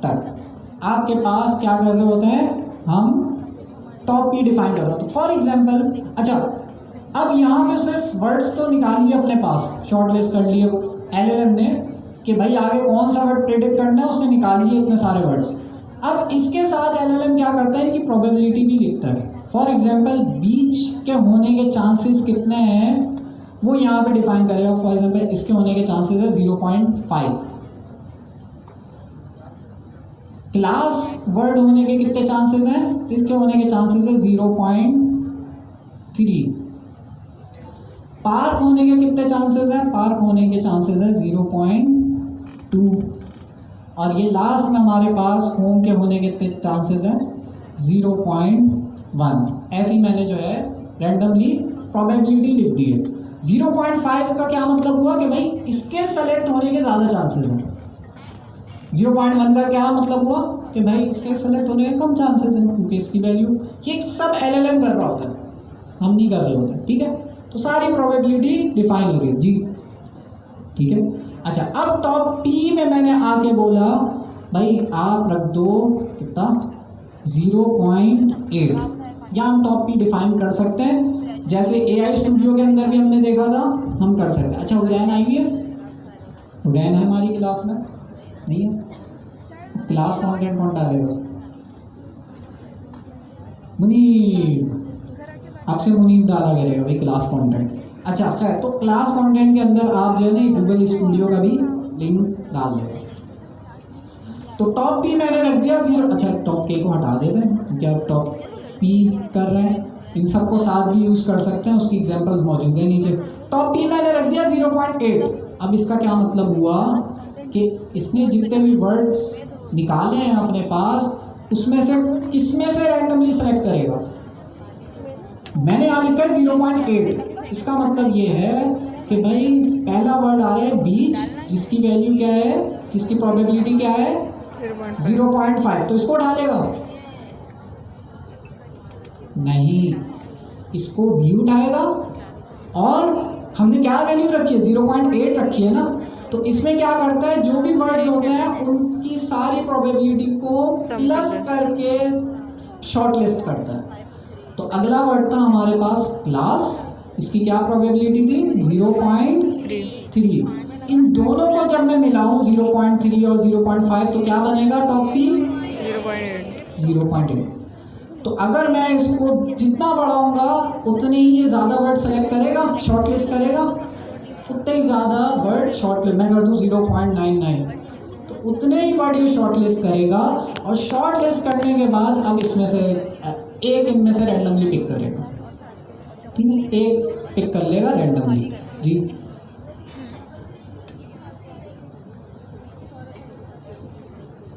तक आपके पास क्या कर रहे होते हैं, हम टॉप पी डिफाइन कर रहे हो। तो फॉर एग्जांपल, अच्छा अब यहाँ पे से वर्ड्स तो निकाल लिए अपने पास, शॉर्ट लिस्ट कर लिए वो LLM ने कि भाई आगे कौन सा वर्ड प्रेडिक्ट करना है, उसने निकाल लिए इतने सारे वर्ड्स। अब इसके साथ LLM क्या करता है कि प्रोबेबिलिटी भी लिखता है। फॉर एग्जांपल बीच के होने के चांसेस कितने हैं वो यहाँ पे डिफाइन करेगा। फॉर एग्जांपल इसके होने के चांसेस है 0.5, क्लास वर्ड होने के कितने चांसेस हैं, इसके होने के चांसेस है 0.3, पार्क होने के कितने चांसेस हैं? पार्क होने के चांसेस है 0.2, और ये लास्ट में हमारे पास होम के होने के कितने चांसेस हैं? 0.1। ऐसी मैंने जो है रैंडमली प्रोबेबिलिटी लिख दी है। 0.5 का क्या मतलब हुआ कि भाई इसके सेलेक्ट होने के ज़्यादा चांसेस हैं। 0.1 का क्या मतलब हुआ कि भाई इसके सेलेक्ट होने के कम चांसेस हैं, क्योंकि इसकी वैल्यू, ये सब LLM कर रहा होता है, हम नहीं कर रहे होते, ठीक है। तो सारी प्रोबेबिलिटी डिफाइन हो गई जी, ठीक है। अच्छा, अब टॉप P में मैंने आके बोला भाई आप रख दो कितना? 0.8, या हम टॉप P डिफाइन कर सकते हैं, जैसे AI स्टूडियो के अंदर भी हमने देखा था, हम कर सकते हैं। अच्छा, हुरैन आई हुई है? हुरैन है हमारी क्लास में? नहीं है? क्लास कंटेंट कौन डालेगा? मुनीब, आपसे मुनीब डाला करेगा भाई क्लास कंटेंट। अच्छा खैर, तो क्लास कंटेंट के अंदर आप जो है ना गूगल स्टूडियो का भी लिंक डाल देगा। तो टॉप P मैंने रख दिया 0। अच्छा, टॉप K को हटा देते हैं क्योंकि आप टॉप P कर रहे हैं, इन सबको साथ भी यूज़ कर सकते हैं, उसकी एग्जांपल्स मौजूद है नीचे। टॉप P मैंने रख दिया 0.8। अब इसका क्या मतलब हुआ कि इसने जितने भी वर्ड्स निकाले हैं अपने पास, उसमें से किसमें से रैंडमली सेलेक्ट करेगा? मैंने यहाँ लिखा है 0.8। इसका मतलब ये है कि भाई पहला वर्ड आ रहा है बीच, जिसकी वैल्यू क्या है, जिसकी प्रोबेबिलिटी क्या है? 0.5। तो इसको उठालेगा? नहीं, इसको भी उठाएगा। और हमने क्या वैल्यू रखी है? 0.8 रखी है ना। तो इसमें क्या करता है, जो भी वर्ड्स होते हैं उनकी सारी प्रोबेबिलिटी को प्लस करके शॉर्ट लिस्ट करता है। तो अगला वर्ड था हमारे पास क्लास, इसकी क्या प्रोबेबिलिटी थी? 0.3। इन दोनों को जब मैं मिलाऊं 0.3 और 0.5 तो क्या बनेगा टॉप P? 0.8। तो अगर मैं इसको जितना बढ़ाऊंगा उतने ही ये ज़्यादा वर्ड सेलेक्ट करेगा, शॉर्ट लिस्ट करेगा, उतने ही ज़्यादा वर्ड शॉर्ट लिस्ट। मैं कर दूँ 0.99, तो उतने ही वर्ड ये शॉर्ट लिस्ट करेगा। और शॉर्ट लिस्ट करने के बाद अब इसमें से एक इनमें से रैंडमली पिक करेगा, ठीक है, एक पिक कर लेगा रैंडमली जी।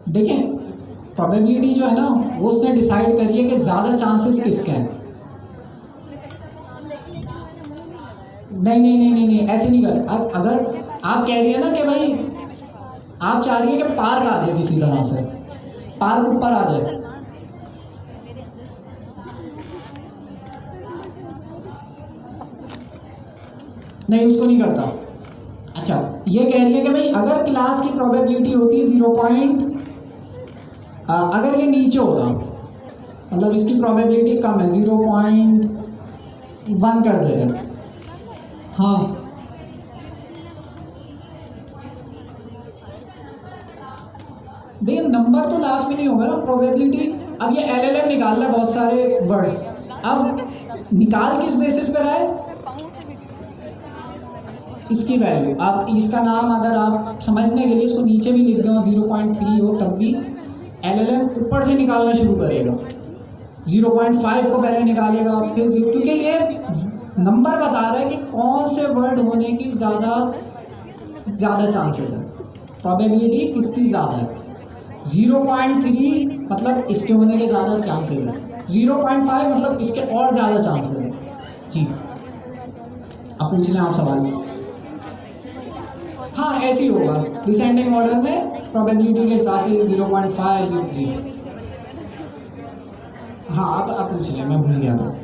देखिए प्रोबेबिलिटी जो है ना वो उसने डिसाइड करी है कि ज़्यादा चांसेस किसके हैं। नहीं, ऐसे नहीं कर। अब अगर आप कह रही है ना कि भाई आप चाह रही है कि पार्क आ जाए, किसी तरह से पार्क ऊपर आ जाए, नहीं उसको नहीं करता। अच्छा, ये कह रही है कि भाई अगर क्लास की प्रोबेबिलिटी होती है अगर ये नीचे होता, मतलब इसकी प्रोबेबिलिटी कम है, 0.1 कर देते हैं। हाँ, देखिए नंबर तो लास्ट में नहीं होगा ना, प्रोबेबिलिटी। अब ये LLM निकाल रहा है बहुत सारे वर्ड्स, अब निकाल किस बेसिस पे रहा है? इसकी वैल्यू। आप इसका नाम अगर आप समझने के लिए इसको नीचे भी लिख दो 0.3 हो, तब भी LLM ऊपर से निकालना शुरू करेगा। 0.5 को पहले निकालेगा, फिर क्योंकि ये नंबर बता रहा है कि कौन से वर्ड होने की ज़्यादा चांसेस है, प्रोबेबिलिटी किसकी ज़्यादा है। 0.3 मतलब इसके होने के ज़्यादा चांसेस है, 0.5 मतलब इसके और ज़्यादा चांसेस है जी। अब पूछ लें आप सवाल। हाँ, ऐसे ही होगा डिसेंडिंग ऑर्डर में, प्रोबेबिलिटी के हिसाब से 0.5 जी। हाँ, आप पूछ लें, मैं भूल गया था।